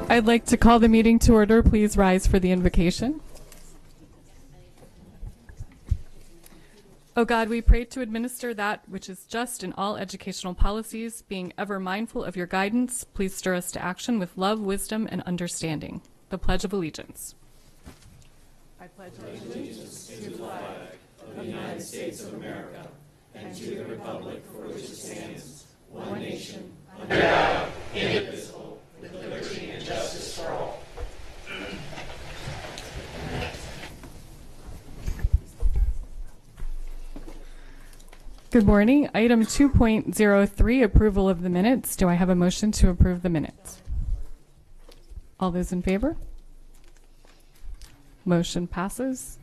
I'd like to call the meeting to order. Please rise for the invocation. O God, we pray to administer that which is just in all educational policies, being ever mindful of your guidance. Please stir us to action with love, wisdom, and understanding. The Pledge of Allegiance. I pledge allegiance to the flag of the United States of America and to the republic for which it stands, one nation, under God, indivisible, with liberty and justice for all. Good morning. Item 2.03, approval of the minutes. Do I have a motion to approve the minutes? All those in favor? Motion passes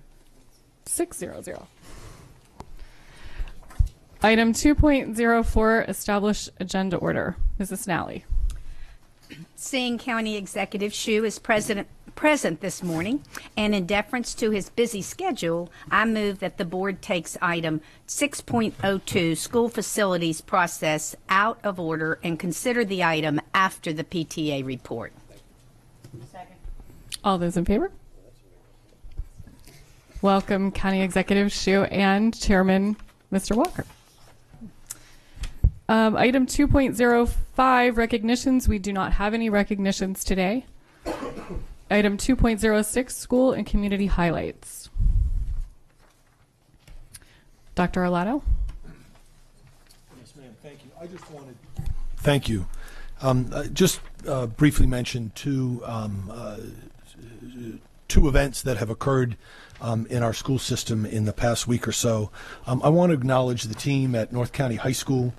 6-0-0. Item 2.04, establish agenda order. Mrs. Nally. Seeing County Executive Shue is present this morning, and in deference to his busy schedule, I move that the board takes item 6.02, school facilities process, out of order and consider the item after the PTA report. Second. All those in favor? Welcome, County Executive Shue and Chairman Mr. Walker. Item 2.05, recognitions. We do not have any recognitions today. Item 2.06, school and community highlights. Dr. Arlato. Yes, ma'am. Thank you. I just wanted. Thank you. Just briefly mention two events that have occurred in our school system in the past week or so. I want to acknowledge the team at North County High School,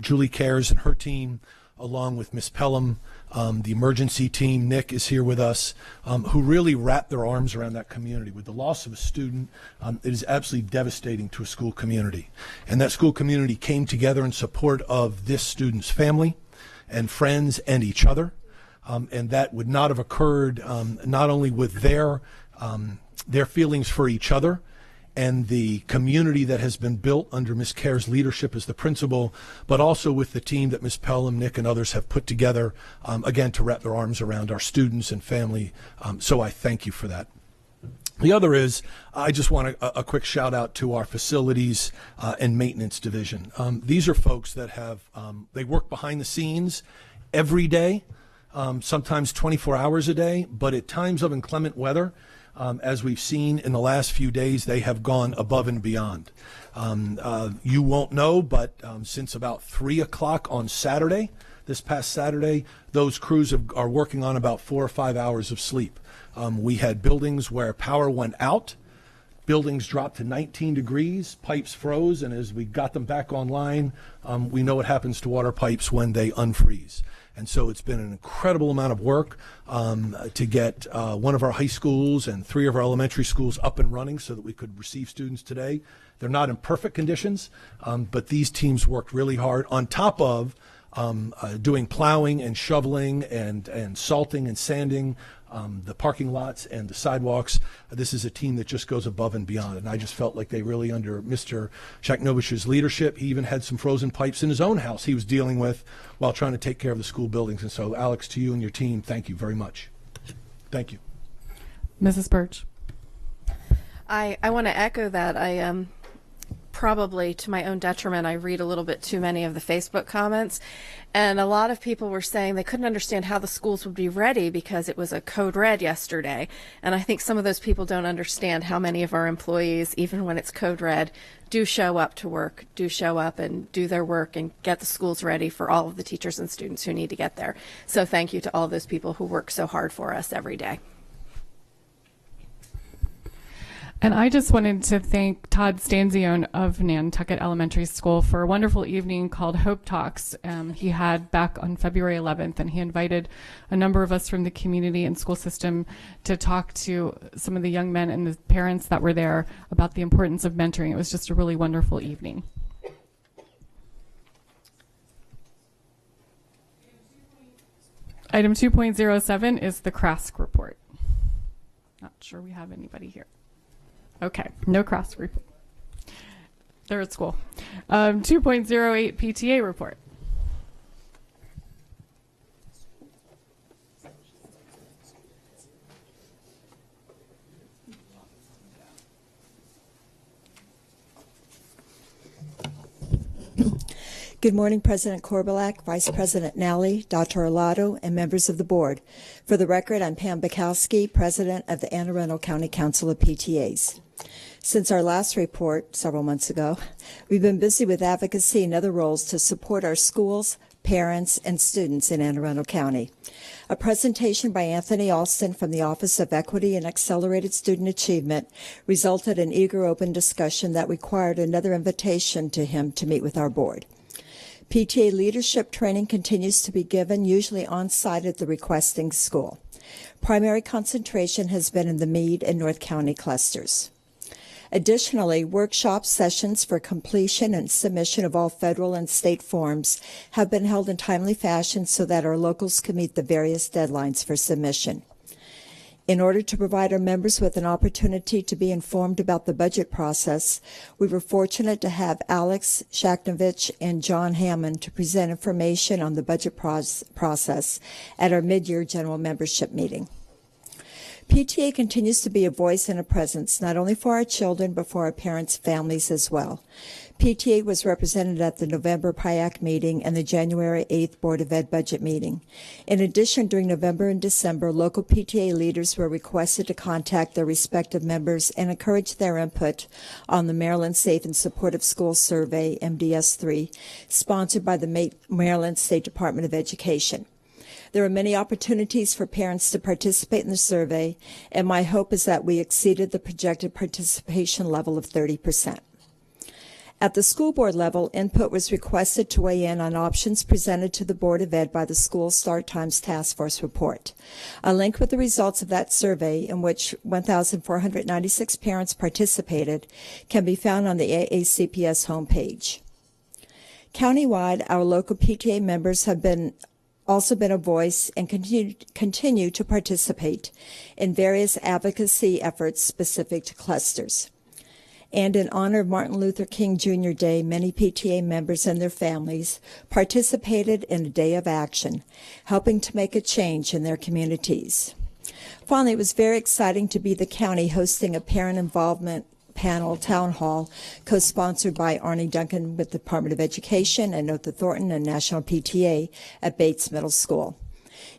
Julie Cares and her team, along with Ms. Pelham, the emergency team. Nick is here with us, who really wrapped their arms around that community. With the loss of a student, it is absolutely devastating to a school community. And that school community came together in support of this student's family and friends and each other. And that would not have occurred not only with their feelings for each other and the community that has been built under Ms. Care's leadership as the principal, but also with the team that Ms. Pelham, Nick, and others have put together, again, to wrap their arms around our students and family. So I thank you for that. The other is, I just want a quick shout out to our facilities and maintenance division. These are folks that have, they work behind the scenes every day sometimes 24 hours a day, but at times of inclement weather, as we've seen in the last few days, they have gone above and beyond. You won't know, but since about 3 o'clock on Saturday, this past Saturday, those crews are working on about 4 or 5 hours of sleep. We had buildings where power went out. Buildings dropped to 19 degrees, pipes froze, and as we got them back online, we know what happens to water pipes when they unfreeze. And so it's been an incredible amount of work to get one of our high schools and 3 of our elementary schools up and running so that we could receive students today. They're not in perfect conditions, but these teams worked really hard on top of doing plowing and shoveling and salting and sanding the parking lots and the sidewalks. This is a team that just goes above and beyond, and I just felt like they really, under Mr. Shaknovich's leadership, he even had some frozen pipes in his own house he was dealing with while trying to take care of the school buildings. And so, Alex, to you and your team, thank you very much. Thank you. Mrs. Birch. I want to echo that. I probably to my own detriment, I read a little bit too many of the Facebook comments, and a lot of people were saying they couldn't understand how the schools would be ready because it was a code red yesterday. And I think some of those people don't understand how many of our employees, even when it's code red, do show up to work, do show up and do their work and get the schools ready for all of the teachers and students who need to get there. So thank you to all those people who work so hard for us every day. And I just wanted to thank Todd Stanzione of Nantucket Elementary School for a wonderful evening called Hope Talks he had back on February 11th, and he invited a number of us from the community and school system to talk to some of the young men and the parents that were there about the importance of mentoring. It was just a really wonderful evening. Item 2.07 is the CRASC report. Not sure we have anybody here. Okay, no cross report. They're at school. 2.08 PTA report. Good morning, President Korbalak, Vice President Nally, Dr. Arlotto, and members of the board. For the record, I'm Pam Bukowski, President of the Anne Arundel County Council of PTAs. Since our last report several months ago, we've been busy with advocacy and other roles to support our schools, parents, and students in Anne Arundel County. A presentation by Anthony Alston from the Office of Equity and Accelerated Student Achievement resulted in eager open discussion that required another invitation to him to meet with our board. PTA leadership training continues to be given, usually on-site at the requesting school. Primary concentration has been in the Meade and North County clusters. Additionally, workshop sessions for completion and submission of all federal and state forms have been held in timely fashion so that our locals can meet the various deadlines for submission. In order to provide our members with an opportunity to be informed about the budget process, we were fortunate to have Alex Shaknovich and John Hammond to present information on the budget process at our mid-year general membership meeting. PTA continues to be a voice and a presence, not only for our children, but for our parents' families as well. PTA was represented at the November PIAC meeting and the January 8th Board of Ed budget meeting. In addition, during November and December, local PTA leaders were requested to contact their respective members and encourage their input on the Maryland Safe and Supportive Schools Survey, MDS-3, sponsored by the Maryland State Department of Education. There are many opportunities for parents to participate in the survey, and my hope is that we exceeded the projected participation level of 30%. At the school board level, input was requested to weigh in on options presented to the Board of Ed by the School Start Times Task Force report. A link with the results of that survey, in which 1,496 parents participated, can be found on the AACPS homepage. Countywide, our local PTA members have also been a voice and continue to participate in various advocacy efforts specific to clusters. And in honor of Martin Luther King Jr. Day, many PTA members and their families participated in a day of action, helping to make a change in their communities. Finally, it was very exciting to be the county hosting a parent involvement panel town hall co-sponsored by Arnie Duncan with the Department of Education and Otha Thornton and National PTA at Bates Middle School.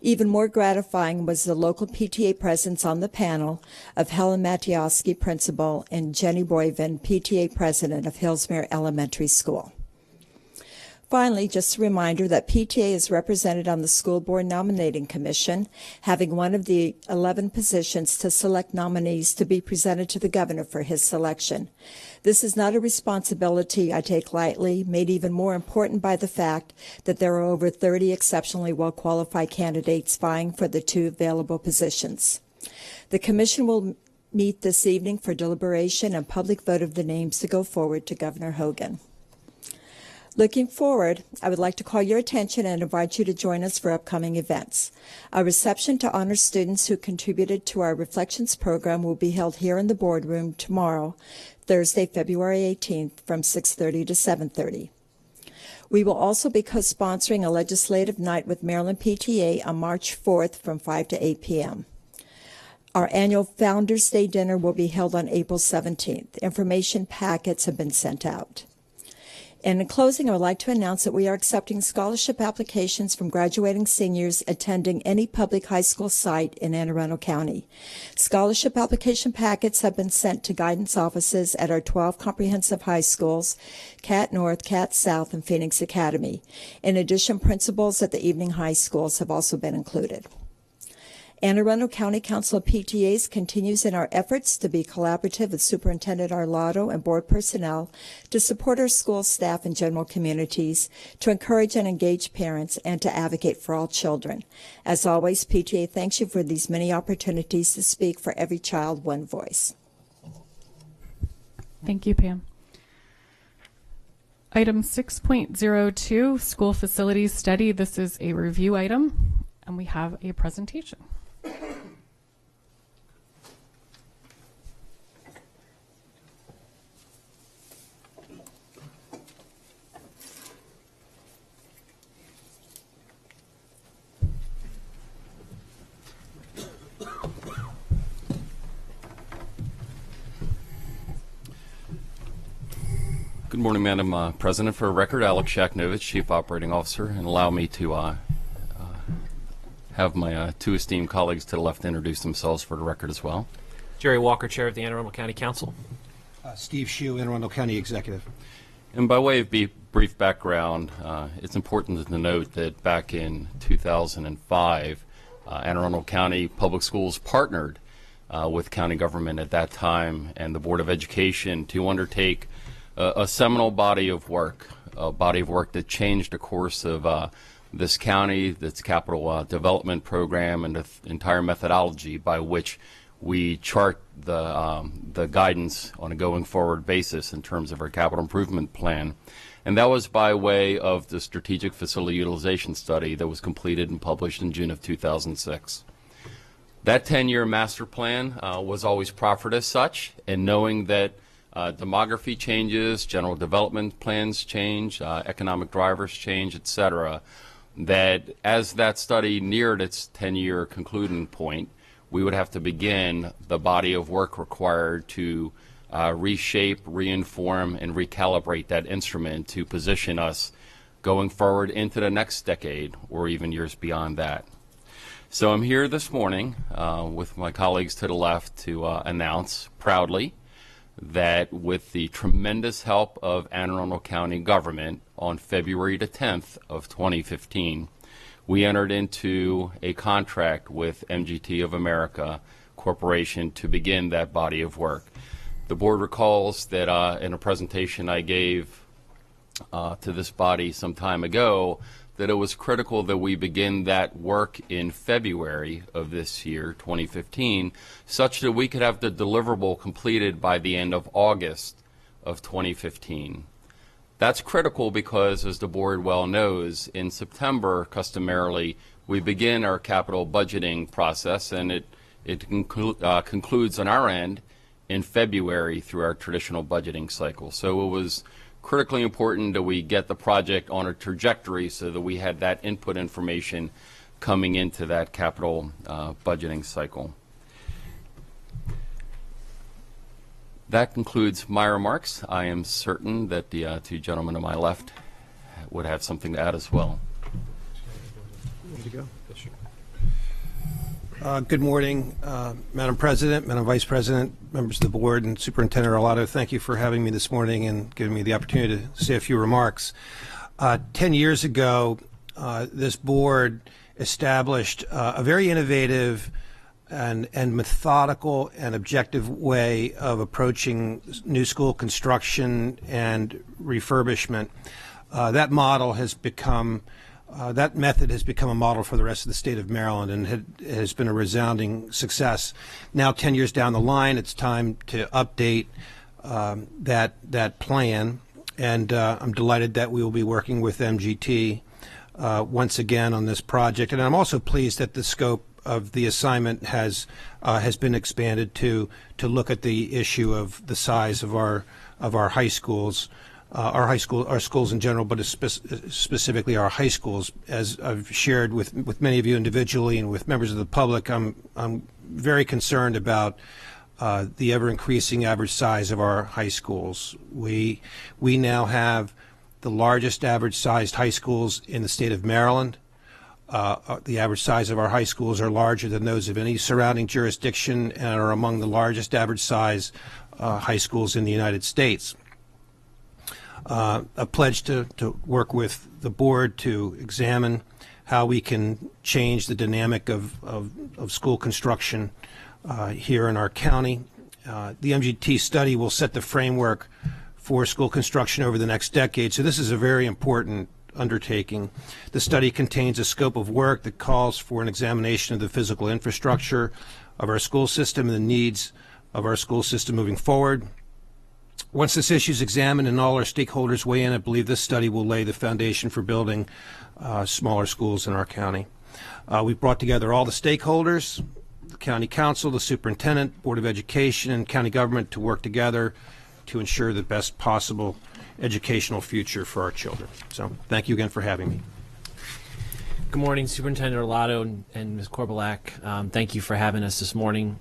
Even more gratifying was the local PTA presence on the panel of Helen Matioski, principal, and Jenny Boyven, PTA president of Hillsmere Elementary School. Finally, just a reminder that PTA is represented on the School Board Nominating Commission, having one of the 11 positions to select nominees to be presented to the governor for his selection. This is not a responsibility I take lightly, made even more important by the fact that there are over 30 exceptionally well-qualified candidates vying for the 2 available positions. The commission will meet this evening for deliberation and public vote of the names to go forward to Governor Hogan. Looking forward, I would like to call your attention and invite you to join us for upcoming events. A reception to honor students who contributed to our Reflections program will be held here in the boardroom tomorrow, Thursday, February 18th, from 6:30 to 7:30. We will also be co-sponsoring a legislative night with Maryland PTA on March 4th from 5 to 8 p.m. Our annual Founders Day dinner will be held on April 17th. Information packets have been sent out. And in closing, I would like to announce that we are accepting scholarship applications from graduating seniors attending any public high school site in Anne Arundel County. Scholarship application packets have been sent to guidance offices at our 12 comprehensive high schools, Cat North, Cat South, and Phoenix Academy. In addition, principals at the evening high schools have also been included. Anne Arundel County Council of PTAs continues in our efforts to be collaborative with Superintendent Arlotto and board personnel to support our school staff and general communities, to encourage and engage parents, and to advocate for all children. As always, PTA thanks you for these many opportunities to speak for every child, one voice. Thank you, Pam. Item 6.02, School Facilities Study. This is a review item, and we have a presentation. Good morning, Madam President. For a record, Alex Shaknovich, Chief Operating Officer, and allow me to have my 2 esteemed colleagues to the left introduce themselves for the record as well. Jerry Walker, Chair of the Anne Arundel County Council. Steve Shue, Anne Arundel County Executive. And by way of brief background, it's important to note that back in 2005, Anne Arundel County Public Schools partnered with county government at that time and the Board of Education to undertake a seminal body of work that changed the course of this county, its capital development program, and the entire methodology by which we chart the guidance on a going forward basis in terms of our capital improvement plan. And that was by way of the Strategic Facility Utilization Study that was completed and published in June of 2006. That 10-year master plan was always proffered as such, and knowing that demography changes, general development plans change, economic drivers change, etc., that as that study neared its 10-year concluding point, we would have to begin the body of work required to reshape, reinform, and recalibrate that instrument to position us going forward into the next decade or even years beyond that. So I'm here this morning with my colleagues to the left to announce proudly that with the tremendous help of Anne Arundel County government on February the 10th of 2015, we entered into a contract with MGT of America Corporation to begin that body of work. The board recalls that in a presentation I gave to this body some time ago, that it was critical that we begin that work in February of this year, 2015, such that we could have the deliverable completed by the end of August of 2015. That's critical because, as the board well knows, in September, customarily, we begin our capital budgeting process, and it concludes on our end in February through our traditional budgeting cycle. So it was critically important that we get the project on a trajectory so that we had that input information coming into that capital budgeting cycle. That concludes my remarks. I am certain that the 2 gentlemen to my left would have something to add as well. Ready to go? Yes, sir. Good morning, Madam President, Madam Vice President, members of the board, and Superintendent Arlotto. Thank you for having me this morning and giving me the opportunity to say a few remarks. 10 years ago, this board established a very innovative and methodical and objective way of approaching new school construction and refurbishment. That method has become a model for the rest of the state of Maryland and has been a resounding success. Now, 10 years down the line, it's time to update that plan, and I'm delighted that we will be working with MGT once again on this project. And I'm also pleased that the scope of the assignment has been expanded to look at the issue of the size of our high schools. Our schools in general, but specifically our high schools. As I've shared with many of you individually and with members of the public, I'm very concerned about the ever-increasing average size of our high schools. We now have the largest average-sized high schools in the state of Maryland. The average size of our high schools are larger than those of any surrounding jurisdiction and are among the largest average size high schools in the United States. A pledge to work with the board to examine how we can change the dynamic of school construction here in our county. The MGT study will set the framework for school construction over the next decade, so this is a very important undertaking. The study contains a scope of work that calls for an examination of the physical infrastructure of our school system and the needs of our school system moving forward. Once this issue is examined and all our stakeholders weigh in, I believe this study will lay the foundation for building smaller schools in our county. We've brought together all the stakeholders, the county council, the superintendent, board of education, and county government to work together to ensure the best possible educational future for our children. So thank you again for having me. Good morning, Superintendent Arlotto and Ms. Korbelak. Thank you for having us this morning.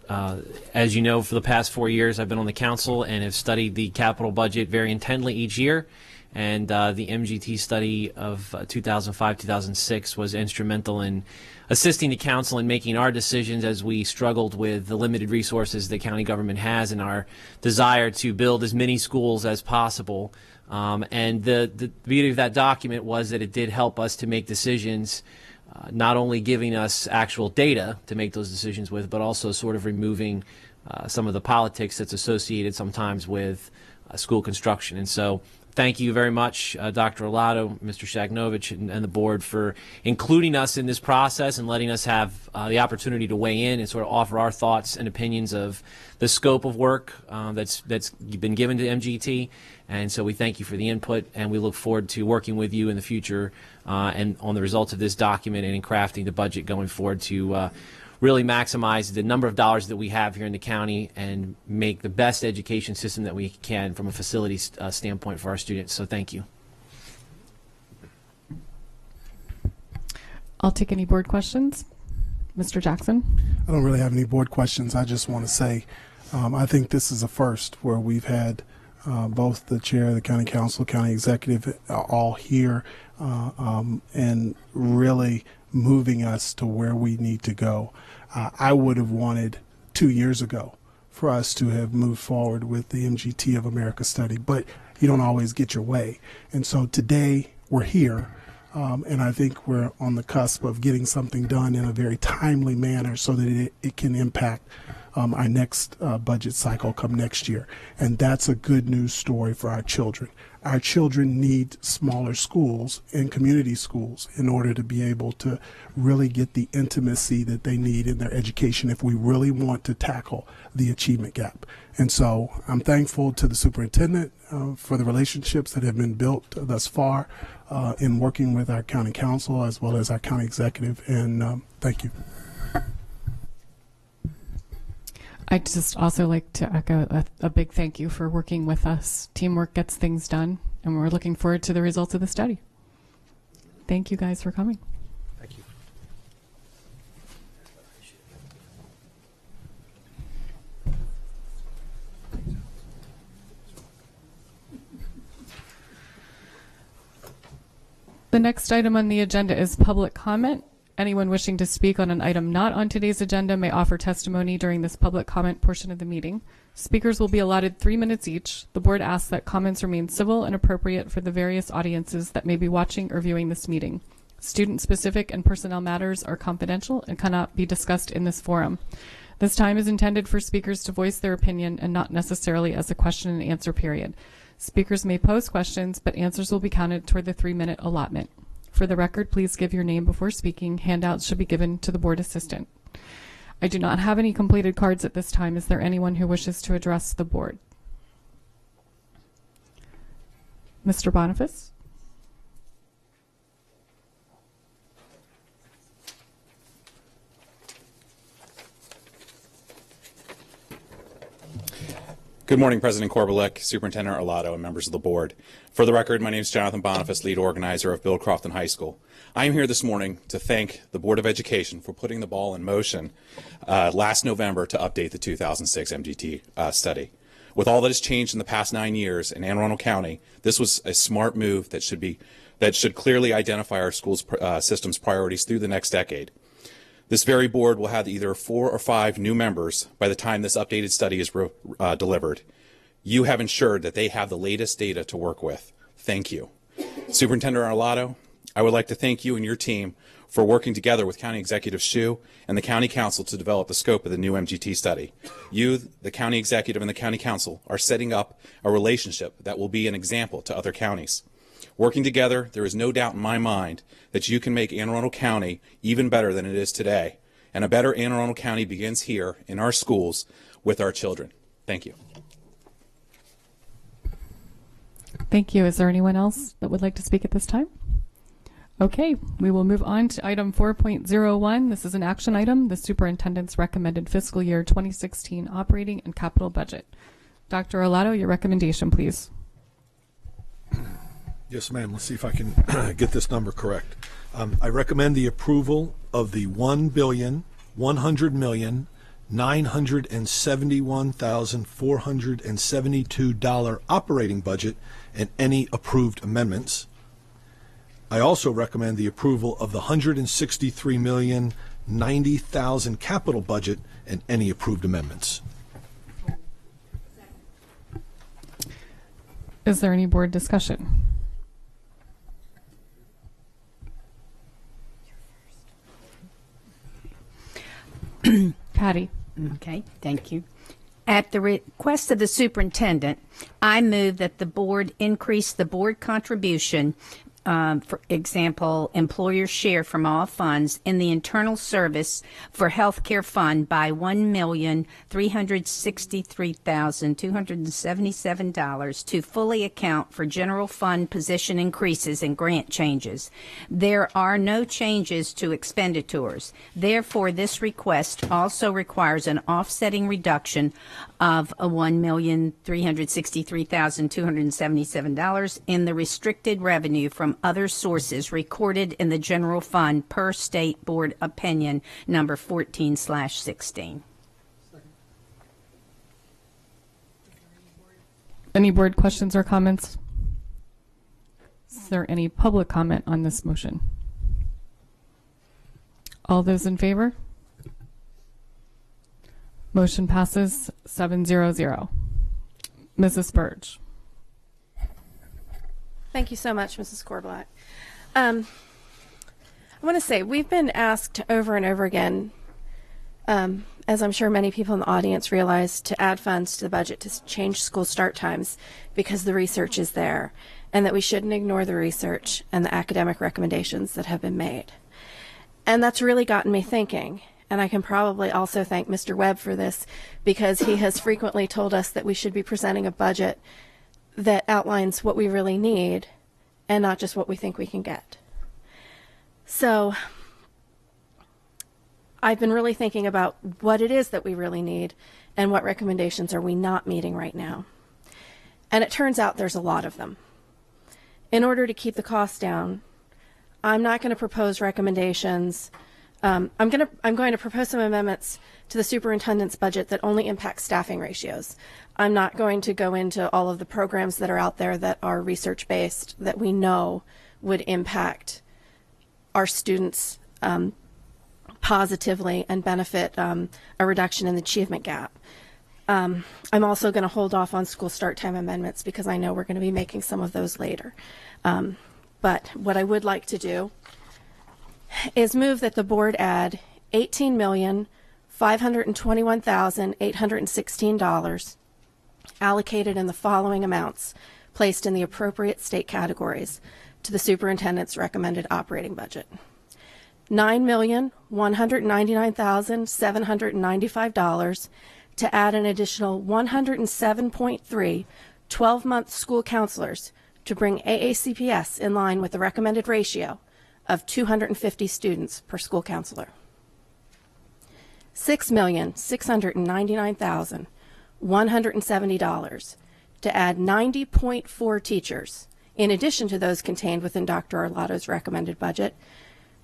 As you know, for the past 4 years, I've been on the council and have studied the capital budget very intently each year. And the MGT study of 2005-2006 was instrumental in assisting the council in making our decisions as we struggled with the limited resources the county government has and our desire to build as many schools as possible. And the beauty of that document was that it did help us to make decisions, not only giving us actual data to make those decisions with, but also sort of removing some of the politics that's associated sometimes with school construction. And so thank you very much, Dr. Arlotto, Mr. Shagnovich, and the board for including us in this process and letting us have the opportunity to weigh in and sort of offer our thoughts and opinions of the scope of work that's been given to MGT. And so we thank you for the input, and we look forward to working with you in the future and on the results of this document and in crafting the budget going forward to really maximize the number of dollars that we have here in the county and make the best education system that we can from a facility standpoint for our students. So thank you. I'll take any board questions. Mr. Jackson? I don't really have any board questions. I just want to say I think this is a first where we've had both the chair of the county council, county executive, all here and really moving us to where we need to go. I would have wanted 2 years ago for us to have moved forward with the MGT of America study, but you don't always get your way. And so today we're here, and I think we're on the cusp of getting something done in a very timely manner so that it can impact our next budget cycle come next year. And that's a good news story for our children. Our children need smaller schools and community schools in order to be able to really get the intimacy that they need in their education if we really want to tackle the achievement gap. And so I'm thankful to the superintendent for the relationships that have been built thus far in working with our county council as well as our county executive. And thank you. I'd just also like to echo a big thank you for working with us. Teamwork gets things done, and we're looking forward to the results of the study. Thank you guys for coming. Thank you. The next item on the agenda is public comment. Anyone wishing to speak on an item not on today's agenda may offer testimony during this public comment portion of the meeting. Speakers will be allotted 3 minutes each. The board asks that comments remain civil and appropriate for the various audiences that may be watching or viewing this meeting. Student-specific and personnel matters are confidential and cannot be discussed in this forum. This time is intended for speakers to voice their opinion and not necessarily as a question and answer period. Speakers may pose questions, but answers will be counted toward the 3-minute allotment. For the record, please give your name before speaking. Handouts should be given to the board assistant. I do not have any completed cards at this time. Is there anyone who wishes to address the board? Mr. Boniface? Good morning, President Korbelek, Superintendent Arlato, and members of the board. For the record, my name is Jonathan Boniface, lead organizer of Bill Crofton High School. I am here this morning to thank the Board of Education for putting the ball in motion last November to update the 2006 MGT study. With all that has changed in the past 9 years in Anne Arundel County, this was a smart move that should clearly identify our school's system's priorities through the next decade. This very board will have either 4 or 5 new members by the time this updated study is delivered. You have ensured that they have the latest data to work with. Thank you. Superintendent Arlato, I would like to thank you and your team for working together with County Executive Hsu and the County Council to develop the scope of the new MGT study. You, the County Executive, and the County Council are setting up a relationship that will be an example to other counties. Working together, there is no doubt in my mind that you can make Anne Arundel County even better than it is today. And a better Anne Arundel County begins here in our schools with our children. Thank you. Thank you. Is there anyone else that would like to speak at this time? Okay, we will move on to item 4.01. This is an action item, the superintendent's recommended fiscal year 2016 operating and capital budget. Dr. Arlato, your recommendation, please. Yes, ma'am. Let's see if I can get this number correct. I recommend the approval of the $1,100,971,472 operating budget and any approved amendments. I also recommend the approval of the $163,090,000 capital budget and any approved amendments. Is there any board discussion? Patty. Okay, thank you. At the request of the superintendent, I move that the board increase the board contribution, for example, employer share from all funds in the internal service for healthcare fund by $1,363,277 to fully account for general fund position increases and grant changes. There are no changes to expenditures. Therefore, this request also requires an offsetting reduction of $1,363,277 in the restricted revenue from other sources recorded in the general fund per state board opinion number 14/16. Any board questions or comments? Is there any public comment on this motion? All those in favor? Motion passes 7-0-0. Mrs. Burge. Thank you so much, Mrs. Korbelak. I want to say we've been asked over and over again, as I'm sure many people in the audience realize, to add funds to the budget to change school start times because the research is there, and that we shouldn't ignore the research and the academic recommendations that have been made. And that's really gotten me thinking. And I can probably also thank Mr. Webb for this, because he has frequently told us that we should be presenting a budget that outlines what we really need and not just what we think we can get. So I've been really thinking about what it is that we really need and what recommendations are we not meeting right now. And it turns out there's a lot of them. In order to keep the costs down, I'm not going to propose recommendations. I'm going to propose some amendments to the superintendent's budget that only impact staffing ratios. I'm not going to go into all of the programs that are out there that are research-based that we know would impact our students' positively and benefit a reduction in the achievement gap. I'm also going to hold off on school start time amendments because I know we're going to be making some of those later. But what I would like to do is move that the board add $18,521,816 allocated in the following amounts placed in the appropriate state categories to the superintendent's recommended operating budget. $9,199,795 to add an additional 107.3 12-month school counselors to bring AACPS in line with the recommended ratio of 250 students per school counselor. $6,699,170 to add 90.4 teachers, in addition to those contained within Dr. Arlotto's recommended budget,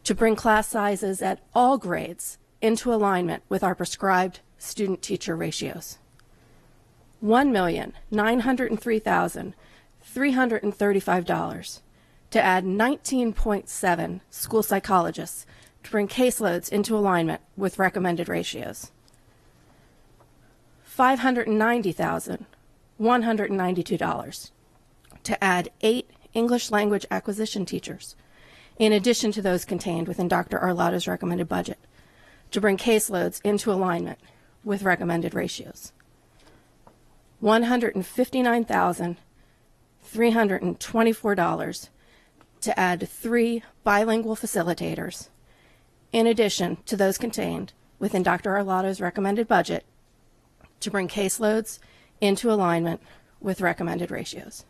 to bring class sizes at all grades into alignment with our prescribed student-teacher ratios. $1,903,335 to add 19.7 school psychologists to bring caseloads into alignment with recommended ratios. $590,192 to add 8 English language acquisition teachers, in addition to those contained within Dr. Arlotto's recommended budget, to bring caseloads into alignment with recommended ratios. $159,324 to add 3 bilingual facilitators, in addition to those contained within Dr. Arlotto's recommended budget, to bring caseloads into alignment with recommended ratios.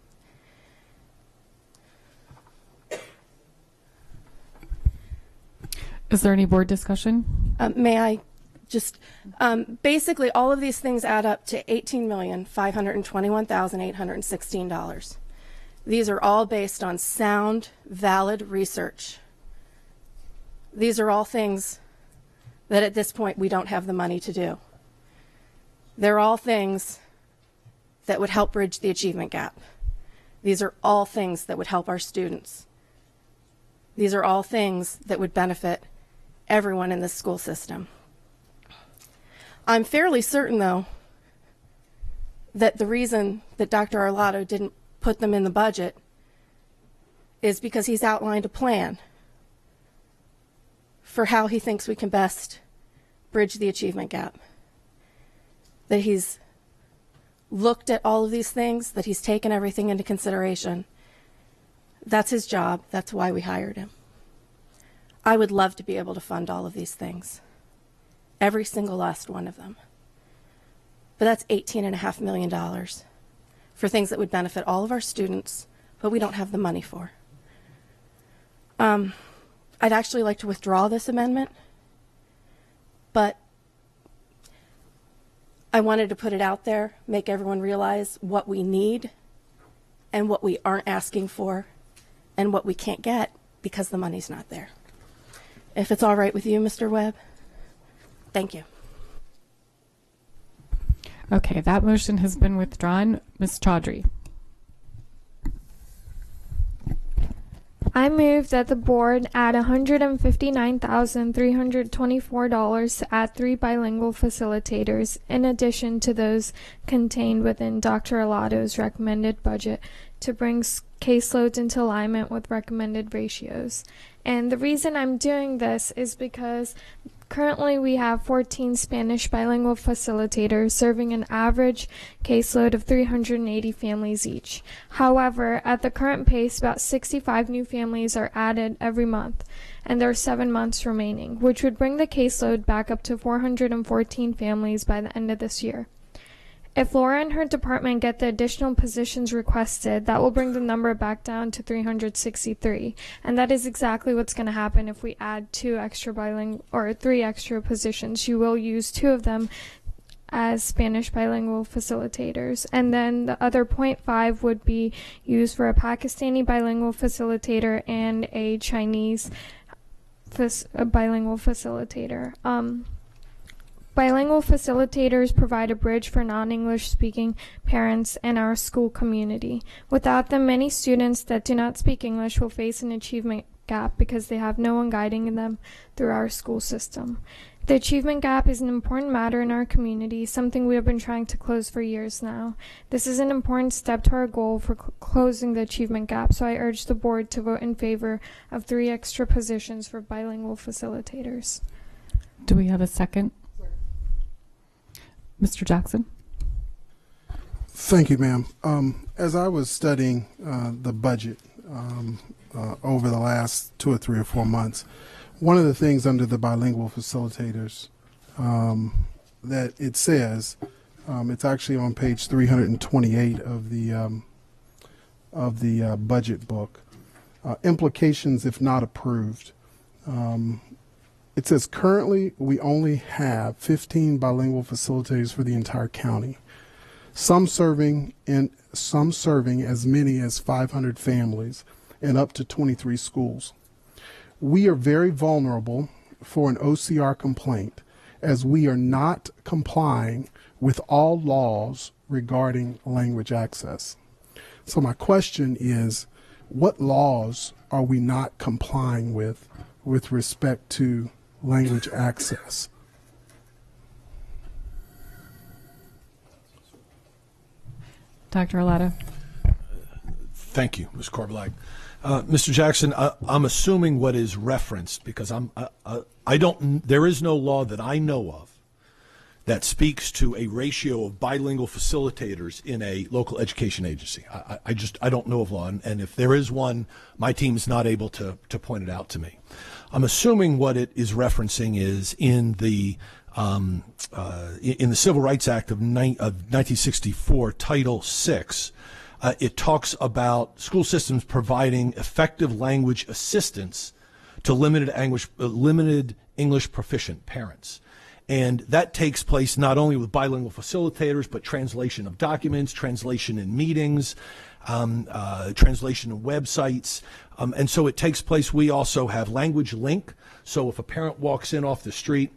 Is there any board discussion? May I just, basically all of these things add up to $18,521,816. These are all based on sound, valid research. These are all things that at this point we don't have the money to do. They're all things that would help bridge the achievement gap. These are all things that would help our students. These are all things that would benefit everyone in this school system. I'm fairly certain, though, that the reason that Dr. Arlotto didn't put them in the budget is because he's outlined a plan for how he thinks we can best bridge the achievement gap. That he's looked at all of these things, that he's taken everything into consideration. That's his job. That's why we hired him. I would love to be able to fund all of these things, every single last one of them. But that's $18.5 million for things that would benefit all of our students, but we don't have the money for. I'd actually like to withdraw this amendment, but I wanted to put it out there, make everyone realize what we need and what we aren't asking for and what we can't get because the money's not there. If it's all right with you, Mr. Webb, thank you. Okay, that motion has been withdrawn. Ms. Chaudhry. I move that the board add $159,324 to add 3 bilingual facilitators, in addition to those contained within Dr. Arlotto's recommended budget, to bring caseloads into alignment with recommended ratios. And the reason I'm doing this is because currently we have 14 Spanish bilingual facilitators serving an average caseload of 380 families each. However, at the current pace, about 65 new families are added every month, and there are 7 months remaining, which would bring the caseload back up to 414 families by the end of this year. If Laura and her department get the additional positions requested, that will bring the number back down to 363, and that is exactly what's going to happen if we add 3 extra positions. You will use 2 of them as Spanish bilingual facilitators, and then the other 0.5 would be used for a Pakistani bilingual facilitator and a Chinese bilingual facilitator. Bilingual facilitators provide a bridge for non-English speaking parents and our school community. Without them, many students that do not speak English will face an achievement gap because they have no one guiding them through our school system. The achievement gap is an important matter in our community, something we have been trying to close for years now. This is an important step to our goal for closing the achievement gap, so I urge the board to vote in favor of 3 extra positions for bilingual facilitators. Do we have a second? Mr. Jackson? Thank you, ma'am. As I was studying the budget over the last 2 or 3 or 4 months, one of the things under the bilingual facilitators that it says, it's actually on page 328 of the budget book, implications if not approved. It says currently we only have 15 bilingual facilitators for the entire county. Some serving as many as 500 families and up to 23 schools. We are very vulnerable for an OCR complaint as we are not complying with all laws regarding language access. So my question is, what laws are we not complying with respect to language access? Dr. Arlato? Thank you, Ms. Korbelak. Mr. Jackson, I'm assuming what is referenced because there is no law that I know of that speaks to a ratio of bilingual facilitators in a local education agency. I don't know of law, and if there is one, my team is not able to point it out to me. I'm assuming what it is referencing is in the Civil Rights Act of 1964, Title VI. It talks about school systems providing effective language assistance to limited English proficient parents. And that takes place not only with bilingual facilitators, but translation of documents, translation in meetings, translation in websites. And so it takes place. We also have language link. So if a parent walks in off the street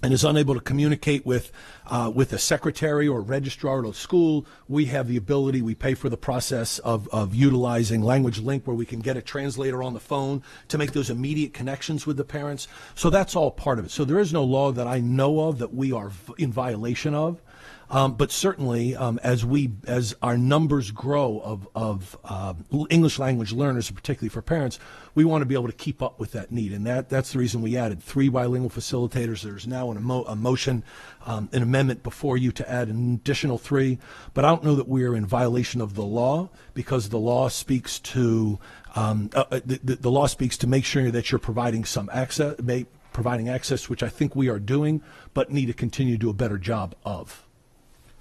and is unable to communicate with a secretary or registrar at a school, we have the ability, we pay for the process of utilizing Language Link where we can get a translator on the phone to make those immediate connections with the parents. So that's all part of it. So there is no law that I know of that we are in violation of. But certainly, as our numbers grow of English language learners, particularly for parents, we want to be able to keep up with that need, and that's the reason we added 3 bilingual facilitators. There's now a motion, an amendment before you to add an additional 3. But I don't know that we are in violation of the law because the law speaks to the law speaks to make sure that you're providing some access, which I think we are doing, but need to continue to do a better job of.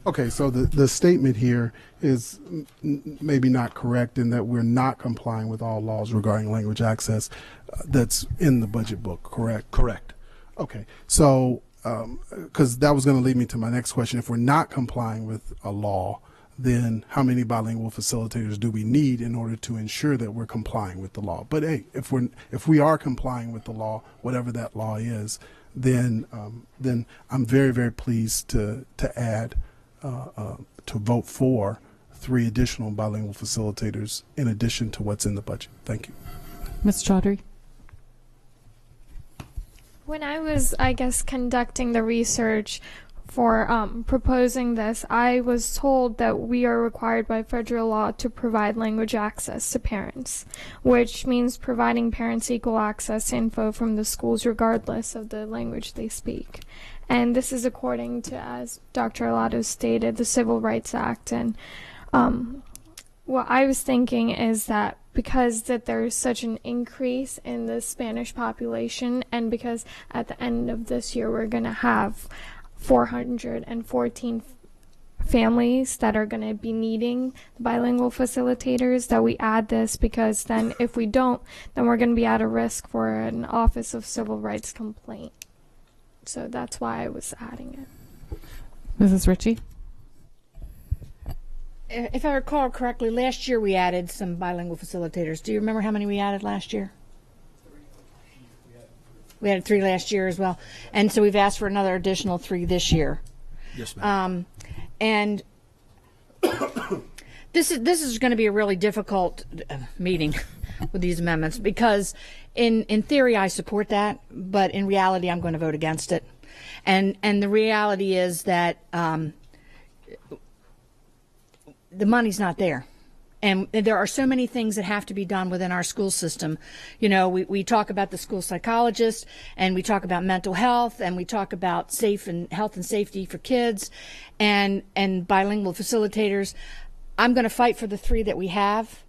Okay, so the statement here is maybe not correct in that we're not complying with all laws regarding language access that's in the budget book, correct? Correct. Okay, so because that was going to lead me to my next question. If we're not complying with a law, then how many bilingual facilitators do we need in order to ensure that we're complying with the law? But hey, if we are complying with the law, whatever that law is, then I'm very, very pleased to add to vote for 3 additional bilingual facilitators in addition to what's in the budget. Thank you. Ms. Chaudhry? When I was, conducting the research for proposing this, I was told that we are required by federal law to provide language access to parents, which means providing parents equal access to info from the schools regardless of the language they speak. And this is according to, as Dr. Arlato stated, the Civil Rights Act. And what I was thinking is that because that there's such an increase in the Spanish population, and because at the end of this year we're going to have 414 families that are going to be needing bilingual facilitators, that we add this, because then if we don't, then we're going to be at a risk for an Office of Civil Rights complaint. So that's why I was adding it. Mrs. Ritchie? If I recall correctly, last year we added some bilingual facilitators. Do you remember how many we added last year? We added 3 last year as well. And so we've asked for another additional 3 this year. Yes, ma'am. And This is going to be a really difficult meeting with these amendments because in theory I support that, but in reality I'm going to vote against it. And the reality is that the money's not there. And there are so many things that have to be done within our school system. You know, we talk about the school psychologist, and we talk about mental health, and we talk about health and safety for kids, and bilingual facilitators. I'm going to fight for the 3 that we have,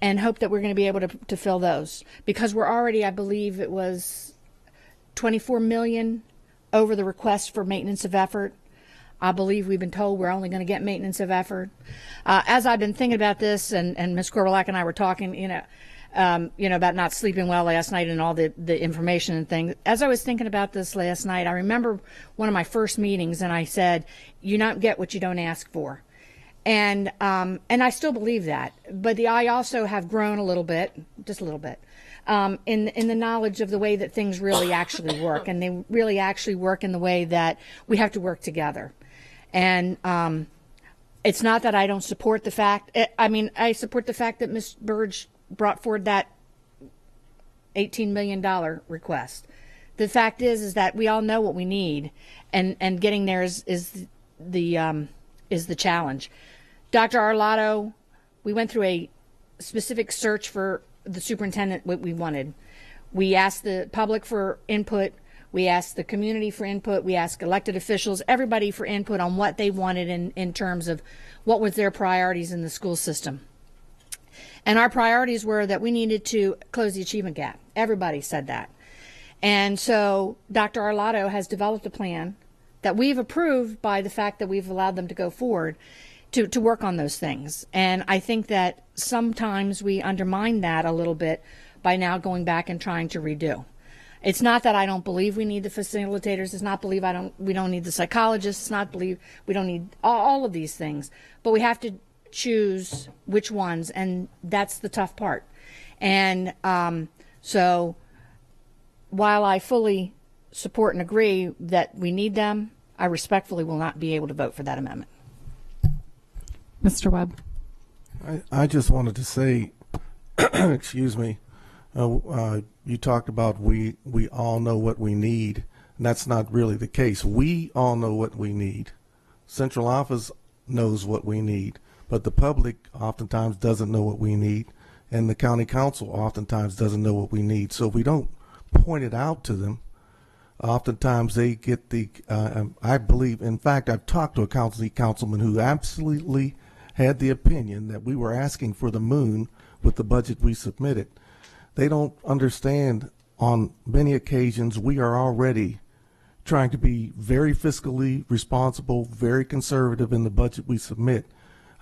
and hope that we're going to be able to fill those, because we're already, I believe it was 24 million over the request for maintenance of effort. I believe we've been told we're only going to get maintenance of effort. As I've been thinking about this, and Ms. Korbelak and I were talking, about not sleeping well last night and all the information and things. As I was thinking about this last night, I remember one of my first meetings, and I said, "You don't get what you don't ask for," and I still believe that. But I also have grown a little bit, just a little bit, in the knowledge of the way that things really actually work, and they really actually work in the way that we have to work together. And it's not that I don't support the fact. I support the fact that Ms. Burge brought forward that $18 million request. The fact is that we all know what we need, and getting there is the challenge. Dr. Arlotto, we went through a specific search for the superintendent, what we wanted. We asked the public for input. We asked the community for input. We asked elected officials, everybody for input on what they wanted in terms of what was their priorities in the school system. And our priorities were that we needed to close the achievement gap. Everybody said that. And so Dr. Arlotto has developed a plan that we've approved by the fact that we've allowed them to go forward to work on those things. And I think that sometimes we undermine that a little bit by now going back and trying to redo. It's not that I don't believe we need the facilitators. It's not believe we don't need the psychologists. It's not believe we don't need all of these things. But we have to choose which ones, and that's the tough part. And so while I fully support and agree that we need them, I respectfully will not be able to vote for that amendment. Mr. Webb. I just wanted to say, excuse me, you talked about we all know what we need, and that's not really the case. We all know what we need. Central office knows what we need, but the public oftentimes doesn't know what we need, and the county council oftentimes doesn't know what we need. So if we don't point it out to them, oftentimes they get I believe, in fact, I've talked to a councilman who absolutely had the opinion that we were asking for the moon with the budget we submitted. They don't understand on many occasions we are already trying to be very fiscally responsible, very conservative in the budget we submit.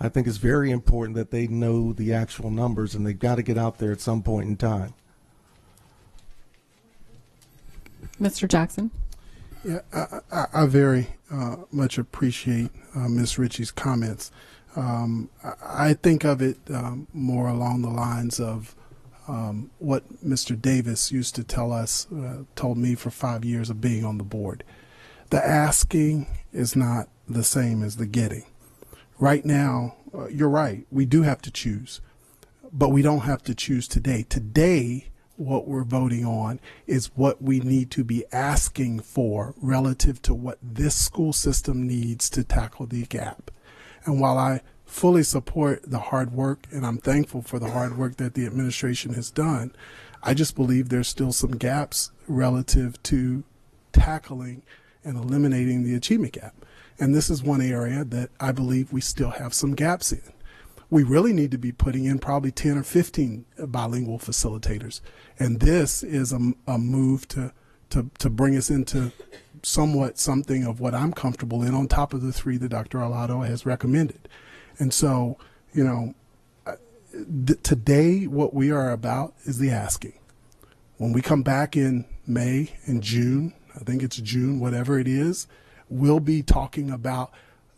I think it's very important that they know the actual numbers, and they've got to get out there at some point in time. Mr. Jackson. Yeah, I very much appreciate Ms. Ritchie's comments. I think of it more along the lines of what Mr. Davis used to told me for 5 years of being on the board. The asking is not the same as the getting. Right now, you're right, we do have to choose, but we don't have to choose today. Today, what we're voting on is what we need to be asking for relative to what this school system needs to tackle the gap. And while I fully support the hard work, and I'm thankful for the hard work that the administration has done, I just believe there's still some gaps relative to tackling and eliminating the achievement gap. And this is one area that I believe we still have some gaps in. We really need to be putting in probably 10 or 15 bilingual facilitators. And this is a move to bring us into somewhat something of what I'm comfortable in on top of the 3 that Dr. Arlotto has recommended. And so, today what we are about is the asking. When we come back in May and June, I think it's June, whatever it is, we'll be talking about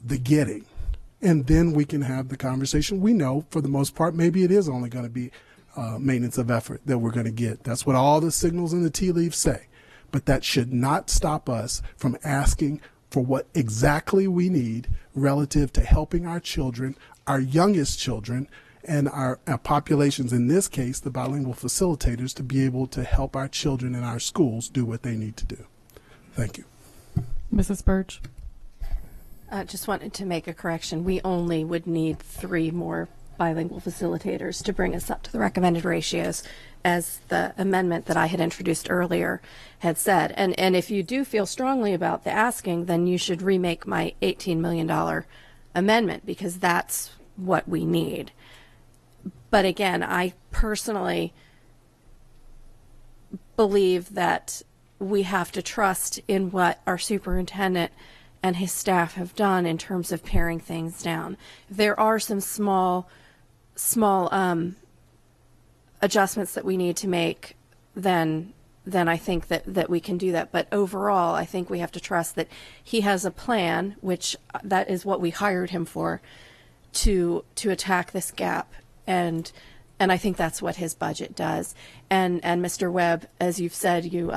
the getting. And then we can have the conversation. We know for the most part, maybe it is only going to be maintenance of effort that we're going to get. That's what all the signals in the tea leaves say. But that should not stop us from asking for what exactly we need relative to helping our children, our youngest children and our populations, in this case, the bilingual facilitators, to be able to help our children in our schools do what they need to do. Thank you. Mrs. Burge. Just wanted to make a correction. We only would need 3 more bilingual facilitators to bring us up to the recommended ratios, as the amendment that I had introduced earlier had said. And if you do feel strongly about the asking, then you should remake my $18 million amendment, because that's what we need. But again, I personally believe that we have to trust in what our superintendent and his staff have done in terms of paring things down. There are some small adjustments that we need to make, then I think that we can do that. But overall, I think we have to trust that he has a plan, which that is what we hired him for, to attack this gap. And I think that's what his budget does. And Mr. Webb, as you've said, you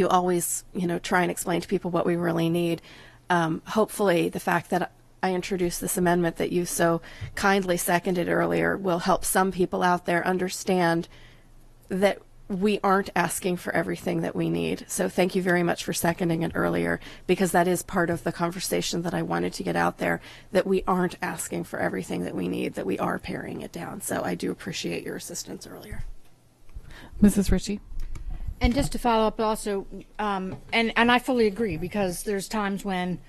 always, try and explain to people what we really need. Hopefully the fact that I introduced this amendment that you so kindly seconded earlier will help some people out there understand that we aren't asking for everything that we need. So thank you very much for seconding it earlier, because that is part of the conversation that I wanted to get out there, that we aren't asking for everything that we need, that we are paring it down. So I do appreciate your assistance earlier. Mrs. Ritchie. And just to follow up also, and I fully agree, because there's times when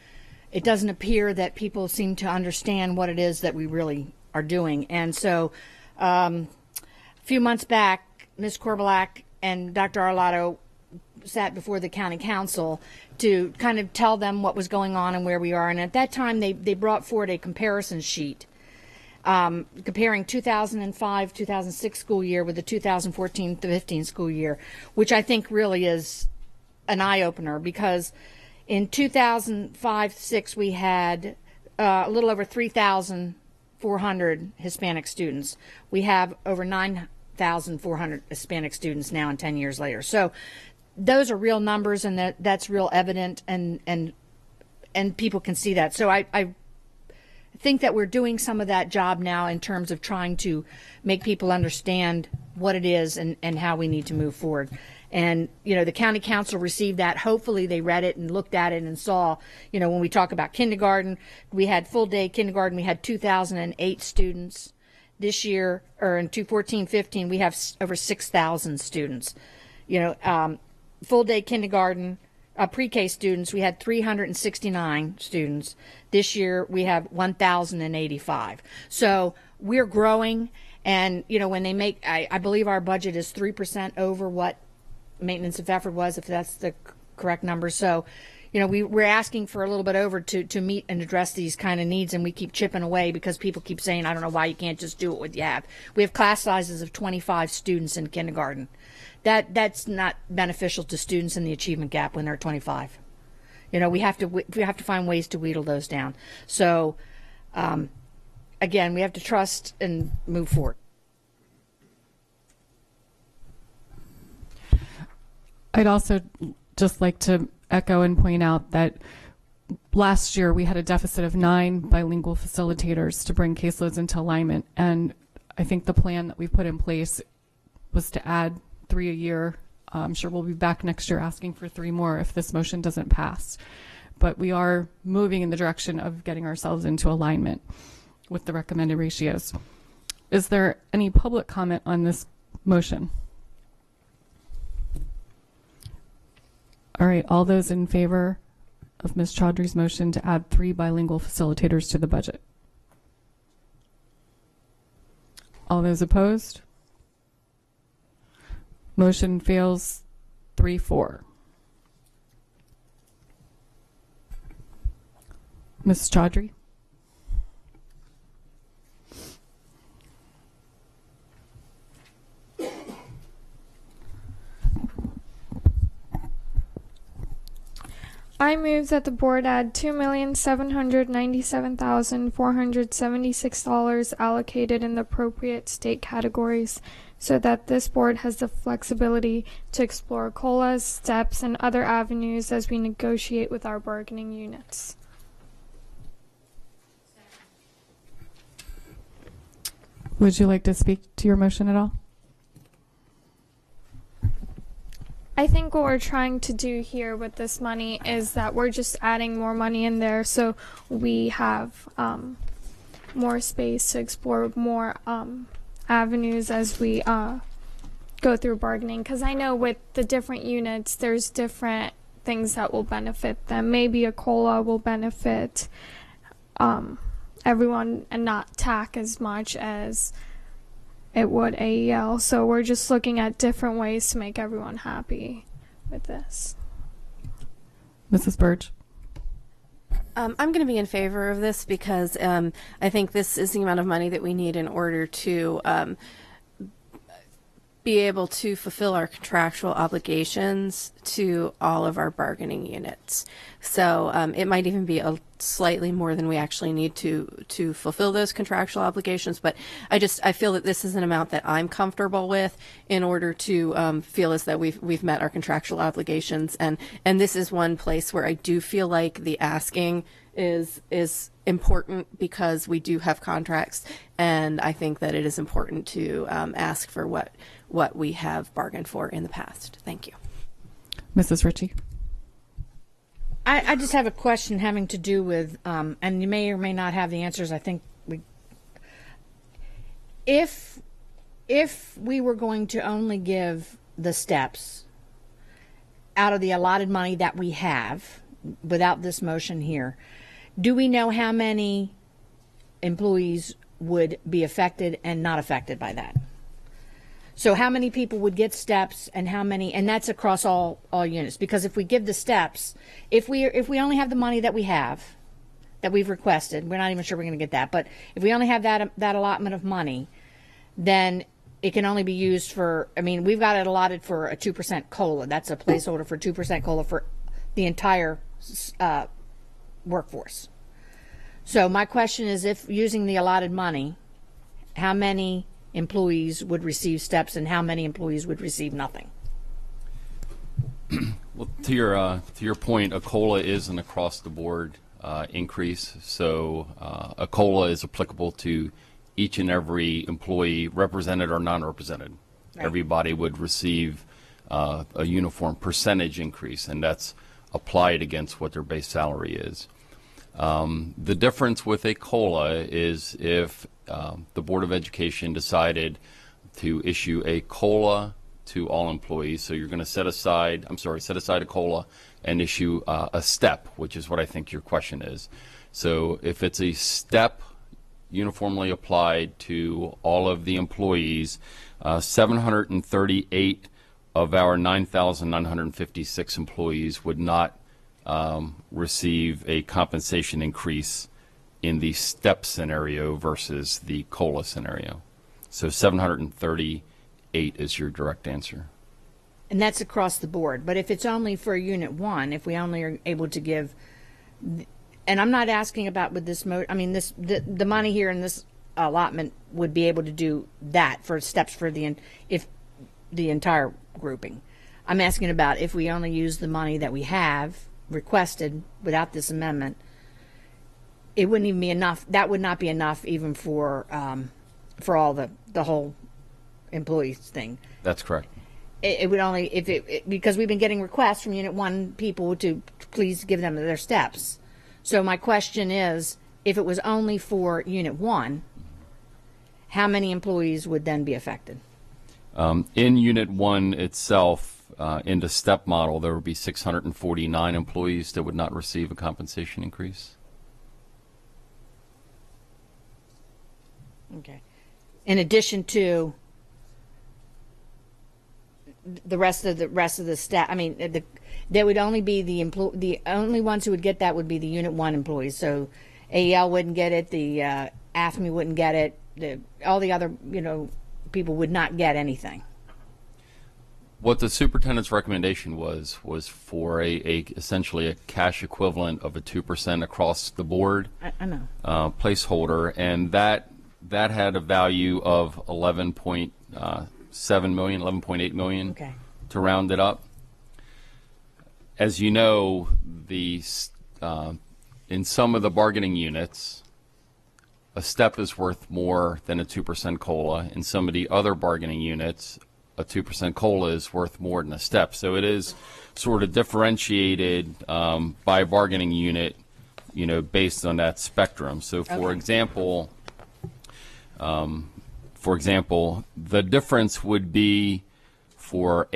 it doesn't appear that people seem to understand what it is that we really are doing. And so a few months back, Ms. Korbelak and Dr. Arlotto sat before the county council to kind of tell them what was going on and where we are. And at that time, they brought forward a comparison sheet comparing 2005-2006 school year with the 2014-15 school year, which I think really is an eye-opener, because in 2005-06 we had a little over 3,400 Hispanic students. We have over 9,400 Hispanic students now, and 10 years later. So those are real numbers, and that's real evident, and people can see that. So I think that we're doing some of that job now in terms of trying to make people understand what it is and how we need to move forward. And, the county council received that. Hopefully they read it and looked at it and saw, when we talk about kindergarten, we had full day kindergarten, we had 2,008 students. This year, or in 2014-15, we have over 6,000 students. Full day kindergarten, pre-K students, we had 369 students. This year, we have 1,085. So we're growing, and when they make, I believe our budget is 3% over what maintenance of effort was, if that's the correct number. So, we're asking for a little bit over to meet and address these kind of needs, and we keep chipping away because people keep saying, I don't know why you can't just do it what you have. We have class sizes of 25 students in kindergarten. That's not beneficial to students in the achievement gap when they're 25. We have to find ways to wheedle those down. So, again, we have to trust and move forward. I'd also just like to echo and point out that last year we had a deficit of 9 bilingual facilitators to bring caseloads into alignment, and I think the plan that we put in place was to add 3 a year. I'm sure we'll be back next year asking for 3 more if this motion doesn't pass, but we are moving in the direction of getting ourselves into alignment with the recommended ratios. Is there any public comment on this motion? All right, all those in favor of Ms. Chaudhry's motion to add 3 bilingual facilitators to the budget? All those opposed? Motion fails 3-4. Ms. Chaudhry? I move that the board add $2,797,476 allocated in the appropriate state categories, so that this board has the flexibility to explore COLAs, steps, and other avenues as we negotiate with our bargaining units. Would you like to speak to your motion at all? I think what we're trying to do here with this money is that we're just adding more money in there so we have more space to explore more avenues as we go through bargaining. Because I know with the different units, there's different things that will benefit them. Maybe a COLA will benefit everyone and not tack as much as it would AEL. So we're just looking at different ways to make everyone happy with this. Mrs. Burge. I'm going to be in favor of this because I think this is the amount of money that we need in order to be able to fulfill our contractual obligations to all of our bargaining units. So it might even be a slightly more than we actually need to fulfill those contractual obligations. But I feel that this is an amount that I'm comfortable with in order to feel as though we've met our contractual obligations. And this is one place where I do feel like the asking is important because we do have contracts, and I think that it is important to ask for what we have bargained for in the past. Thank you. Mrs. Ritchie. I just have a question having to do with, and you may or may not have the answers. I think if we were going to only give the steps out of the allotted money that we have, without this motion here, do we know how many employees would be affected and not affected by that? So how many people would get steps and how many, and that's across all units, because if we give the steps, if we only have the money that we have, that we've requested, we're not even sure we're going to get that, but if we only have that allotment of money, then it can only be used for, I mean, we've got it allotted for a 2% COLA. That's a placeholder for 2% COLA for the entire workforce. So my question is, if using the allotted money, how many employees would receive steps and how many employees would receive nothing? Well, to your point, a COLA is an across-the-board increase. So a COLA is applicable to each and every employee, represented or non-represented. Right. Everybody would receive a uniform percentage increase, and that's applied against what their base salary is. The difference with a COLA is if the Board of Education decided to issue a COLA to all employees, so you're going to set aside a COLA and issue a step, which is what I think your question is. So if it's a step uniformly applied to all of the employees, 738 of our 9,956 employees would not receive a compensation increase in the step scenario versus the COLA scenario. So 738 is your direct answer. And that's across the board. But if it's only for Unit 1, if we only are able to give, and I'm not asking about with this, the money here in this allotment would be able to do that for steps for the entire grouping. I'm asking about if we only use the money that we have requested without this amendment, it wouldn't even be enough. That would not be enough even for all the whole employees thing. That's correct. It would only because we've been getting requests from Unit 1 people to please give them their steps. So my question is, if it was only for Unit 1, how many employees would then be affected? In Unit 1 itself, in the step model, there would be 649 employees that would not receive a compensation increase. Okay. In addition to the rest of the staff, there would only be the only ones who would get that would be the Unit 1 employees. So AEL wouldn't get it, the AFME wouldn't get it, all the other people would not get anything. What the superintendent's recommendation was for essentially a cash equivalent of a 2% across the board. I know. Placeholder, and that had a value of 11.7 million, 11.8 million. Okay. To round it up. As you know, in some of the bargaining units, a step is worth more than a 2% COLA. In some of the other bargaining units, a 2% COLA is worth more than a step. So it is sort of differentiated by bargaining unit, based on that spectrum. So for example, the difference would be for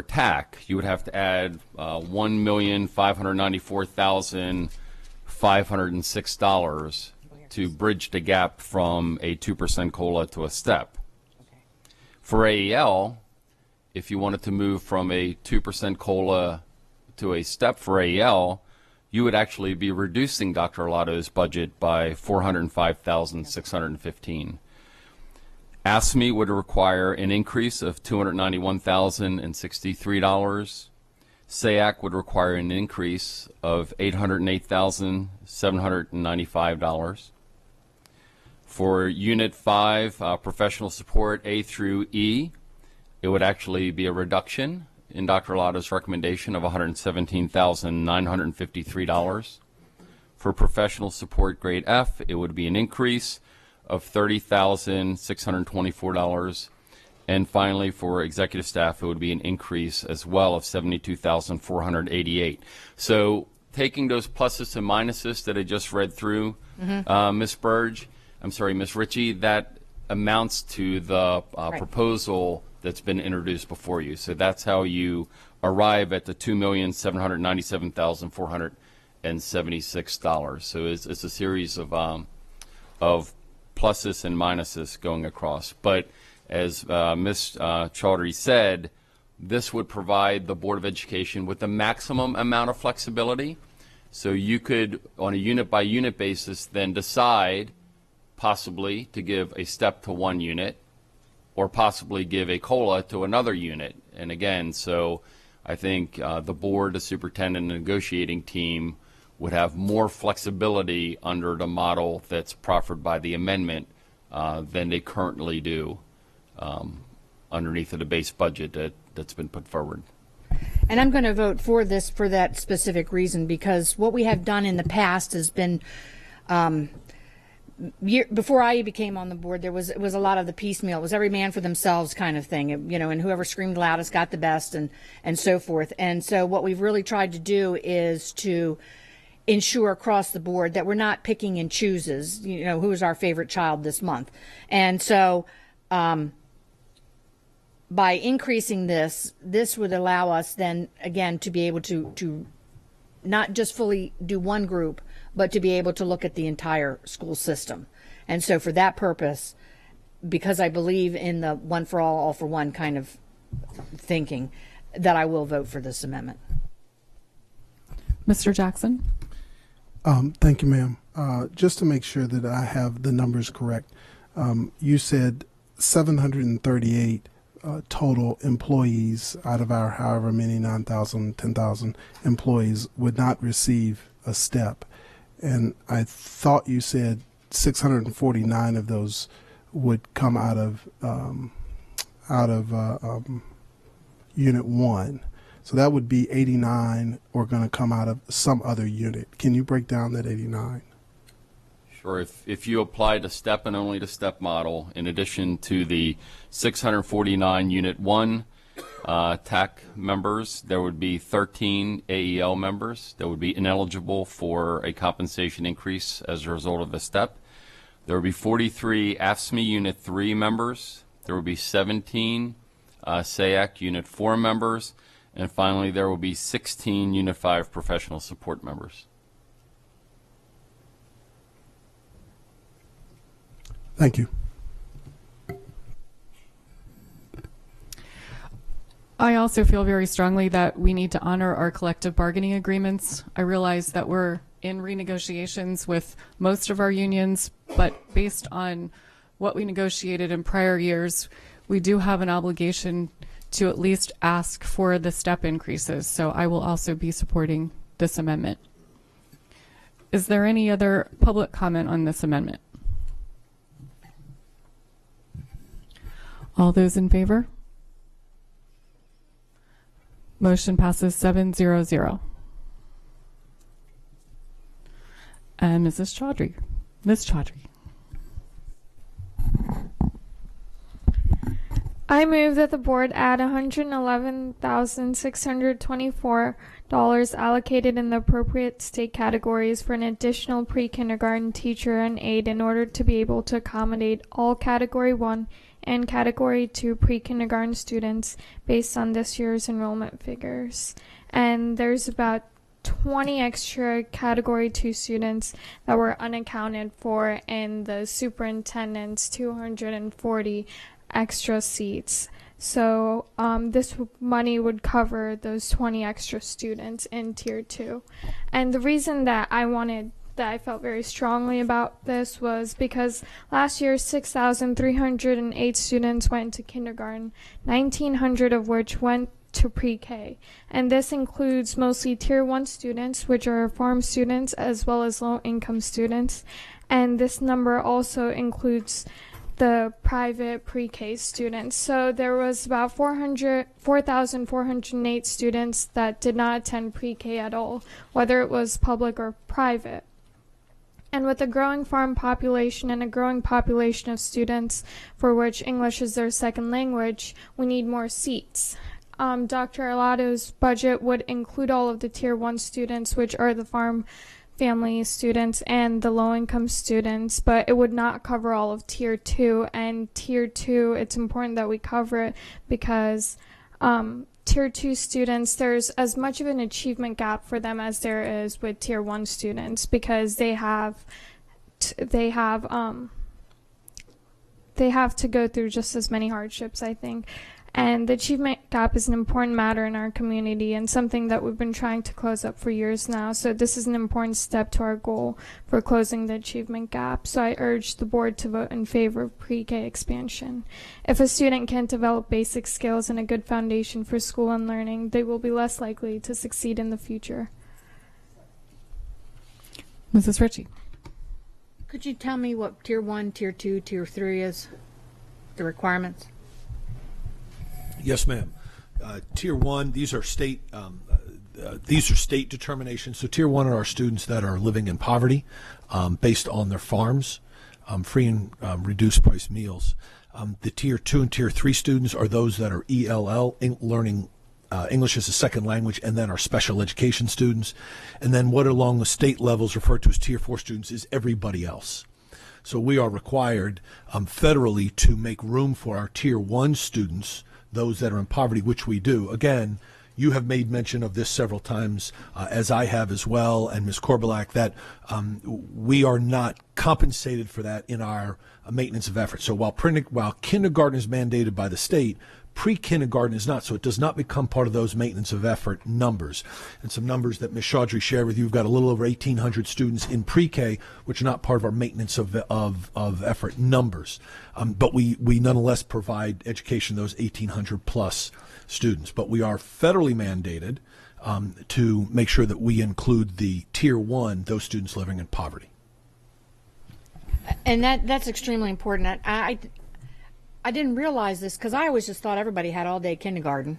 TAC, you would have to add $1,594,506 to bridge the gap from a 2% COLA to a step. For AEL, if you wanted to move from a 2% COLA to a step for AEL, you would actually be reducing Dr. Arlotto's budget by $405,615. ASME would require an increase of $291,063. SAAC would require an increase of $808,795. For Unit 5, professional support A through E, it would actually be a reduction in Dr. Arlotto's recommendation of $117,953. For professional support grade F, it would be an increase of $30,624. And finally, for executive staff, it would be an increase as well of $72,488. So taking those pluses and minuses that I just read through, Ms. Ritchie, that amounts to the proposal that's been introduced before you. So that's how you arrive at the $2,797,476. So it's a series of pluses and minuses going across. But as Ms. Chaudhry said, this would provide the Board of Education with the maximum amount of flexibility. So you could, on a unit-by-unit basis, then decide possibly to give a step to one unit or possibly give a COLA to another unit. And again, so I think the board, the superintendent, and negotiating team would have more flexibility under the model that's proffered by the amendment than they currently do underneath of the base budget that's been put forward. And I'm going to vote for this for that specific reason, because what we have done in the past has been, before I became on the board, it was a lot of the piecemeal. It was every man for themselves kind of thing, and whoever screamed loudest got the best, and so forth. And so what we've really tried to do is to ensure across the board that we're not picking and chooses, who is our favorite child this month. And so by increasing this would allow us then, again, to be able to not just fully do one group, but to be able to look at the entire school system. And so for that purpose, because I believe in the one for all for one kind of thinking, that I will vote for this amendment. Mr. Jackson? Thank you, ma'am. Just to make sure that I have the numbers correct, you said 738 total employees out of our however many 9,000, 10,000 employees would not receive a step. And I thought you said 649 of those would come out of Unit 1. So that would be 89 are going to come out of some other unit. Can you break down that 89? Sure. If you apply the step and only the step model, in addition to the 649 Unit 1 TAC members, there would be 13 AEL members that would be ineligible for a compensation increase as a result of the step. There would be 43 AFSCME Unit 3 members. There would be 17 SAAC Unit 4 members. And finally, there will be 16 Unit 5 professional support members. Thank you. I also feel very strongly that we need to honor our collective bargaining agreements. I realize that we're in renegotiations with most of our unions, but based on what we negotiated in prior years, we do have an obligation to at least ask for the step increases. So I will also be supporting this amendment. Is there any other public comment on this amendment? All those in favor? Motion passes 7-0-0. And Ms. Chaudhry. I move that the board add $111,624 allocated in the appropriate state categories for an additional pre-kindergarten teacher and aide in order to be able to accommodate all Category 1 and Category 2 pre-kindergarten students based on this year's enrollment figures. And there's about 20 extra Category 2 students that were unaccounted for in the superintendent's 240 extra seats. So this money would cover those 20 extra students in Tier 2. And the reason that I felt very strongly about this was because last year 6,308 students went to kindergarten, 1,900 of which went to pre-K. And this includes mostly Tier 1 students, which are farm students, as well as low-income students. And this number also includes the private pre-K students. So there was about 4,408 students that did not attend pre-K at all, whether it was public or private. And with a growing farm population and a growing population of students for which English is their second language, we need more seats. Dr. Arlado's budget would include all of the Tier 1 students, which are the farm family students and the low-income students, but it would not cover all of Tier 2. And Tier 2, it's important that we cover it because Tier 2 students, there's as much of an achievement gap for them as there is with Tier 1 students because they have to go through just as many hardships, I think. And the achievement gap is an important matter in our community and something that we've been trying to close up for years now. So this is an important step to our goal for closing the achievement gap. So I urge the board to vote in favor of pre-K expansion. If a student can't develop basic skills and a good foundation for school and learning, they will be less likely to succeed in the future. Mrs. Ritchie. Could you tell me what Tier 1, Tier 2, Tier 3 is, the requirements? Yes, ma'am. Tier 1, these are state determinations. So Tier 1 are our students that are living in poverty based on their farms, free and reduced price meals. The Tier 2 and Tier 3 students are those that are ELL, learning English as a second language, and then our special education students. And then what along the state levels referred to as Tier 4 students is everybody else. So we are required federally to make room for our Tier 1 students, those that are in poverty, which we do. Again, you have made mention of this several times, as I have as well, and Ms. Korbelak, that we are not compensated for that in our maintenance of effort. So while kindergarten is mandated by the state, pre-kindergarten is not, so it does not become part of those maintenance of effort numbers. And some numbers that Ms. Chaudhry shared with you, we've got a little over 1,800 students in pre-K, which are not part of our maintenance of effort numbers. But we nonetheless provide education to those 1,800 plus students. But we are federally mandated to make sure that we include the Tier 1, those students living in poverty. And that's extremely important. I didn't realize this because I always just thought everybody had all-day kindergarten.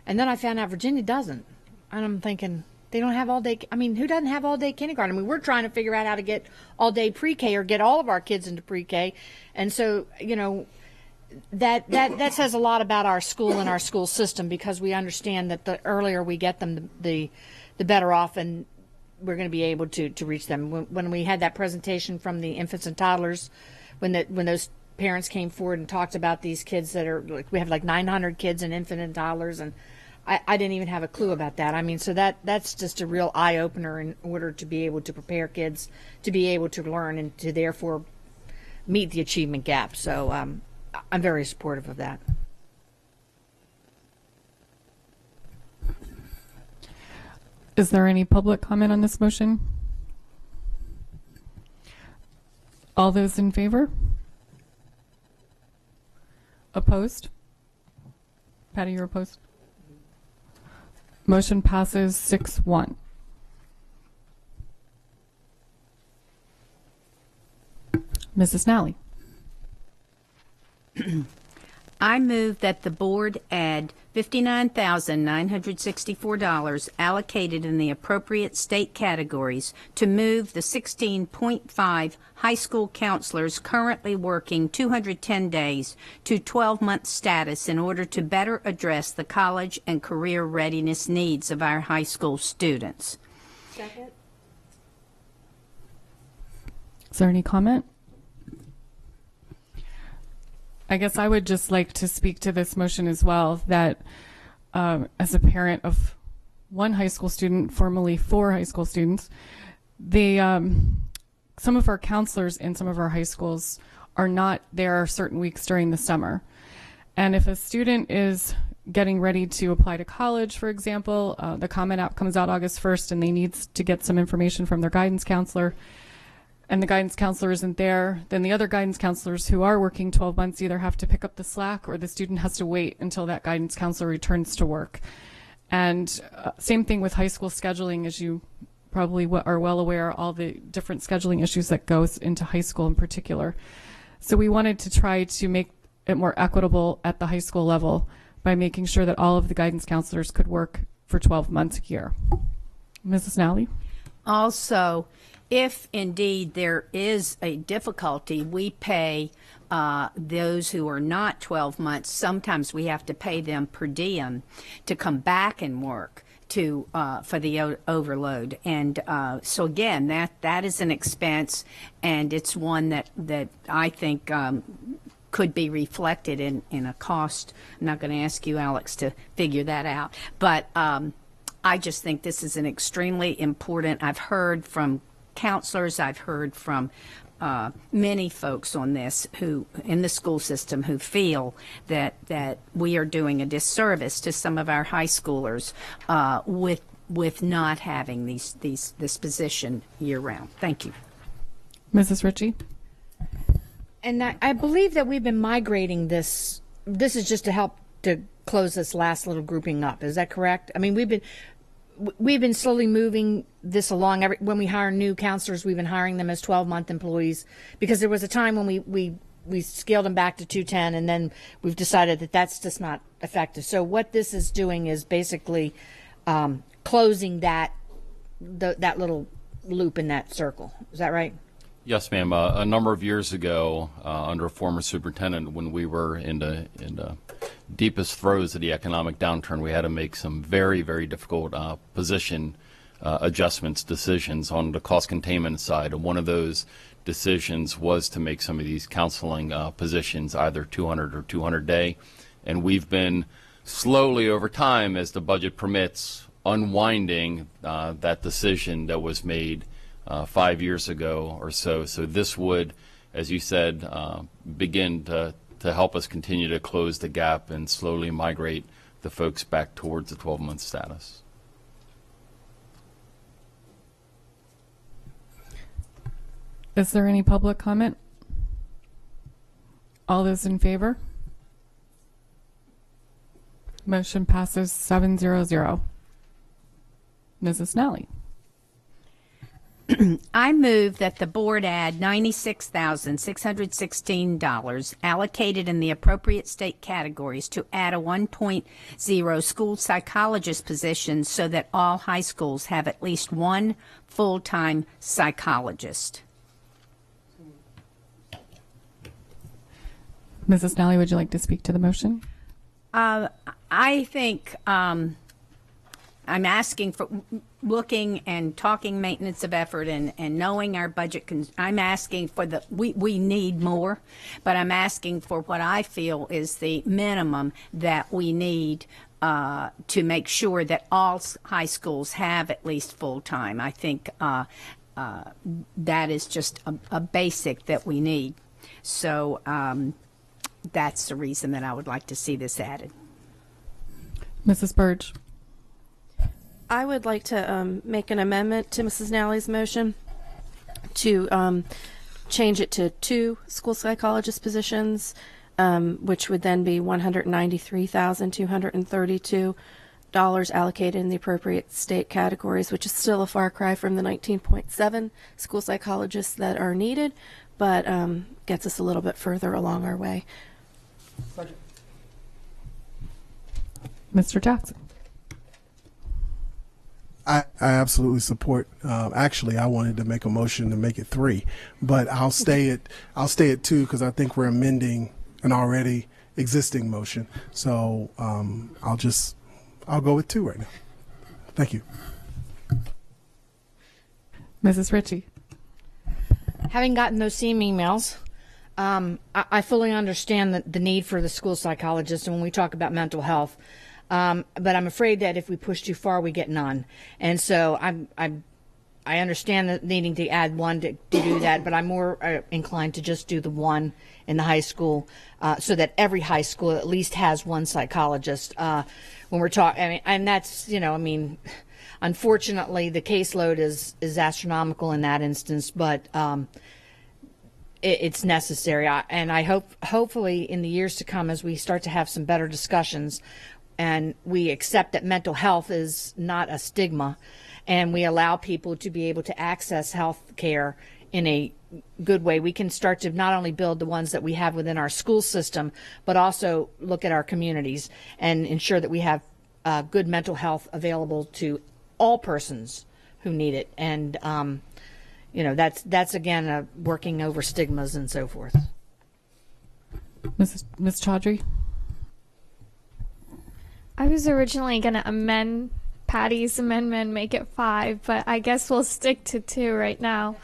And then I found out Virginia doesn't. And I'm thinking, they don't have all-day. I mean, who doesn't have all-day kindergarten? I mean, we're trying to figure out how to get all-day pre-K or get all of our kids into pre-K. And so, you know, that says a lot about our school and our school system because we understand that the earlier we get them, the better off and we're going to be able to reach them. When we had that presentation from the infants and toddlers, when those parents came forward and talked about these kids that are like, we have like 900 kids in infant and toddlers, and I didn't even have a clue about that. I mean, so that's just a real eye opener in order to be able to prepare kids to be able to learn and to therefore meet the achievement gap. So I'm very supportive of that. Is there any public comment on this motion? All those in favor? Opposed? Patty, you're opposed? Motion passes 6-1. Mrs. Nally. I move that the board add $59,964 allocated in the appropriate state categories to move the 16.5 high school counselors currently working 210 days to 12-month status in order to better address the college and career readiness needs of our high school students. Second. Is there any comment? I guess I would just like to speak to this motion as well, that as a parent of one high school student, formerly 4 high school students, some of our counselors in some of our high schools are not there certain weeks during the summer. And if a student is getting ready to apply to college, for example, the Common App comes out August 1st and they need to get some information from their guidance counselor, and the guidance counselor isn't there, then the other guidance counselors who are working 12 months either have to pick up the slack or the student has to wait until that guidance counselor returns to work. And same thing with high school scheduling, as you probably are well aware, all the different scheduling issues that goes into high school in particular. So we wanted to try to make it more equitable at the high school level by making sure that all of the guidance counselors could work for 12 months a year. Mrs. Nally? Also, if indeed there is a difficulty, we pay those who are not 12 months. Sometimes we have to pay them per diem to come back and work for the overload. And so again, that is an expense, and it's one that I think could be reflected in a cost. I'm not going to ask you, Alex, to figure that out, but I just think this is an extremely important. I've heard from counselors, I've heard from many folks on this who in the school system who feel that we are doing a disservice to some of our high schoolers with not having this position year round. Thank you. Mrs. Ritchie? And I believe that we've been migrating this. This is just to help to close this last little grouping up. Is that correct? I mean, we've been slowly moving this along. When we hire new counselors, we've been hiring them as 12-month employees, because there was a time when we scaled them back to 210, and then we've decided that that's just not effective. So what this is doing is basically closing that little loop in that circle. Is that right? Yes, ma'am. A number of years ago, under a former superintendent, when we were in the deepest throes of the economic downturn, we had to make some very, very difficult position adjustments, decisions on the cost containment side. And one of those decisions was to make some of these counseling positions either 200 or 200 day. And we've been slowly over time, as the budget permits, unwinding that decision that was made 5 years ago or so. So this would, as you said, begin to help us continue to close the gap and slowly migrate the folks back towards the 12-month status. Is there any public comment? All those in favor? Motion passes 700. Mrs. Nally? I move that the board add $96,616 allocated in the appropriate state categories to add a 1.0 school psychologist position so that all high schools have at least one full-time psychologist. Mrs. Nally, would you like to speak to the motion? I think I'm asking for, looking and talking maintenance of effort and knowing our budget. I'm asking for we need more, but I'm asking for what I feel is the minimum that we need to make sure that all high schools have at least full-time. I think that is just a basic that we need. So that's the reason that I would like to see this added. Mrs. Burge? I would like to make an amendment to Mrs. Nally's motion to change it to 2 school psychologist positions, which would then be $193,232 allocated in the appropriate state categories, which is still a far cry from the 19.7 school psychologists that are needed, but gets us a little bit further along our way. Mr. Jackson. I absolutely support. Actually, I wanted to make a motion to make it 3, but I'll stay at 2 because I think we're amending an already existing motion. So I'll go with 2 right now. Thank you. Mrs. Ritchie. Having gotten those same emails, I fully understand the need for the school psychologist and when we talk about mental health. But I'm afraid that if we push too far, we get none. And so I understand that needing to add 1 to do that, but I'm more inclined to just do the 1 in the high school, so that every high school at least has 1 psychologist. When we're talking, and that's, unfortunately, the caseload is astronomical in that instance, but it's necessary. And I hopefully in the years to come, as we start to have some better discussions, and we accept that mental health is not a stigma, and we allow people to be able to access health care in a good way, we can start to not only build the ones that we have within our school system, but also look at our communities and ensure that we have good mental health available to all persons who need it. And that's again working over stigmas and so forth. Ms. Chaudhry. I was originally going to amend Patty's amendment, make it 5, but I guess we'll stick to 2 right now.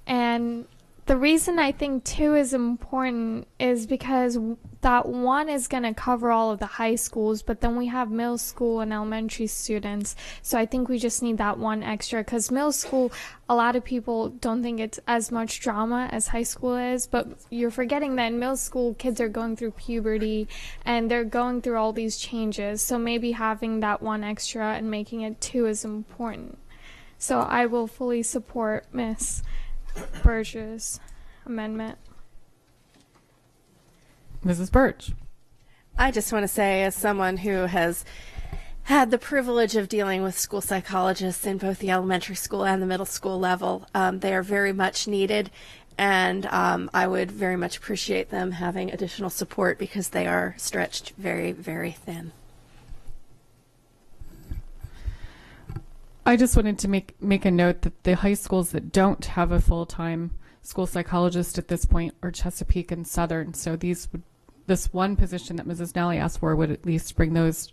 And the reason I think 2 is important is because that 1 is going to cover all of the high schools, but then we have middle school and elementary students. So I think we just need that 1 extra, because middle school, a lot of people don't think it's as much drama as high school is, but you're forgetting that in middle school, kids are going through puberty and they're going through all these changes. So maybe having that 1 extra and making it 2 is important. So I will fully support Ms. Birch's amendment. Mrs. Birch. I just want to say, as someone who has had the privilege of dealing with school psychologists in both the elementary school and the middle school level, they are very much needed, and I would very much appreciate them having additional support because they are stretched very, very thin. I just wanted to make a note that the high schools that don't have a full-time school psychologist at this point are Chesapeake and Southern. So this 1 position that Mrs. Nally asked for would at least bring those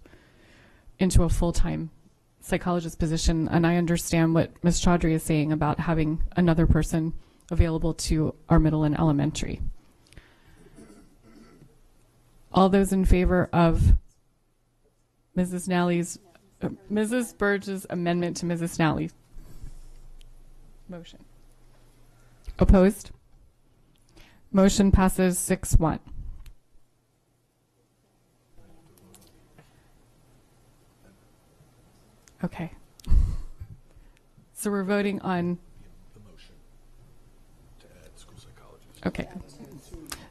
into a full-time psychologist position. And I understand what Ms. Chaudhry is saying about having another person available to our middle and elementary. All those in favor of Mrs. Birch's amendment to Mrs. Nally's motion? Opposed? Motion passes 6-1. Okay. So we're voting on the motion to add school psychologists. Okay.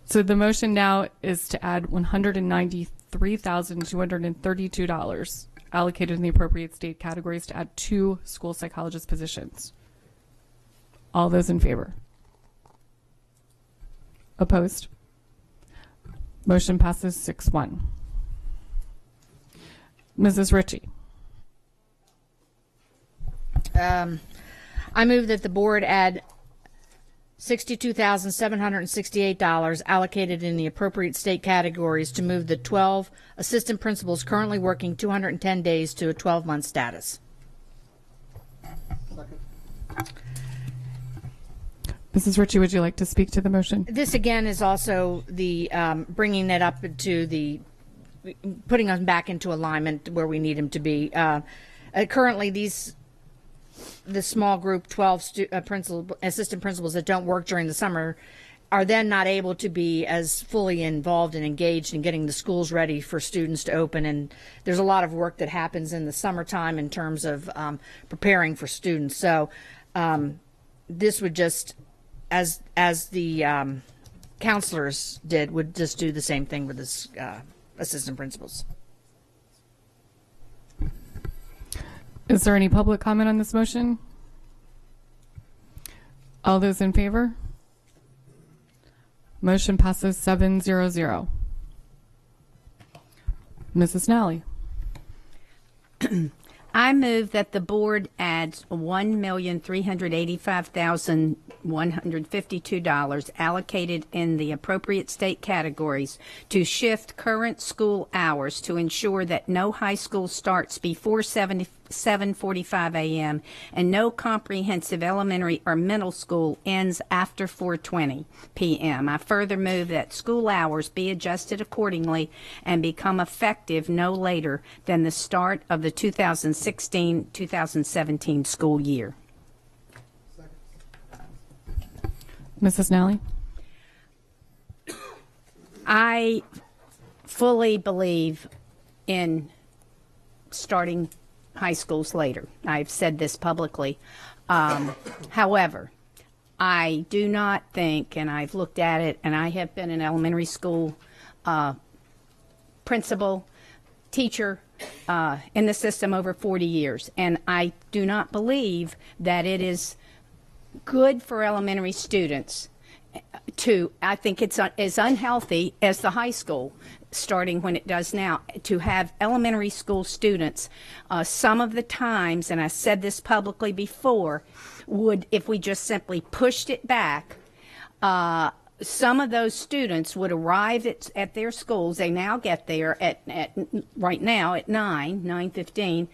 So the motion now is to add $193,232 allocated in the appropriate state categories to add 2 school psychologist positions. All those in favor? Opposed? Motion passes 6-1. Mrs. Ritchie. I move that the board add $62,768 allocated in the appropriate state categories to move the 12 assistant principals currently working 210 days to a 12-month status. Mrs. Ritchie, would you like to speak to the motion? This again is also the bringing it up to the putting us back into alignment where we need them to be. Currently, the small group 12 assistant principals that don't work during the summer are then not able to be as fully involved and engaged in getting the schools ready for students to open. And there's a lot of work that happens in the summertime in terms of preparing for students. So this would just, as the counselors did, would just do the same thing with the assistant principals. Is there any public comment on this motion? All those in favor? Motion passes 7-0-0. Mrs. Nally. I move that the board adds $1,385,152 allocated in the appropriate state categories to shift current school hours to ensure that no high school starts before 7:45 a.m. and no comprehensive elementary or middle school ends after 4:20 p.m. I further move that school hours be adjusted accordingly and become effective no later than the start of the 2016-2017 school year. Mrs. Nally? I fully believe in starting high schools later. I've said this publicly. However, I do not think, and I've looked at it, and I have been an elementary school principal, teacher in the system over 40 years, and I do not believe that it is good for elementary students I think it's as unhealthy as the high school starting when it does now, to have elementary school students some of the times, and I said this publicly before, would, if we just simply pushed it back, some of those students would arrive at their schools. They now get there at right now at 9:15.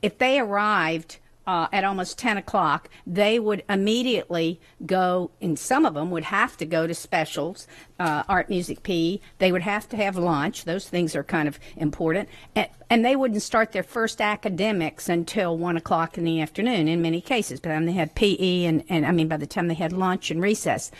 If they arrived at almost 10 o'clock, they would immediately go, and some of them would have to go to specials, art, music, PE. They would have to have lunch. Those things are kind of important. And they wouldn't start their first academics until 1 o'clock in the afternoon in many cases. By the time they had PE and I mean by the time they had lunch and recess.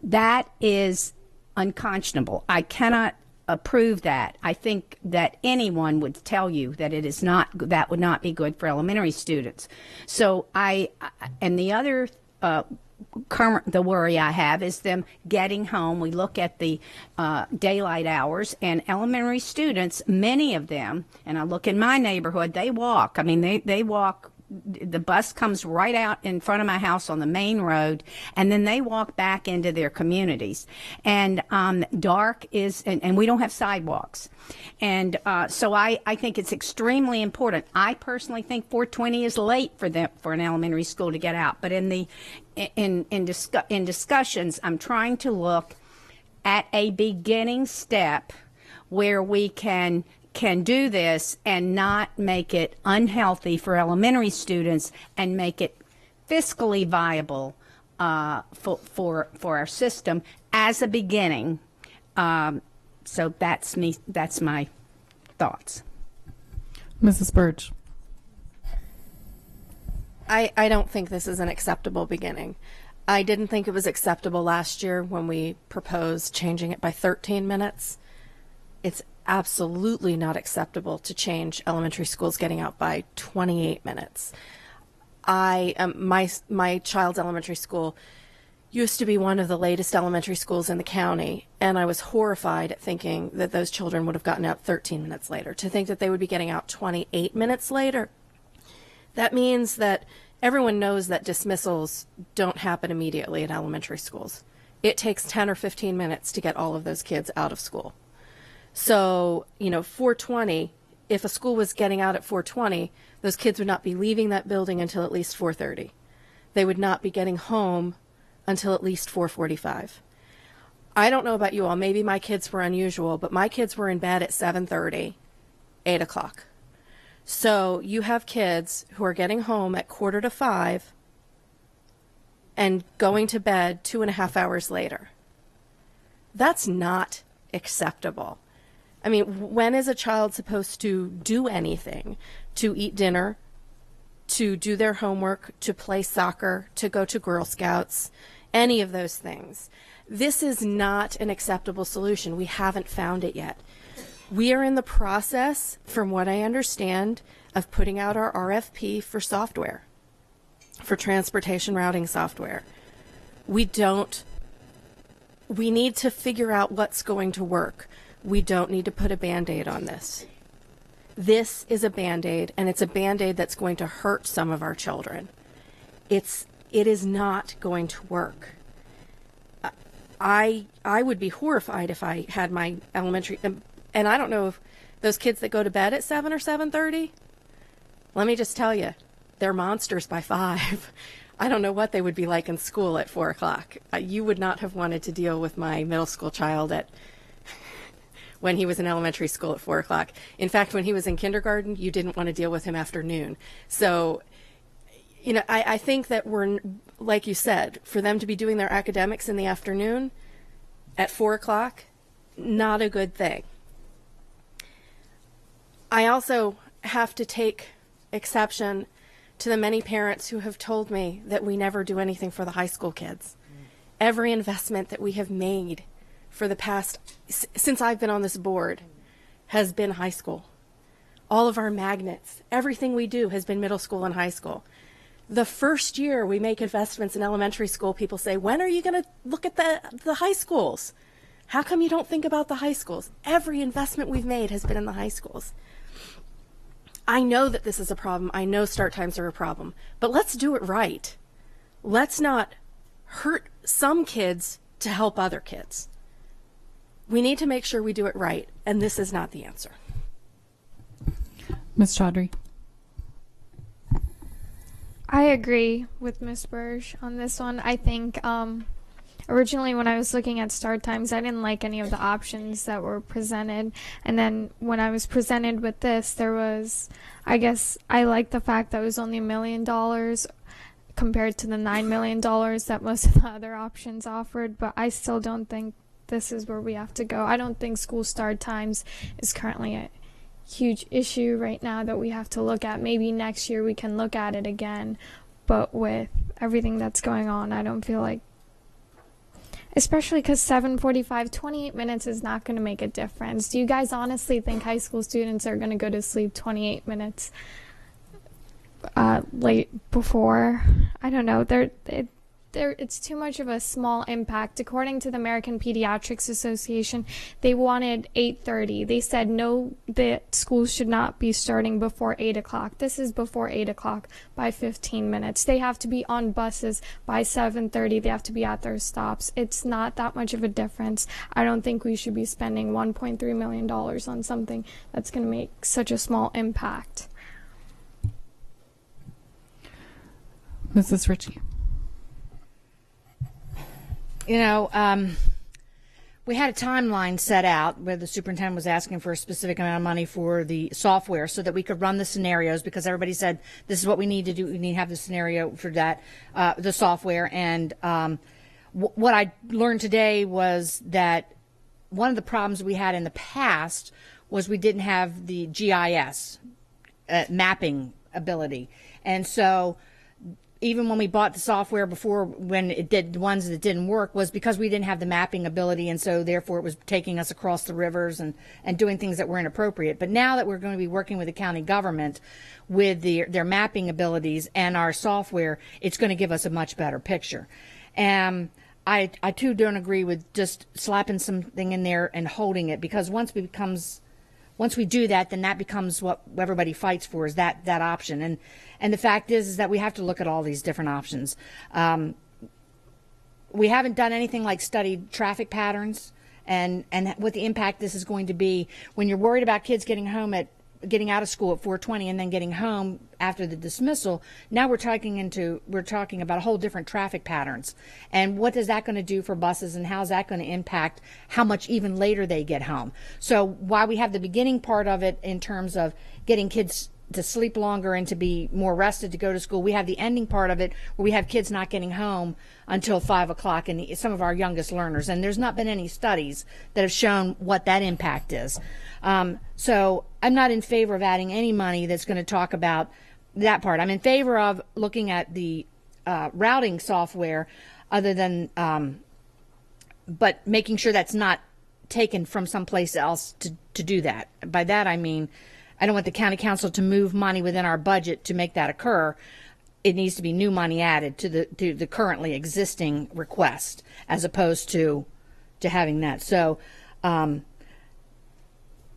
That is unconscionable. I cannot approve that. I think that anyone would tell you that it is not, that would not be good for elementary students. So and the other the worry I have is them getting home. We look at the daylight hours, and elementary students, many of them, and I look in my neighborhood, they walk. I mean, they walk. The bus comes right out in front of my house on the main road, and then they walk back into their communities. And dark is, and we don't have sidewalks. And so I think it's extremely important. I personally think 4:20 is late for an elementary school to get out. But in discussions, I'm trying to look at a beginning step where we can do this and not make it unhealthy for elementary students and make it fiscally viable for our system as a beginning. So that's me. That's my thoughts. Mrs. Burge. I don't think this is an acceptable beginning. I didn't think it was acceptable last year when we proposed changing it by 13 minutes. It's absolutely not acceptable to change elementary schools getting out by 28 minutes. My child's elementary school used to be one of the latest elementary schools in the county, and I was horrified at thinking that those children would have gotten out 13 minutes later. To think that they would be getting out 28 minutes later, that means that everyone knows that dismissals don't happen immediately at elementary schools. It takes 10 or 15 minutes to get all of those kids out of school. So, 4:20, if a school was getting out at 4:20, those kids would not be leaving that building until at least 4:30. They would not be getting home until at least 4:45. I don't know about you all. Maybe my kids were unusual, but my kids were in bed at 7:30, 8 o'clock. So you have kids who are getting home at 4:45 and going to bed 2.5 hours later. That's not acceptable. I mean, when is a child supposed to do anything? To eat dinner, to do their homework, to play soccer, to go to Girl Scouts, any of those things. This is not an acceptable solution. We haven't found it yet. We are in the process, from what I understand, of putting out our RFP for software, for transportation routing software. We need to figure out what's going to work. We don't need to put a Band-Aid on this. This is a Band-Aid, and it's a Band-Aid that's going to hurt some of our children. It is not going to work. I would be horrified if I had my elementary, and I don't know if those kids that go to bed at 7 or 7:30, let me just tell you, they're monsters by 5. I don't know what they would be like in school at 4 o'clock. You would not have wanted to deal with my middle school child when he was in elementary school at 4 o'clock. In fact, when he was in kindergarten, you didn't want to deal with him after noon. So, you know, I think that we're, like you said, for them to be doing their academics in the afternoon at 4 o'clock, not a good thing. I also have to take exception to the many parents who have told me that we never do anything for the high school kids. Every investment that we have made for the past, since I've been on this board, has been high school. All of our magnets, everything we do has been middle school and high school. The first year we make investments in elementary school, people say, when are you going to look at the high schools? How come you don't think about the high schools? Every investment we've made has been in the high schools. I know that this is a problem. I know start times are a problem, but let's do it right. Let's not hurt some kids to help other kids. We need to make sure we do it right, and this is not the answer. Ms. Chaudhry. I agree with Ms. Burge on this one. I think originally when I was looking at start times, I didn't like any of the options that were presented. And then when I was presented with this, there was, I guess, I liked the fact that it was only $1 million compared to the $9 million that most of the other options offered. But I still don't think this is where we have to go. I don't think school start times is currently a huge issue right now that we have to look at. Maybe next year we can look at it again, but with everything that's going on, I don't feel like, especially because 7:45, 28 minutes is not going to make a difference. Do you guys honestly think high school students are going to go to sleep 28 minutes late before? I don't know. It's too much of a small impact. According to the American Pediatrics Association, they wanted 8:30. They said no, that schools should not be starting before 8 o'clock. This is before 8 o'clock by 15 minutes. They have to be on buses by 7:30. They have to be at their stops. It's not that much of a difference. I don't think we should be spending $1.3 million on something that's going to make such a small impact. Mrs. Ritchie. You know, we had a timeline set out where the superintendent was asking for a specific amount of money for the software so that we could run the scenarios, because everybody said this is what we need to do. We need to have the scenario for that, the software. And what I learned today was that one of the problems we had in the past was we didn't have the GIS mapping ability. And so even when we bought the software before, when it did the ones that didn't work, was because we didn't have the mapping ability, and so therefore it was taking us across the rivers and doing things that were inappropriate. But now that we're going to be working with the county government with their mapping abilities and our software, it's going to give us a much better picture. And I too don't agree with just slapping something in there and holding it, because once we do that, then that becomes what everybody fights for, is that option. And the fact is that we have to look at all these different options. We haven't done anything like studied traffic patterns and what the impact this is going to be when you're worried about kids getting out of school at 4:20 and then getting home after the dismissal. Now we're talking about a whole different traffic patterns, and what is that going to do for buses, and how is that going to impact how much even later they get home. So while we have the beginning part of it in terms of getting kids to sleep longer and to be more rested to go to school, we have the ending part of it where we have kids not getting home until 5 o'clock, and some of our youngest learners, and there's not been any studies that have shown what that impact is. So I'm not in favor of adding any money that's going to talk about that part. I'm in favor of looking at the routing software, other than but making sure that's not taken from someplace else to do that. By that I mean, I don't want the county council to move money within our budget to make that occur. It needs to be new money added to the currently existing request, as opposed to having that. So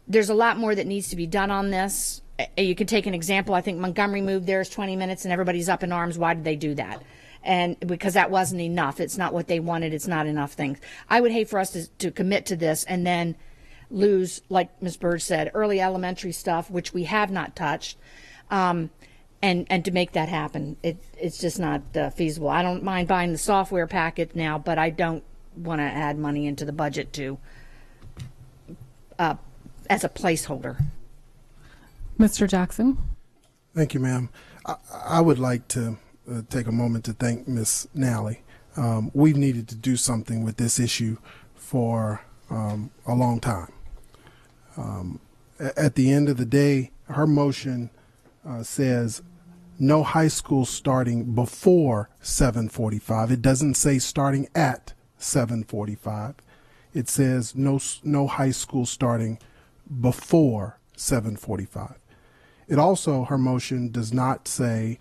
there's a lot more that needs to be done on this. You could take an example. I think Montgomery moved theirs 20 minutes and everybody's up in arms. Why did they do that? And because that wasn't enough. It's not what they wanted. It's not enough things. I would hate for us to commit to this and then lose, like Ms. Bird said, early elementary stuff, which we have not touched. and to make that happen. It's just not feasible. I don't mind buying the software packet now, but I don't want to add money into the budget to as a placeholder. Mr. Jackson. Thank you, ma'am. I would like to take a moment to thank Ms. Nally. We've needed to do something with this issue for a long time. At the end of the day, her motion says no high school starting before 7:45. It doesn't say starting at 7:45. It says no high school starting before 7:45. It also, her motion does not say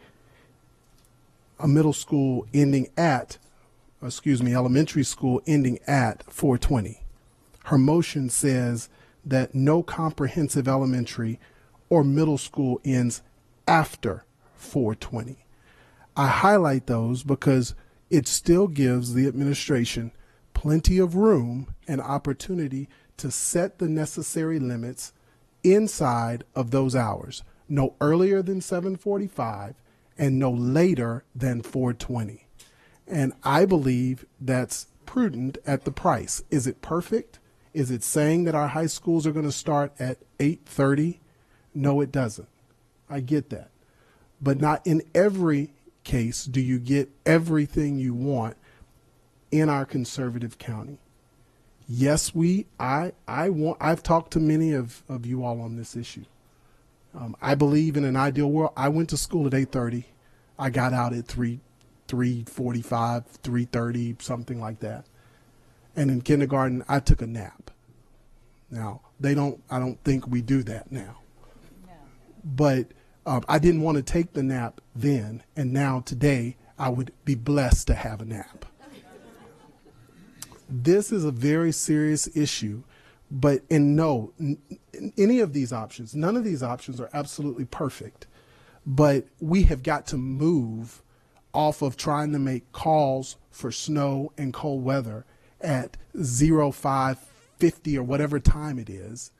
a middle school ending at, elementary school ending at 4:20. Her motion says that no comprehensive elementary or middle school ends after 4:20. I highlight those because it still gives the administration plenty of room and opportunity to set the necessary limits inside of those hours, no earlier than 7:45 and no later than 4:20. And I believe that's prudent at the price. Is it perfect? Is it saying that our high schools are going to start at 8:30? No, it doesn't. I get that. But not in every case do you get everything you want in our conservative county. Yes, I've talked to many of you all on this issue. I believe in an ideal world. I went to school at 8:30. I got out at 3:45, 3:30, something like that. And in kindergarten, I took a nap. Now, I don't think we do that now. No. But I didn't want to take the nap then, and now today I would be blessed to have a nap. This is a very serious issue, but any of these options, none of these options are absolutely perfect, but we have got to move off of trying to make calls for snow and cold weather at 05:50 or whatever time it is,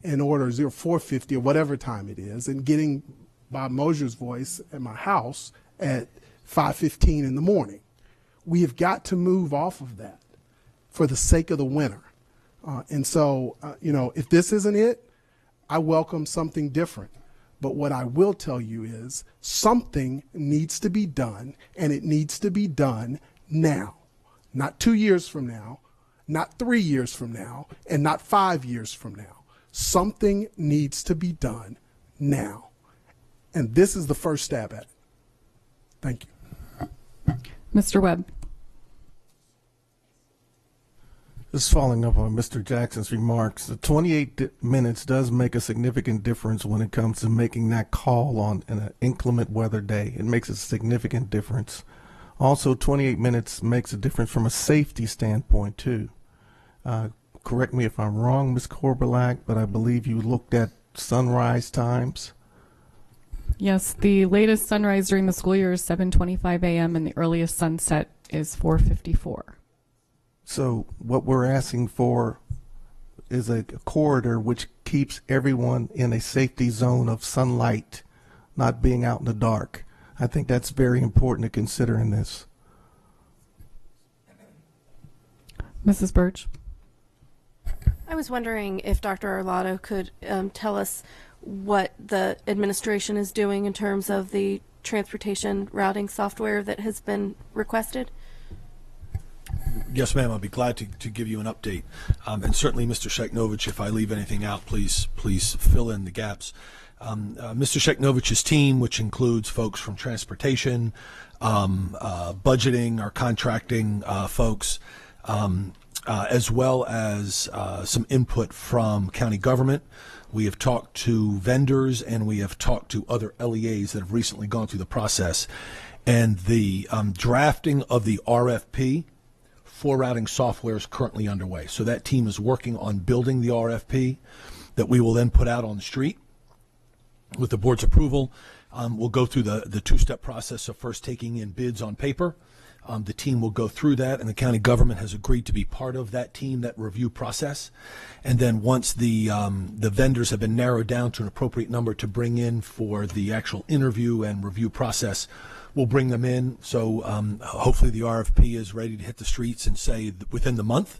in order 04:50 or whatever time it is, and getting Bob Mosier's voice at my house at 5:15 in the morning. We have got to move off of that for the sake of the winter. And so, if this isn't it, I welcome something different. But what I will tell you is something needs to be done, and it needs to be done now. Not 2 years from now, not 3 years from now, and not 5 years from now. Something needs to be done now. And this is the first stab at it. Thank you. Mr. Webb. Just following up on Mr. Jackson's remarks, the 28 minutes does make a significant difference when it comes to making that call on an inclement weather day. It makes a significant difference. Also, 28 minutes makes a difference from a safety standpoint, too. Correct me if I'm wrong, Ms. Korbelak, but I believe you looked at sunrise times. Yes, the latest sunrise during the school year is 7:25 a.m. and the earliest sunset is 4:54. So what we're asking for is a corridor which keeps everyone in a safety zone of sunlight, not being out in the dark. I think that's very important to consider in this. Mrs. Birch. I was wondering if Dr. Arlotto could tell us what the administration is doing in terms of the transportation routing software that has been requested. Yes, ma'am. I'll be glad to give you an update. And certainly, Mr. Sheknovich, if I leave anything out, please fill in the gaps. Mr. Sheknovich's team, which includes folks from transportation, budgeting, our contracting folks, as well as some input from county government. We have talked to vendors, and we have talked to other LEAs that have recently gone through the process. And the drafting of the RFP for routing software is currently underway. So that team is working on building the RFP that we will then put out on the street. With the board's approval, we'll go through the two-step process of first taking in bids on paper, The team will go through that, and the county government has agreed to be part of that team, that review process. And then once the vendors have been narrowed down to an appropriate number to bring in for the actual interview and review process, we'll bring them in. So hopefully the RFP is ready to hit the streets and say within the month.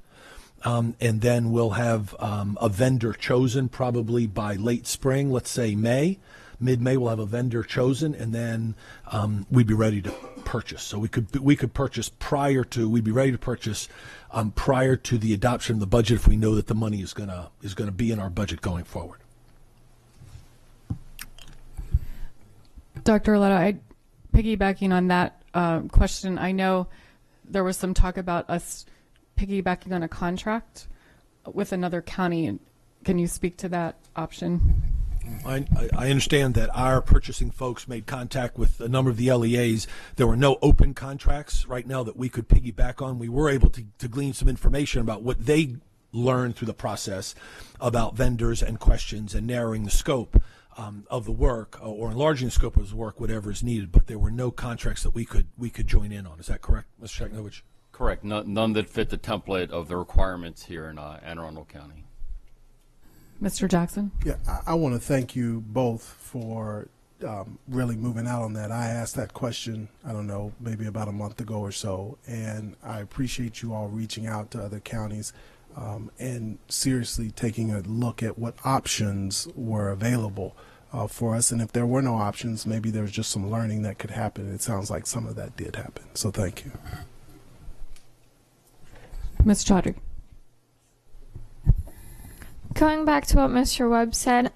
And then we'll have a vendor chosen probably by late spring, let's say May. Mid-May we'll have a vendor chosen, and then we'd be ready to purchase. So we could purchase we'd be ready to purchase prior to the adoption of the budget if we know that the money is gonna be in our budget going forward. Dr. Arlotto, piggybacking on that question, I know there was some talk about us piggybacking on a contract with another county. Can you speak to that option? I understand that our purchasing folks made contact with a number of the LEAs. There were no open contracts right now that we could piggyback on. We were able to glean some information about what they learned through the process about vendors and questions and narrowing the scope of the work or enlarging the scope of the work, whatever is needed. But there were no contracts that we could join in on. Is that correct, Mr. Shaknovich? Correct. None that fit the template of the requirements here in Anne Arundel County. Mr. Jackson? Yeah, I want to thank you both for really moving out on that. I asked that question, I don't know, maybe about a month ago or so, and I appreciate you all reaching out to other counties and seriously taking a look at what options were available for us. And if there were no options, maybe there was just some learning that could happen. It sounds like some of that did happen. So thank you. Ms. Chaudhry? Going back to what Mr. Webb said,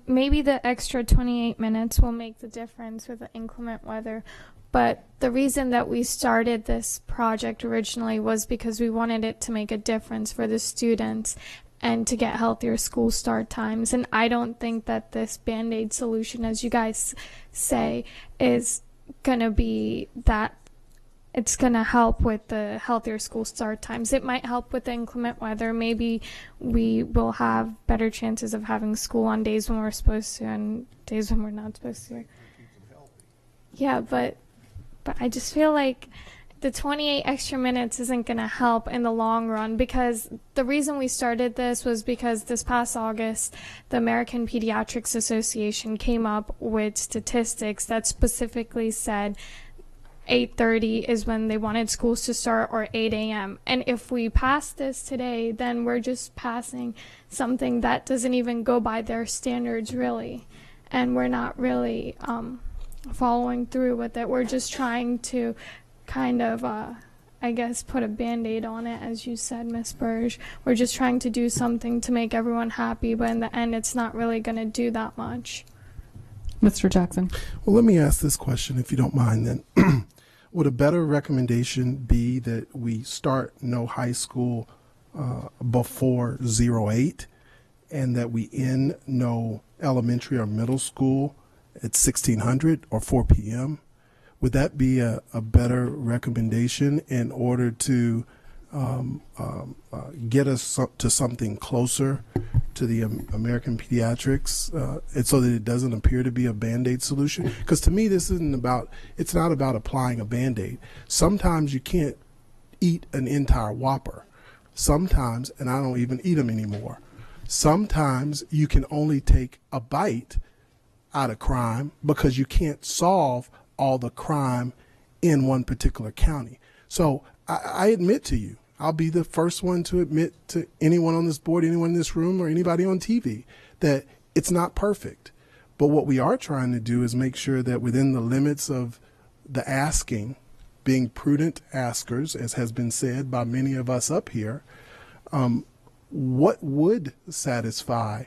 maybe the extra 28 minutes will make the difference with the inclement weather. But the reason that we started this project originally was because we wanted it to make a difference for the students and to get healthier school start times. And I don't think that this Band-Aid solution, as you guys say, is going to be that it's going to help with the healthier school start times. It might help with the inclement weather. Maybe we will have better chances of having school on days when we're supposed to and days when we're not supposed to. Yeah, but I just feel like the 28 extra minutes isn't going to help in the long run, because the reason we started this was because this past August, the American Pediatrics Association came up with statistics that specifically said 8:30 is when they wanted schools to start, or 8 a.m. And if we pass this today, then we're just passing something that doesn't even go by their standards, really. And we're not really following through with it. We're just trying to kind of, I guess, put a Band-Aid on it, as you said, Ms. Burge. We're just trying to do something to make everyone happy, but in the end, it's not really going to do that much. Mr. Jackson? Well, let me ask this question, if you don't mind, then. Would a better recommendation be that we start no high school before 08 and that we end no elementary or middle school at 1600 or 4 p.m.? Would that be a better recommendation in order to get us to something closer to the American Pediatrics, and so that it doesn't appear to be a Band-Aid solution? Because to me, this isn't about, it's not about applying a Band-Aid. Sometimes you can't eat an entire Whopper. Sometimes, and I don't even eat them anymore, sometimes you can only take a bite out of crime because you can't solve all the crime in one particular county. So I admit to you, I'll be the first one to admit to anyone on this board, anyone in this room, or anybody on TV, that it's not perfect. But what we are trying to do is make sure that within the limits of the asking, being prudent askers, as has been said by many of us up here, what would satisfy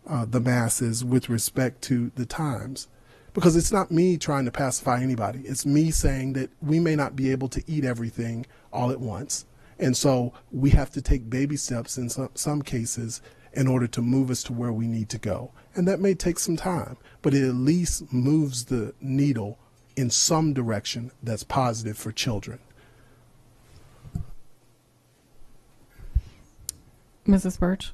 the masses with respect to the times? Because it's not me trying to pacify anybody. It's me saying that we may not be able to eat everything all at once. And so we have to take baby steps in some cases in order to move us to where we need to go. And that may take some time, but it at least moves the needle in some direction that's positive for children. Mrs. Birch?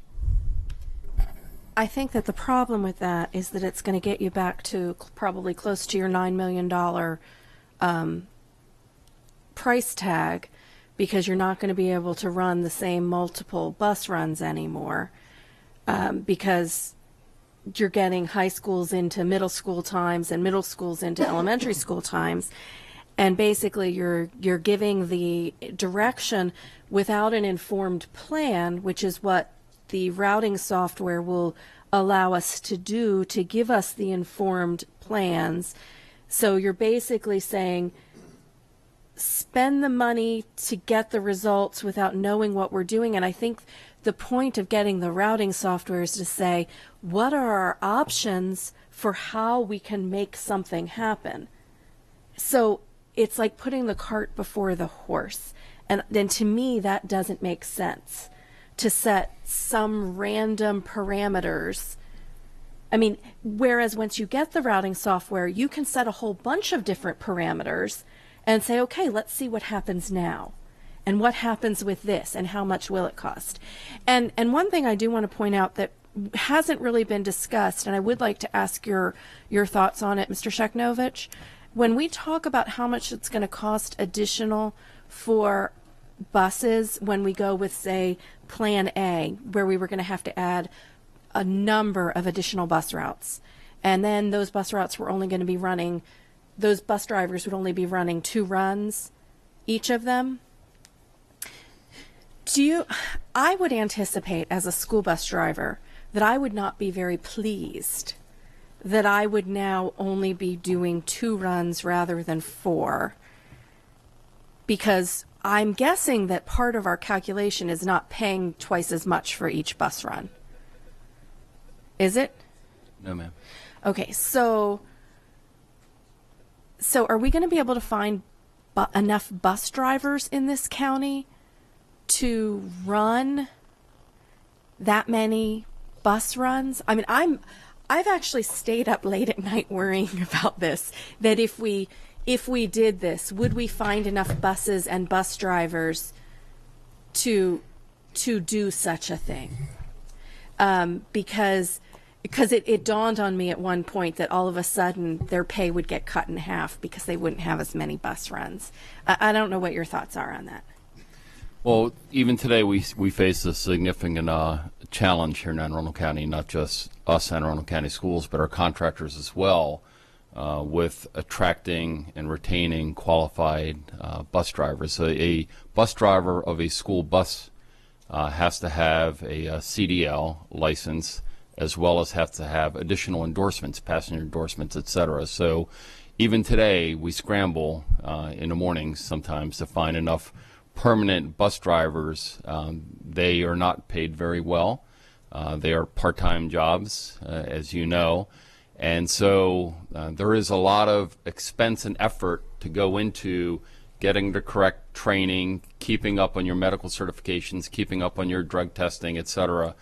I think that the problem with that is that it's going to get you back to probably close to your $9 million price tag because you're not going to be able to run the same multiple bus runs anymore because you're getting high schools into middle school times and middle schools into elementary school times. And basically you're giving the direction without an informed plan, which is what the routing software will allow us to do, to give us the informed plans. So you're basically saying, spend the money to get the results without knowing what we're doing. And I think the point of getting the routing software is to say, what are our options for how we can make something happen? So it's like putting the cart before the horse. And then to me, that doesn't make sense, to set some random parameters. I mean, whereas once you get the routing software, you can set a whole bunch of different parameters and say, okay, let's see what happens now. And what happens with this, and how much will it cost? And one thing I do want to point out that hasn't really been discussed, and I would like to ask your thoughts on it, Mr. Sheknovich. When we talk about how much it's going to cost additional for buses, when we go with, say, Plan A, where we were going to have to add a number of additional bus routes, and then those bus routes were only going to be running, those bus drivers would only be running 2 runs, each of them. I would anticipate as a school bus driver that I would not be very pleased that I would now only be doing 2 runs rather than 4, because I'm guessing that part of our calculation is not paying twice as much for each bus run. Is it? No, ma'am. Okay, so are we going to be able to find enough bus drivers in this county to run that many bus runs? I mean, I've actually stayed up late at night worrying about this, that if we did this, would we find enough buses and bus drivers to do such a thing? Because it dawned on me at one point that all of a sudden their pay would get cut in half because they wouldn't have as many bus runs. I don't know what your thoughts are on that. Well, even today we face a significant challenge here in Anne Arundel County, not just us Anne Arundel County schools, but our contractors as well, with attracting and retaining qualified bus drivers. So a bus driver of a school bus has to have a CDL license, as well as have to have additional endorsements, passenger endorsements, etc. So even today we scramble in the mornings sometimes to find enough permanent bus drivers. They are not paid very well. They are part-time jobs, as you know. And so there is a lot of expense and effort to go into getting the correct training, keeping up on your medical certifications, keeping up on your drug testing, etc.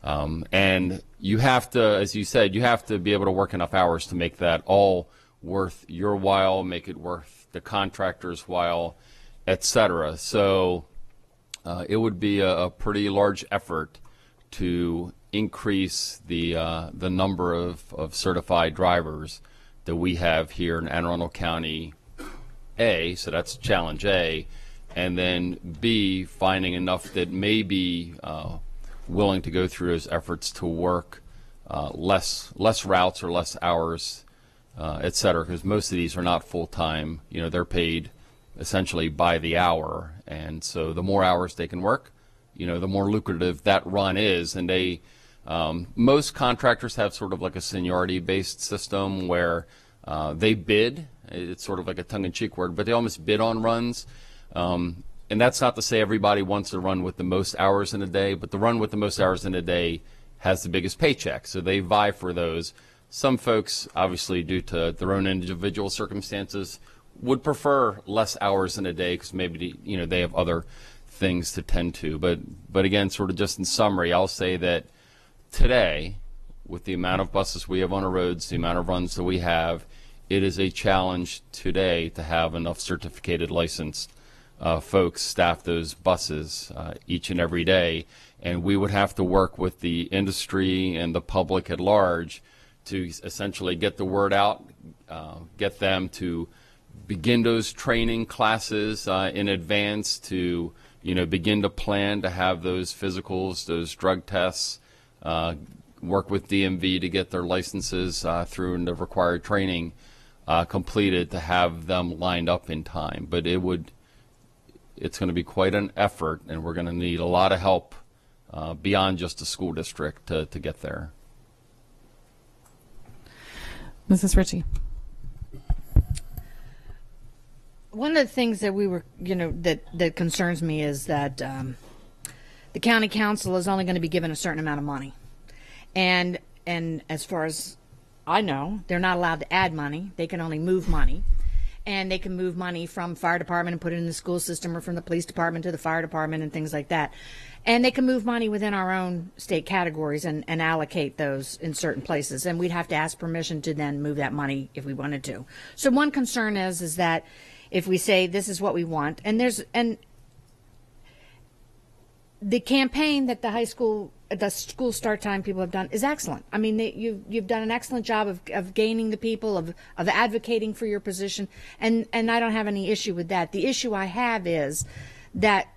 And you have to, as you said, you have to be able to work enough hours to make that all worth your while, make it worth the contractor's while, etc. So it would be a pretty large effort to increase the number of certified drivers that we have here in Anne Arundel County, A, so that's challenge A, and then B, finding enough that may be willing to go through those efforts to work less routes or less hours, et cetera, because most of these are not full-time. You know, they're paid essentially by the hour, and so the more hours they can work, you know, the more lucrative that run is. And they most contractors have sort of like a seniority-based system where they bid. It's sort of like a tongue-in-cheek word, but they almost bid on runs. And that's not to say everybody wants to run with the most hours in a day, but the run with the most hours in a day has the biggest paycheck, so they vie for those. Some folks, obviously due to their own individual circumstances, would prefer less hours in a day because maybe they have other things to tend to. But again, sort of just in summary, I'll say that today, with the amount of buses we have on the roads, the amount of runs that we have, it is a challenge today to have enough certificated licensed folks staff those buses each and every day. And we would have to work with the industry and the public at large to essentially get the word out, get them to begin those training classes in advance to, begin to plan to have those physicals, those drug tests, work with DMV to get their licenses through and the required training completed to have them lined up in time. But it's going to be quite an effort, and we're going to need a lot of help beyond just the school district to get there. Mrs. Ritchie. One of the things that we were, that concerns me is that the county council is only going to be given a certain amount of money. And as far as I know, they're not allowed to add money. They can only move money. And they can move money from fire department and put it in the school system, or from the police department to the fire department and things like that. And they can move money within our own state categories and allocate those in certain places. And we'd have to ask permission to then move that money if we wanted to. So one concern is that if we say this is what we want, and the campaign that the school start time people have done is excellent. I mean, you've done an excellent job of gaining the people, of advocating for your position, and I don't have any issue with that. The issue I have is that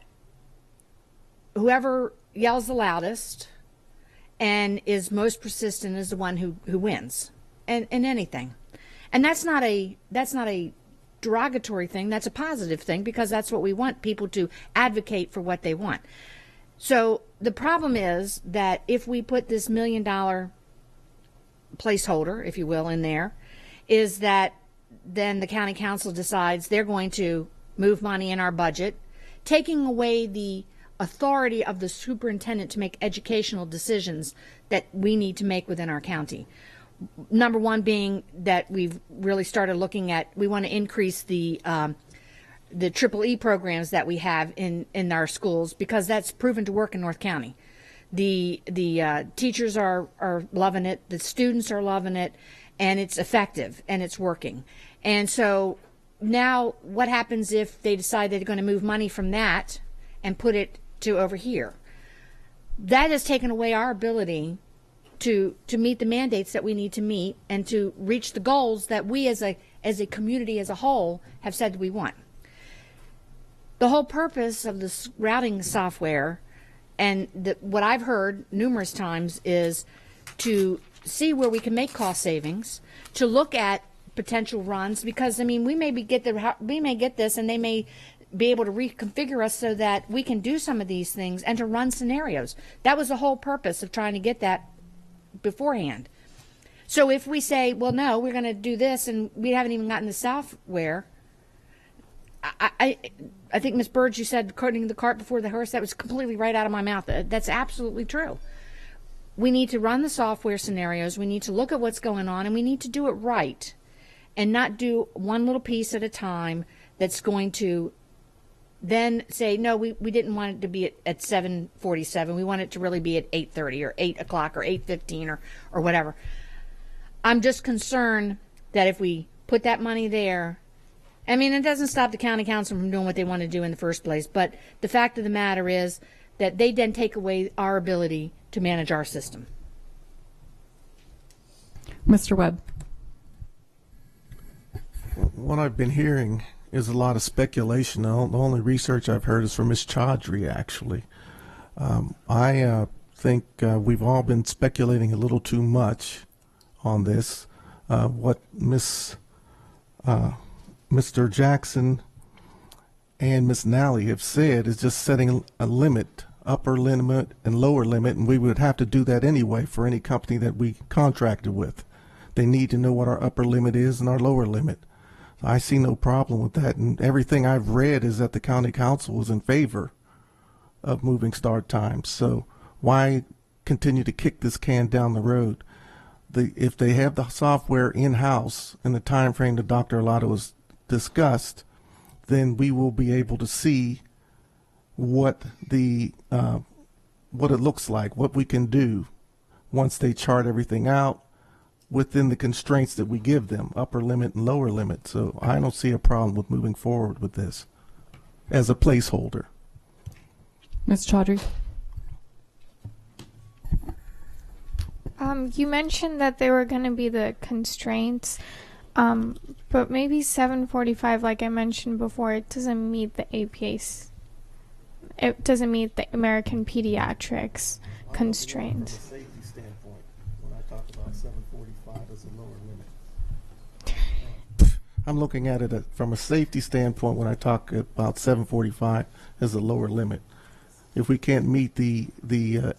whoever yells the loudest and is most persistent is the one who wins, and in anything. And that's not a derogatory thing. That's a positive thing, because that's what we want, people to advocate for what they want. So the problem is that if we put this $1 million placeholder, if you will, in there, is that then the county council decides they're going to move money in our budget, taking away the authority of the superintendent to make educational decisions that we need to make within our county. Number one being that we've really started looking at, we want to increase the EEE programs that we have in our schools, because that's proven to work in North County. The teachers are loving it, the students are loving it, and it's effective and it's working. And so now what happens if they decide they're going to move money from that and put it to over here? That has taken away our ability to meet the mandates that we need to meet and to reach the goals that we as a community as a whole have said we want. The whole purpose of this routing software, and what I've heard numerous times, is to see where we can make cost savings, to look at potential runs, because I mean we may get this and they may be able to reconfigure us so that we can do some of these things and to run scenarios. That was the whole purpose of trying to get that beforehand. So if we say, well, no, we're going to do this and we haven't even gotten the software, I think, Ms. Burge, you said putting the cart before the horse. That was completely right out of my mouth. That's absolutely true. We need to run the software scenarios. We need to look at what's going on, and we need to do it right and not do one little piece at a time that's going to then say, no, we didn't want it to be at 7:47. We want it to really be at 8:30 or 8 o'clock or 8:15 or whatever. I'm just concerned that if we put that money there, I mean, it doesn't stop the county council from doing what they want to do in the first place, but the fact of the matter is that they then take away our ability to manage our system. Mr. Webb. What I've been hearing is a lot of speculation. The only research I've heard is from Ms. Chaudhry, actually. I think we've all been speculating a little too much on this. What Mr. Jackson and Ms. Nally have said is just setting a limit, upper limit and lower limit, and we would have to do that anyway for any company that we contracted with. They need to know what our upper limit is and our lower limit. I see no problem with that, and everything I've read is that the county council is in favor of moving start times. So why continue to kick this can down the road? If they have the software in-house in the time frame that Dr. Arlotto has discussed, then we will be able to see what it looks like, what we can do once they chart everything out within the constraints that we give them, upper limit and lower limit. So I don't see a problem with moving forward with this as a placeholder. Ms. Chaudhry. You mentioned that there were going to be the constraints. But maybe 7:45, like I mentioned before, it doesn't meet the APA's. It doesn't meet the American Pediatrics constraints. From a safety standpoint, when I talk about 7:45 as a lower limit. I'm looking at it from a safety standpoint when I talk about 7:45 as a lower limit. If we can't meet the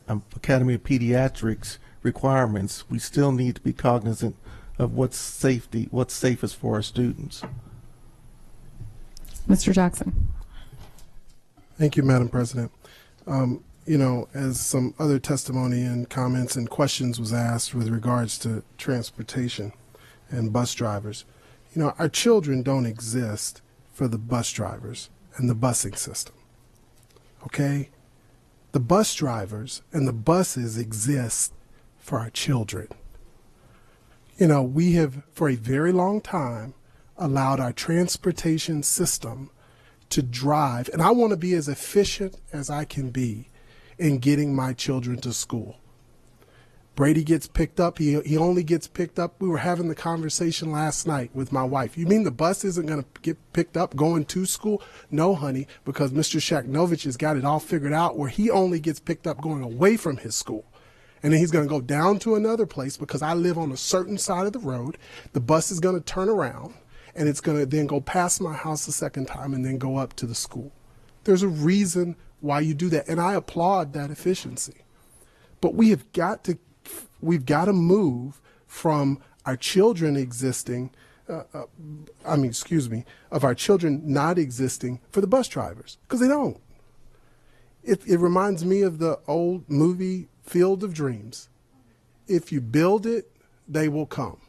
Academy of Pediatrics requirements, we still need to be cognizant of what's safest for our students. Mr. Jackson. Thank you, Madam President. As some other testimony and comments and questions was asked with regards to transportation and bus drivers, our children don't exist for the bus drivers and the busing system. Okay? The bus drivers and the buses exist for our children. We have, for a very long time, allowed our transportation system to drive, and I want to be as efficient as I can be in getting my children to school. Brady gets picked up. He only gets picked up. We were having the conversation last night with my wife. You mean the bus isn't going to get picked up going to school? No, honey, because Mr. Shaknovich has got it all figured out where he only gets picked up going away from his school. And then he's going to go down to another place because I live on a certain side of the road. The bus is going to turn around, and it's going to then go past my house a second time and then go up to the school. There's a reason why you do that, and I applaud that efficiency. But we've got to move from our children existing, of our children not existing for the bus drivers, because they don't. It reminds me of the old movie Field of Dreams. If you build it, they will come.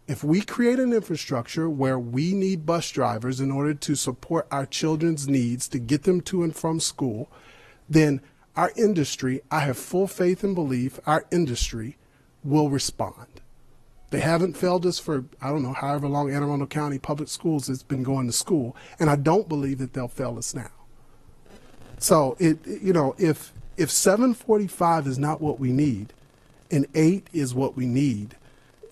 If we create an infrastructure where we need bus drivers in order to support our children's needs to get them to and from school, then our industry, I have full faith and belief, our industry will respond. They haven't failed us for, however long Anne Arundel County Public Schools has been going to school, and I don't believe that they'll fail us now. So, if 7:45 is not what we need, and 8 is what we need,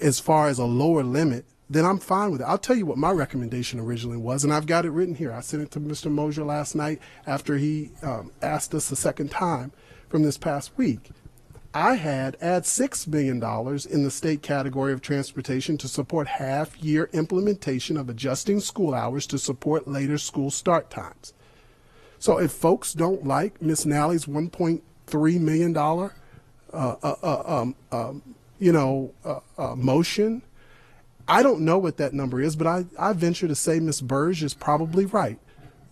as far as a lower limit, then I'm fine with it. I'll tell you what my recommendation originally was, and I've got it written here. I sent it to Mr. Mosier last night after he asked us a second time from this past week. I had add $6 million in the state category of transportation to support half-year implementation of adjusting school hours to support later school start times. So if folks don't like Ms. Nally's $1.3 million motion, I don't know what that number is, but I venture to say Ms. Burge is probably right.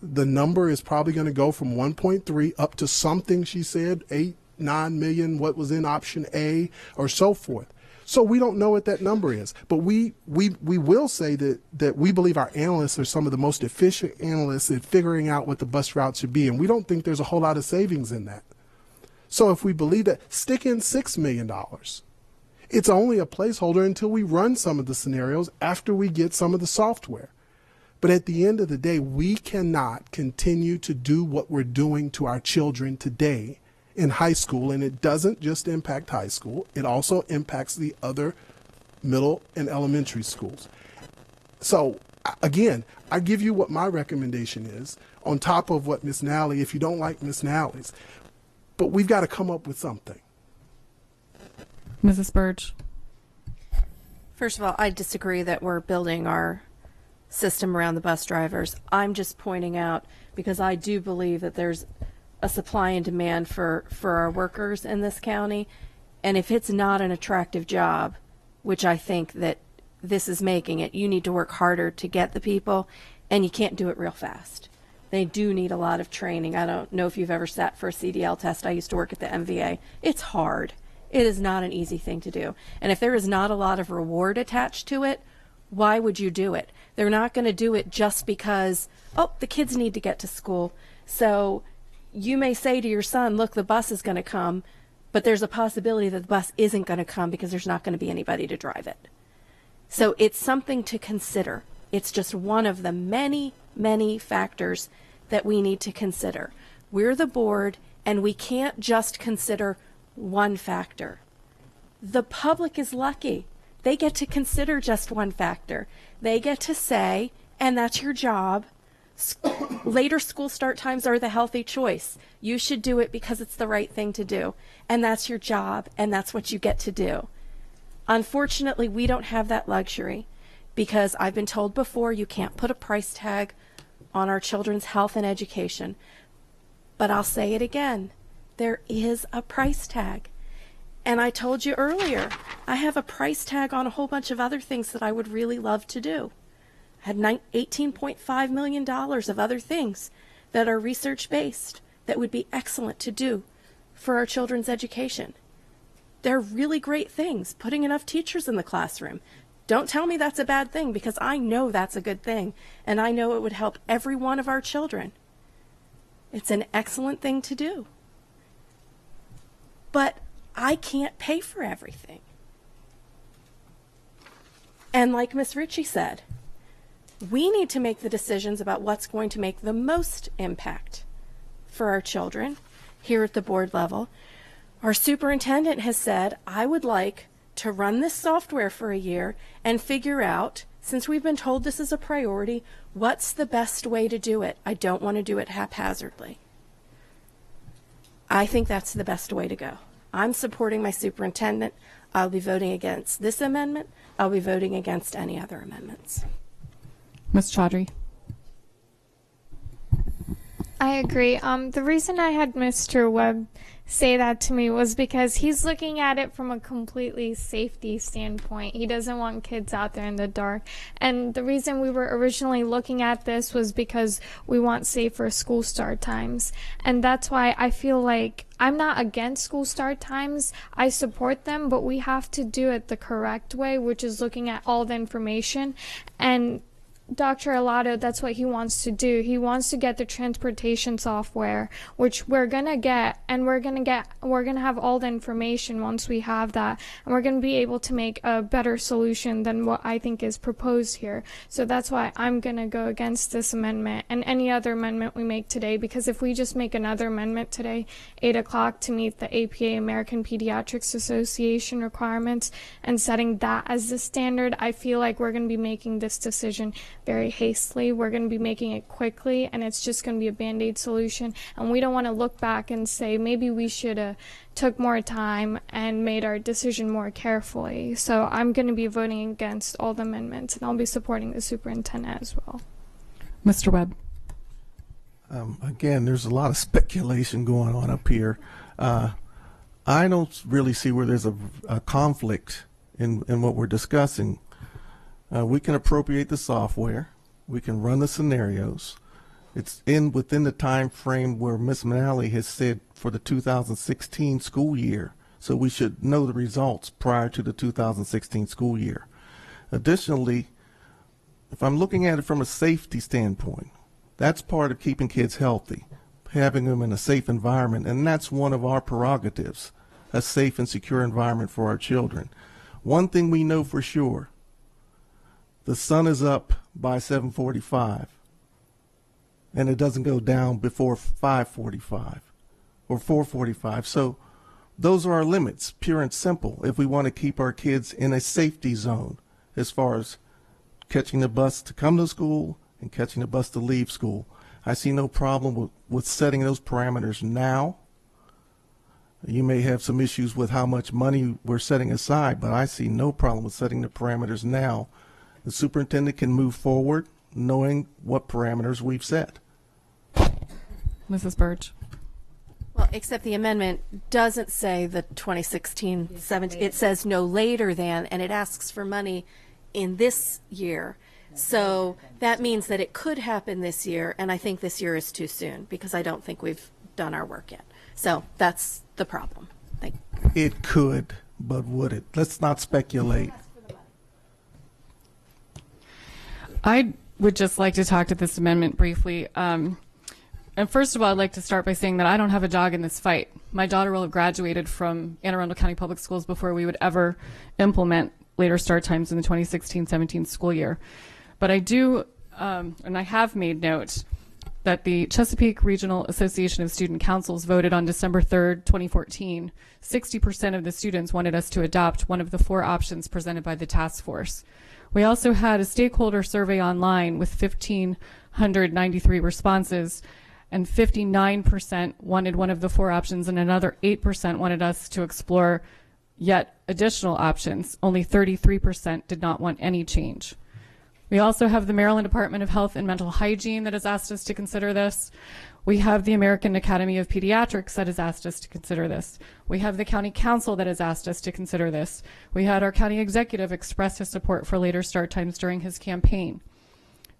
The number is probably going to go from 1.3 up to something, she said, 8, 9 million, what was in option A, or so forth. So we don't know what that number is, but we will say that we believe our analysts are some of the most efficient analysts at figuring out what the bus route should be, and we don't think there's a whole lot of savings in that. So if we believe that, stick in $6 million. It's only a placeholder until we run some of the scenarios after we get some of the software. But at the end of the day, we cannot continue to do what we're doing to our children today in high school, and it doesn't just impact high school, it also impacts the other middle and elementary schools. So again, I give you what my recommendation is on top of what Ms. Nally, if you don't like Ms. Nally's, but we've got to come up with something. Mrs. Burge. First of all, I disagree that we're building our system around the bus drivers. I'm just pointing out, because I do believe that there's a supply and demand for our workers in this county, and if it's not an attractive job, which I think that this is making it, you need to work harder to get the people, and you can't do it real fast. They do need a lot of training. I don't know if you've ever sat for a CDL test. I used to work at the MVA. It's hard. It is not an easy thing to do. And if there is not a lot of reward attached to it, why would you do it? They're not going to do it just because, the kids need to get to school. So you may say to your son, look, the bus is going to come, but there's a possibility that the bus isn't going to come because there's not going to be anybody to drive it. So it's something to consider. It's just one of the many, many factors that we need to consider. We're the board, and we can't just consider one factor. The public is lucky they get to consider just one factor. They get to say, and that's your job, later school start times are the healthy choice. You should do it because it's the right thing to do. And that's your job, and that's what you get to do. Unfortunately, we don't have that luxury because I've been told before you can't put a price tag on our children's health and education. But I'll say it again. There is a price tag. And I told you earlier, I have a price tag on a whole bunch of other things that I would really love to do. I had $18.5 million of other things that are research-based that would be excellent to do for our children's education. They're really great things. Putting enough teachers in the classroom. Don't tell me that's a bad thing, because I know that's a good thing, and I know it would help every one of our children. It's an excellent thing to do. But I can't pay for everything. And like Ms. Ritchie said, we need to make the decisions about what's going to make the most impact for our children here at the board level. Our superintendent has said, I would like to run this software for a year and figure out, since we've been told this is a priority, what's the best way to do it. I don't want to do it haphazardly. I think that's the best way to go. I'm supporting my superintendent. I'll be voting against this amendment. I'll be voting against any other amendments. Ms. Chaudhry. I agree. The reason I had Mr. Webb say that to me was because he's looking at it from a completely safety standpoint. He doesn't want kids out there in the dark. And the reason we were originally looking at this was because we want safer school start times. And that's why I feel like I'm not against school start times. I support them, but we have to do it the correct way, which is looking at all the information. And Dr. Alato, that's what he wants to do. He wants to get the transportation software, which we're going to get, and we're going to have all the information once we have that, and we're going to be able to make a better solution than what I think is proposed here. So that's why I'm going to go against this amendment and any other amendment we make today, because if we just make another amendment today, 8 o'clock, to meet the APA, American Pediatrics Association requirements, and setting that as the standard, I feel like we're going to be making this decision very hastily. We're going to be making it quickly, and it's just going to be a Band-Aid solution. And we don't want to look back and say maybe we should have took more time and made our decision more carefully. So I'm going to be voting against all the amendments, and I'll be supporting the superintendent as well. Mr. Webb. Again, there's a lot of speculation going on up here. I don't really see where there's a conflict in what we're discussing. We can appropriate the software. We can run the scenarios. It's within the time frame where Ms. Manali has said for the 2016 school year. So we should know the results prior to the 2016 school year. Additionally, if I'm looking at it from a safety standpoint, that's part of keeping kids healthy, having them in a safe environment, and that's one of our prerogatives, a safe and secure environment for our children. One thing we know for sure, the sun is up by 7:45, and it doesn't go down before 5:45 or 4:45. So those are our limits, pure and simple, if we want to keep our kids in a safety zone as far as catching the bus to come to school and catching the bus to leave school. I see no problem with setting those parameters now. You may have some issues with how much money we're setting aside, but I see no problem with setting the parameters now. The superintendent can move forward knowing what parameters we've set. Mrs. Birch. Well, except the amendment doesn't say the 2016-17. It says no later than, and it asks for money in this year. So that means that it could happen this year, and I think this year is too soon because I don't think we've done our work yet. So that's the problem. Thank you. It could, but would it? Let's not speculate. I would just like to talk to this amendment briefly. And first of all, I'd like to start by saying that I don't have a dog in this fight. My daughter will have graduated from Anne Arundel County Public Schools before we would ever implement later start times in the 2016-17 school year. But I do, and I have made note that the Chesapeake Regional Association of Student Councils voted on December 3rd, 2014, 60% of the students wanted us to adopt one of the 4 options presented by the task force. We also had a stakeholder survey online with 1,593 responses, and 59% wanted one of the 4 options, and another 8% wanted us to explore yet additional options. Only 33% did not want any change. We also have the Maryland Department of Health and Mental Hygiene that has asked us to consider this. We have the American Academy of Pediatrics that has asked us to consider this. We have the County Council that has asked us to consider this. We had our county executive express his support for later start times during his campaign.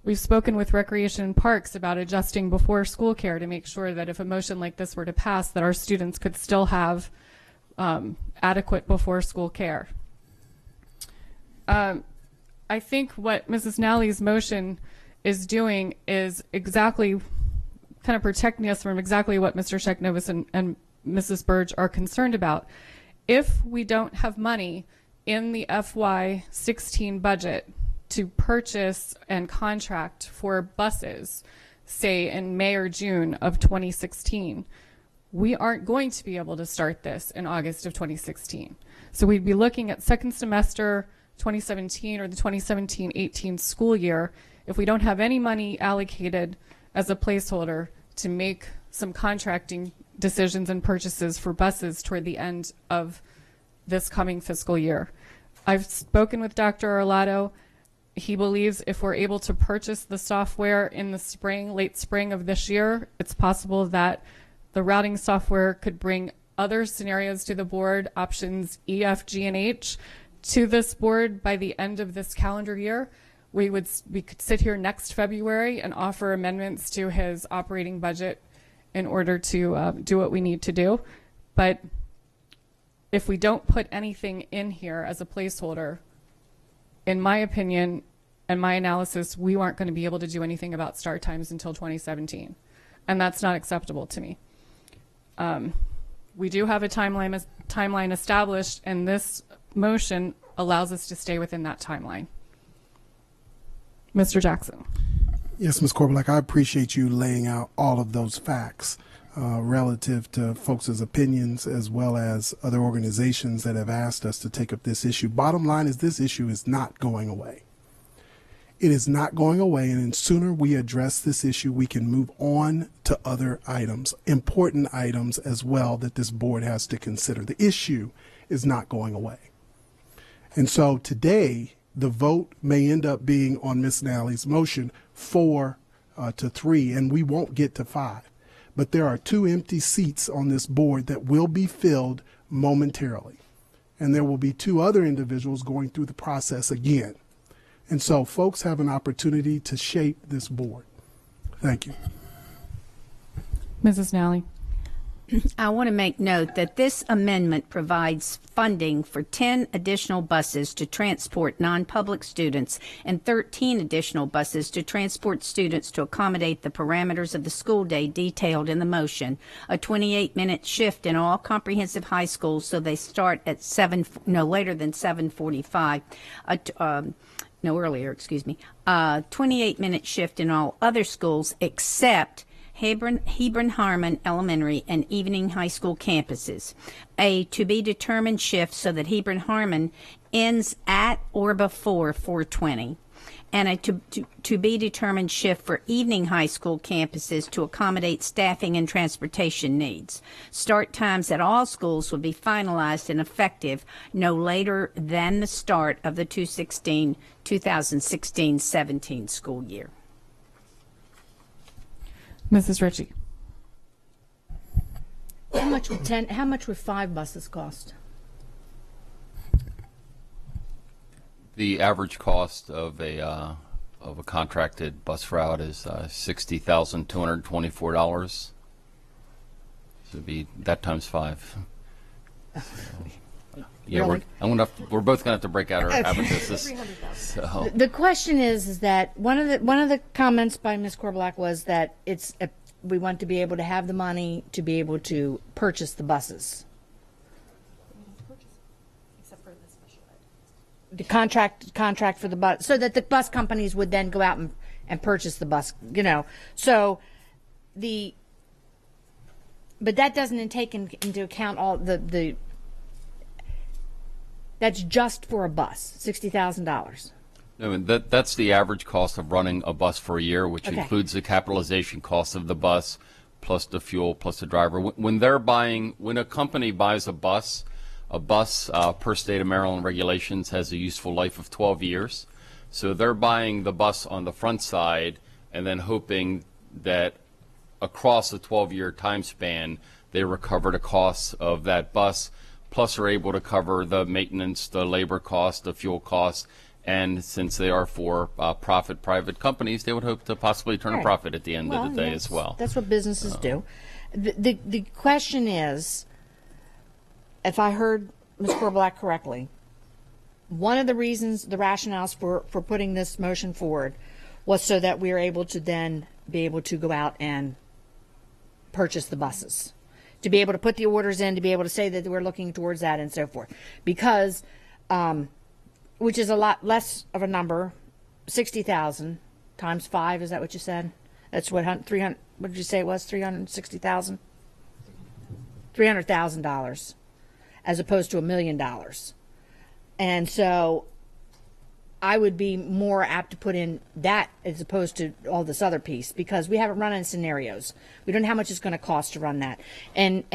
We've spoken with Recreation and Parks about adjusting before school care to make sure that if a motion like this were to pass, that our students could still have adequate before school care. I think what Mrs. Nally's motion is doing is exactly kind of protecting us from exactly what Mr. Sheknovus and Mrs. Burge are concerned about. If we don't have money in the FY16 budget to purchase and contract for buses, say in May or June of 2016, we aren't going to be able to start this in August of 2016. So we'd be looking at second semester 2017 or the 2017-18 school year if we don't have any money allocated as a placeholder to make some contracting decisions and purchases for buses toward the end of this coming fiscal year. I've spoken with Dr. Arlotto. He believes if we're able to purchase the software in the spring, late spring of this year, it's possible that the routing software could bring other scenarios to the board, options E, F, G, and H, to this board by the end of this calendar year. We could sit here next February and offer amendments to his operating budget in order to do what we need to do. But if we don't put anything in here as a placeholder, in my opinion and my analysis, we aren't going to be able to do anything about start times until 2017. And that's not acceptable to me. We do have a timeline established, and this motion allows us to stay within that timeline. Mr. Jackson. Yes, Ms. Korbelak, I appreciate you laying out all of those facts relative to folks' opinions as well as other organizations that have asked us to take up this issue. Bottom line is this issue is not going away. It is not going away, and the sooner we address this issue, we can move on to other items, important items as well that this board has to consider. The issue is not going away. And so today, the vote may end up being on Ms. Nally's motion 4 to 3, and we won't get to 5. But there are 2 empty seats on this board that will be filled momentarily. And there will be 2 other individuals going through the process again. And so folks have an opportunity to shape this board. Thank you. Mrs. Nally. I want to make note that this amendment provides funding for 10 additional buses to transport non-public students and 13 additional buses to transport students to accommodate the parameters of the school day detailed in the motion, a 28-minute shift in all comprehensive high schools so they start at no later than 7:45, no earlier, excuse me, 28-minute shift in all other schools except Hebron Harmon Elementary and Evening High School campuses. A to-be-determined shift so that Hebron Harmon ends at or before 4:20. And a to-be-determined shift for Evening High School campuses to accommodate staffing and transportation needs. Start times at all schools will be finalized and effective no later than the start of the 2016-17 school year. Mrs. Ritchie. How much would 5 buses cost? The average cost of a contracted bus route is $60,224. So it'd be that times 5. Yeah, Really? we're both gonna have to break out our abacus. So The question is that one of the comments by Ms. Korbelak was that we want to be able to have the money to be able to purchase the buses. The contract for the bus, so that the bus companies would then go out and purchase the bus. So but that doesn't take into account all the that's just for a bus, $60,000. No, and that's the average cost of running a bus for a year, which includes the capitalization cost of the bus, plus the fuel, plus the driver. When a company buys a bus per state of Maryland regulations has a useful life of 12 years. So they're buying the bus on the front side and then hoping that across the 12-year time span, they recover the costs of that bus, plus are able to cover the maintenance, the labor cost, the fuel costs. And since they are for profit private companies, they would hope to possibly turn a profit at the end of the day as well. That's what businesses do. The question is, if I heard Ms. Korbelak correctly, one of the reasons, the rationales for putting this motion forward was so that we are able to then be able to go out and purchase the buses, to be able to put the orders in, to be able to say that we're looking towards that and so forth. Because, which is a lot less of a number, 60,000 times 5, is that what you said? That's what, 300, what did you say it was, 360,000? $300,000 as opposed to $1 million. And so I would be more apt to put in that as opposed to all this other piece, because we haven't run any scenarios. We don't know how much it's going to cost to run that. And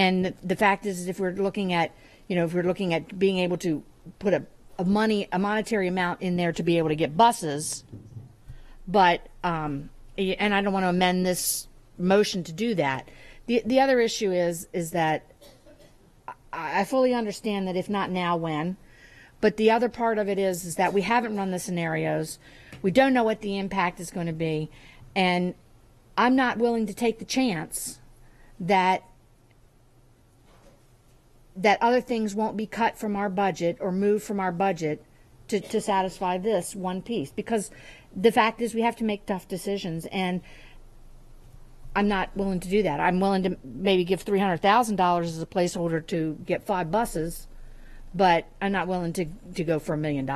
the fact is if we're looking at, if we're looking at being able to put a monetary amount in there to be able to get buses, but and I don't want to amend this motion to do that. The other issue is that I fully understand that if not now, when. But the other part of it is that we haven't run the scenarios. We don't know what the impact is going to be. And I'm not willing to take the chance that other things won't be cut from our budget or moved from our budget to satisfy this one piece. Because the fact is we have to make tough decisions. And I'm not willing to do that. I'm willing to maybe give $300,000 as a placeholder to get 5 buses. But I'm not willing to go for $1 million.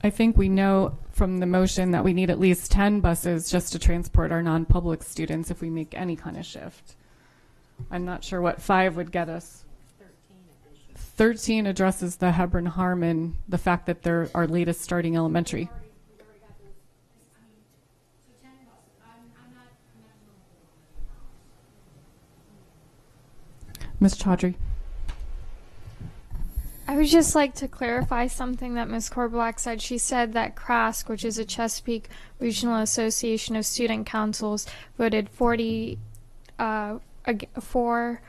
I think we know from the motion that we need at least 10 buses just to transport our non-public students if we make any kind of shift. I'm not sure what 5 would get us. 13 addresses the Hebron Harmon, the fact that they're our latest starting elementary. Ms. Chaudhry. I would just like to clarify something that Ms. Korbelak said. She said that CRASC, which is a Chesapeake Regional Association of Student Councils, voted 40 for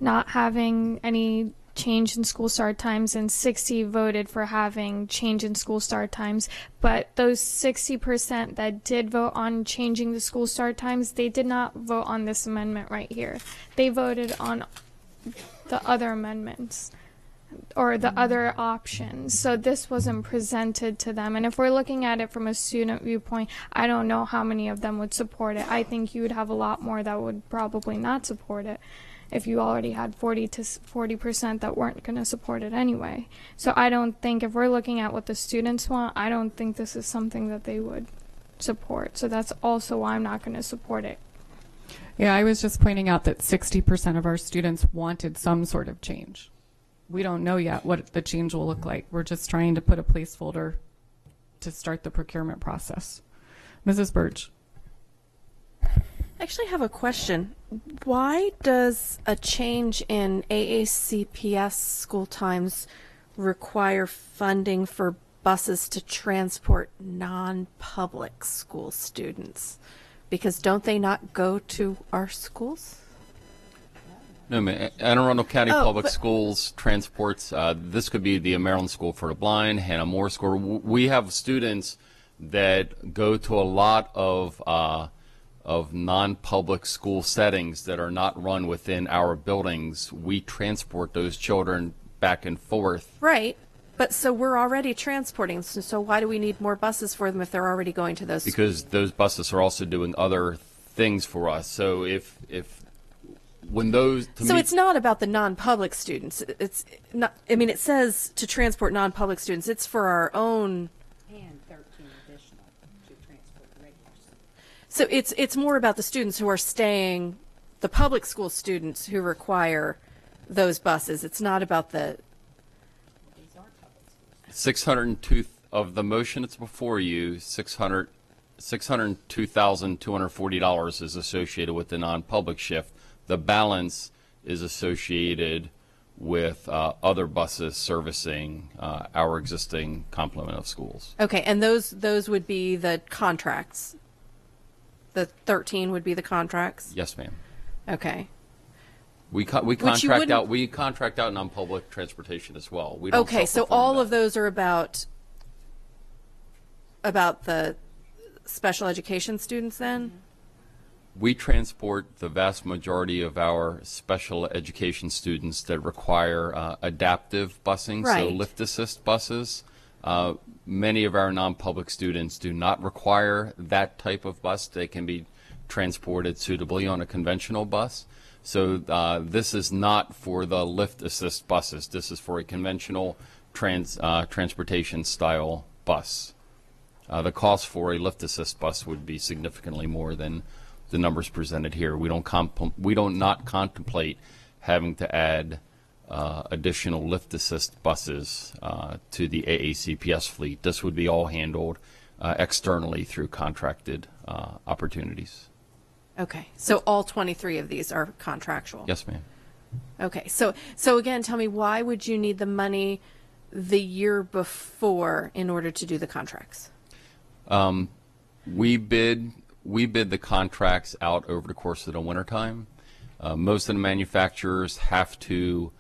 not having any change in school start times, and 60 voted for having change in school start times. But those 60% that did vote on changing the school start times, they did not vote on this amendment right here. They voted on the other amendments or the other options. So this wasn't presented to them. And if we're looking at it from a student viewpoint, I don't know how many of them would support it. I think you would have a lot more that would probably not support it if you already had 40% that weren't going to support it anyway. So I don't think, if we're looking at what the students want, I don't think this is something that they would support. So that's also why I'm not going to support it. Yeah, I was just pointing out that 60% of our students wanted some sort of change. We don't know yet what the change will look like. We're just trying to put a placeholder to start the procurement process. Mrs. Birch. I actually have a question. Why does a change in AACPS school times require funding for buses to transport non-public school students? Because don't they not go to our schools? No, ma'am. Anne Arundel County Public Schools transports, this could be the Maryland School for the Blind, Hannah Moore School. We have students that go to a lot of non-public school settings that are not run within our buildings. We transport those children back and forth. Right. But so we're already transporting, so why do we need more buses for them if they're already going to those Because schools? those buses are also doing other things for us. So if when those so it's not about the non-public students. It's not. I mean, it says to transport non-public students. It's for our own. And 13 additional to transport regulars. So it's more about the students who are staying, the public school students who require those buses. It's not about the 602 of the motion that's before you. $602,240 is associated with the non-public shift. The balance is associated with other buses servicing our existing complement of schools. Okay, and those would be the contracts. The 13 would be the contracts. Yes, ma'am. Okay. We contract out non-public transportation as well. We don't Okay, so self-perform all that. of those are about the special education students then? We transport the vast majority of our special education students that require adaptive busing, so Right. lift assist buses. Many of our non-public students do not require that type of bus. They can be transported suitably on a conventional bus. So this is not for the lift assist buses. This is for a conventional transportation style bus. The cost for a lift assist bus would be significantly more than the numbers presented here. We don't not contemplate having to add additional lift assist buses to the AACPS fleet. This would be all handled externally through contracted opportunities. Okay, so all 23 of these are contractual? Yes, ma'am. Okay, so again, tell me, why would you need the money the year before in order to do the contracts? We bid the contracts out over the course of the wintertime. Most of the manufacturers have to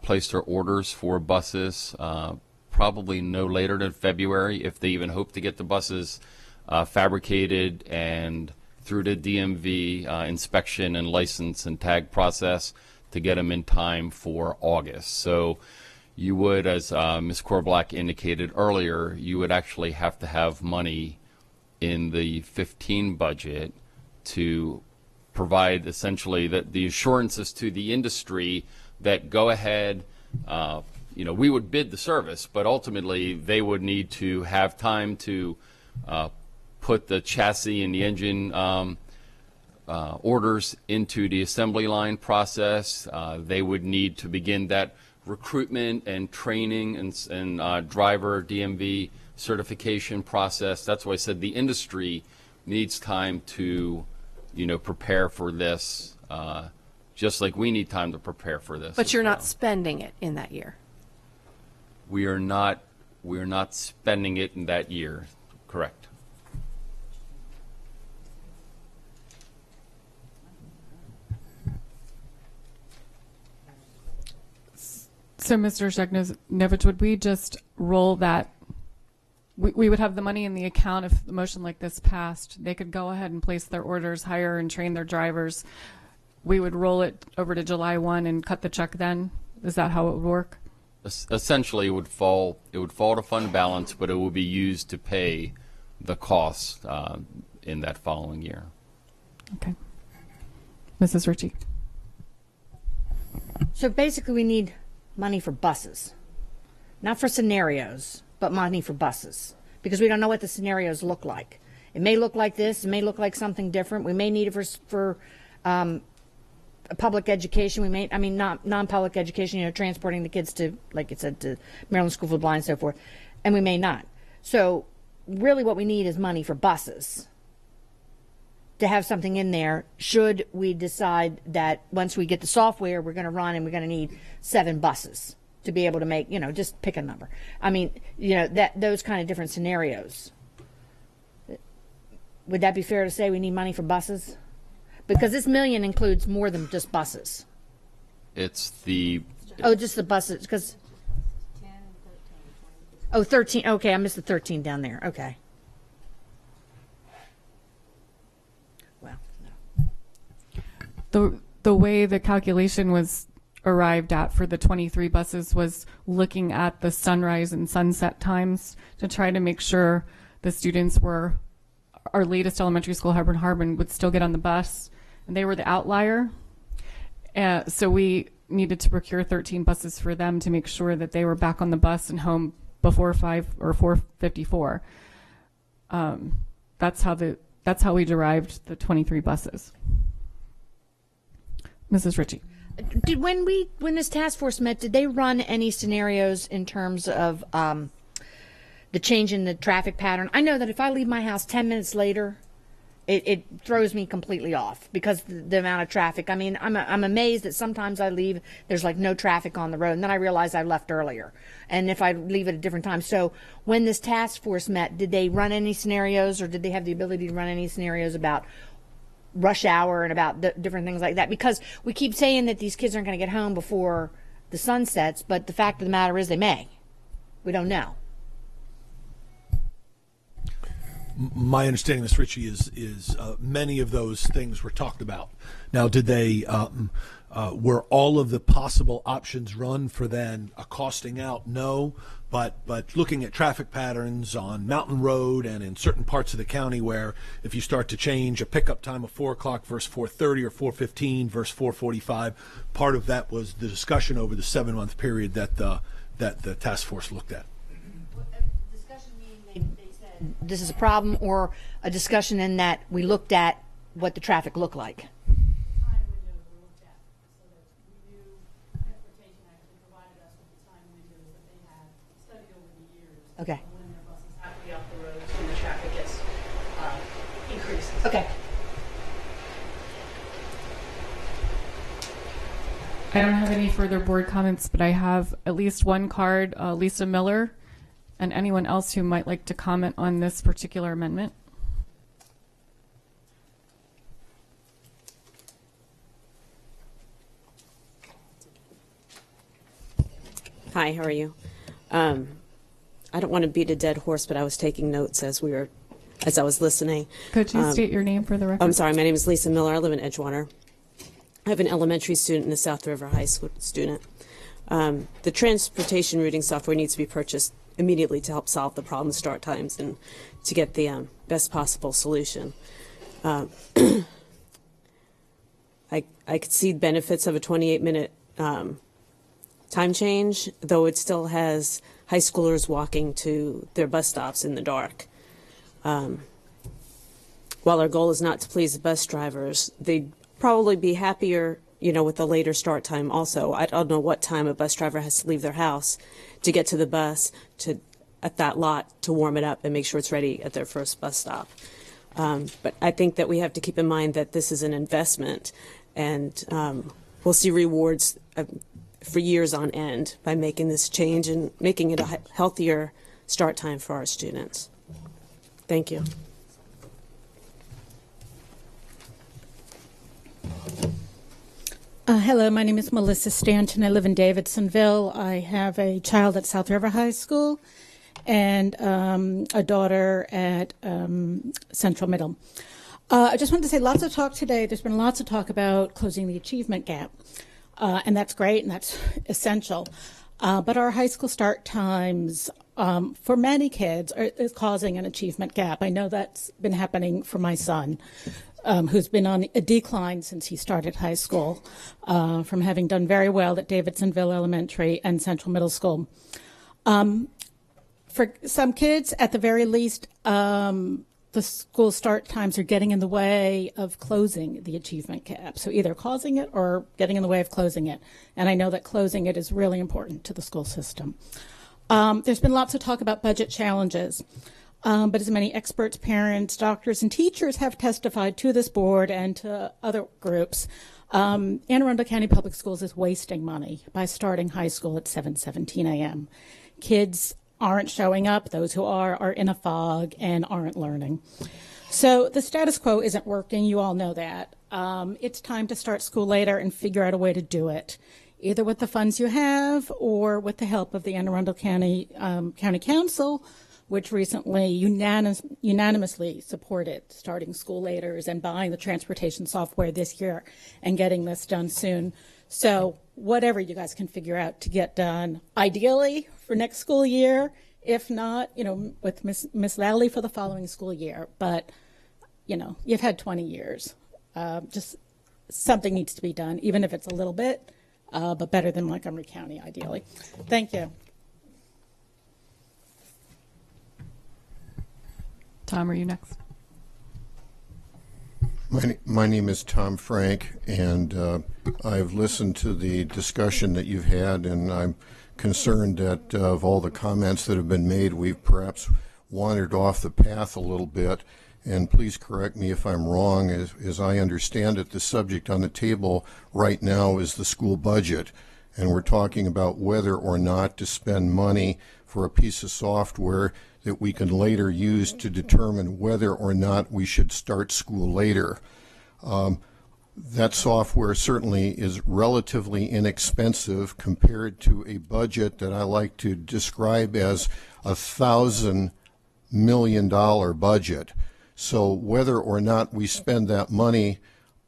place their orders for buses probably no later than February, if they even hope to get the buses fabricated and through the DMV inspection and license and tag process to get them in time for August. So you would, as Ms. Korbelak indicated earlier, you would actually have to have money in the 15 budget to provide essentially the assurances to the industry that go ahead, we would bid the service, but ultimately they would need to have time to put the chassis and the engine orders into the assembly line process. They would need to begin that recruitment and training and driver DMV certification process. That's why I said the industry needs time to, prepare for this, just like we need time to prepare for this. But you're not spending it in that year? We are not spending it in that year, correct. So, Mr. Sheknovich, would we just roll that? We would have the money in the account if the motion like this passed. They could go ahead and place their orders, hire and train their drivers. We would roll it over to July 1 and cut the check then? Is that how it would work? Essentially, it would fall to fund balance, but it will be used to pay the costs in that following year. Okay. Mrs. Ritchie. So basically we need money for buses, not for scenarios, but money for buses, because we don't know what the scenarios look like. It may look like this, it may look like something different. We may need it for public education. We may, not non-public education, transporting the kids to, like it said, to Maryland School for the Blind and so forth, and we may not. So really what we need is money for buses, to have something in there should we decide that once we get the software we're going to run and we're going to need 7 buses to be able to make, just pick a number. Those kind of different scenarios. Would that be fair to say we need money for buses? Because this million includes more than just buses. It's the... Oh, just the buses, because... 13. Okay, I missed the 13 down there. Okay. The way the calculation was arrived at for the 23 buses was looking at the sunrise and sunset times to try to make sure the students were, our latest elementary school, Harbin, would still get on the bus, and they were the outlier. So we needed to procure 13 buses for them to make sure that they were back on the bus and home before 5 or 4:54. That's how the That's how we derived the 23 buses. Mrs. Ritchie. When this task force met, did they run any scenarios in terms of the change in the traffic pattern? I know that if I leave my house 10 minutes later, it throws me completely off because the amount of traffic. I mean, I'm amazed that sometimes I leave, there's like no traffic on the road, and then I realize I left earlier. And if I leave at a different time. So when this task force met, did they run any scenarios, or did they have the ability to run any scenarios about rush hour and about different things like that? Because we keep saying that these kids aren't going to get home before the sun sets, but the fact of the matter is they may. We don't know. My understanding, Ms. Ritchie, is many of those things were talked about. Now, did they were all of the possible options run for then a costing out? No, but looking at traffic patterns on Mountain Road and in certain parts of the county where if you start to change a pickup time of 4 o'clock versus 4:30 or 4:15 versus 4:45, part of that was the discussion over the 7-month period that the task force looked at. Discussion meaning they said this is a problem, or a discussion in that we looked at what the traffic looked like? Okay. When their buses have to be off the roads when the traffic gets increases. Okay. I don't have any further board comments, but I have at least one card, Lisa Miller, and anyone else who might like to comment on this particular amendment. Hi, how are you? I don't want to beat a dead horse, but I was taking notes as I was listening. Could you state your name for the record? I'm sorry, my name is Lisa Miller. I live in Edgewater. I have an elementary student and a South River High School student. The transportation routing software needs to be purchased immediately to help solve the problem start times and to get the best possible solution. I could see benefits of a 28-minute time change, though it still has high schoolers walking to their bus stops in the dark. While our goal is not to please the bus drivers, they'd probably be happier, with the later start time also. I don't know what time a bus driver has to leave their house to get to the bus at that lot to warm it up and make sure it's ready at their first bus stop. But I think that we have to keep in mind that this is an investment, and we'll see rewards for years on end by making this change and making it a healthier start time for our students. Thank you. Hello, my name is Melissa Stanton. I live in Davidsonville. I have a child at South River High School and a daughter at Central Middle. I just wanted to say lots of talk today. There's been lots of talk about closing the achievement gap. And that's great and that's essential. But our high school start times for many kids is causing an achievement gap. I know that's been happening for my son, who's been on a decline since he started high school, from having done very well at Davidsonville Elementary and Central Middle School. For some kids, at the very least, the school start times are getting in the way of closing the achievement gap. So either causing it or getting in the way of closing it. And I know that closing it is really important to the school system. There's been lots of talk about budget challenges. But as many experts, parents, doctors, and teachers have testified to this board and to other groups, Anne Arundel County Public Schools is wasting money by starting high school at 7:17 a.m. Kids aren't showing up. Those who are in a fog and aren't learning. So the status quo isn't working. You all know that. It's time to start school later and figure out a way to do it, either with the funds you have or with the help of the Anne Arundel County County Council, which recently unanimously supported starting school laters and buying the transportation software this year and getting this done soon. So whatever you guys can figure out to get done, ideally for next school year, if not, with Miss Lally for the following school year. But, you've had 20 years. Just something needs to be done, even if it's a little bit, but better than Montgomery County, ideally. Thank you. Tom, are you next? My name is Tom Frank, and I've listened to the discussion that you've had, and I'm concerned that of all the comments that have been made, we've perhaps wandered off the path a little bit. And please correct me if I'm wrong. As I understand it, the subject on the table right now is the school budget, and we're talking about whether or not to spend money for a piece of software that we can later use to determine whether or not we should start school later. That software certainly is relatively inexpensive compared to a budget that I like to describe as $1,000 million budget. So whether or not we spend that money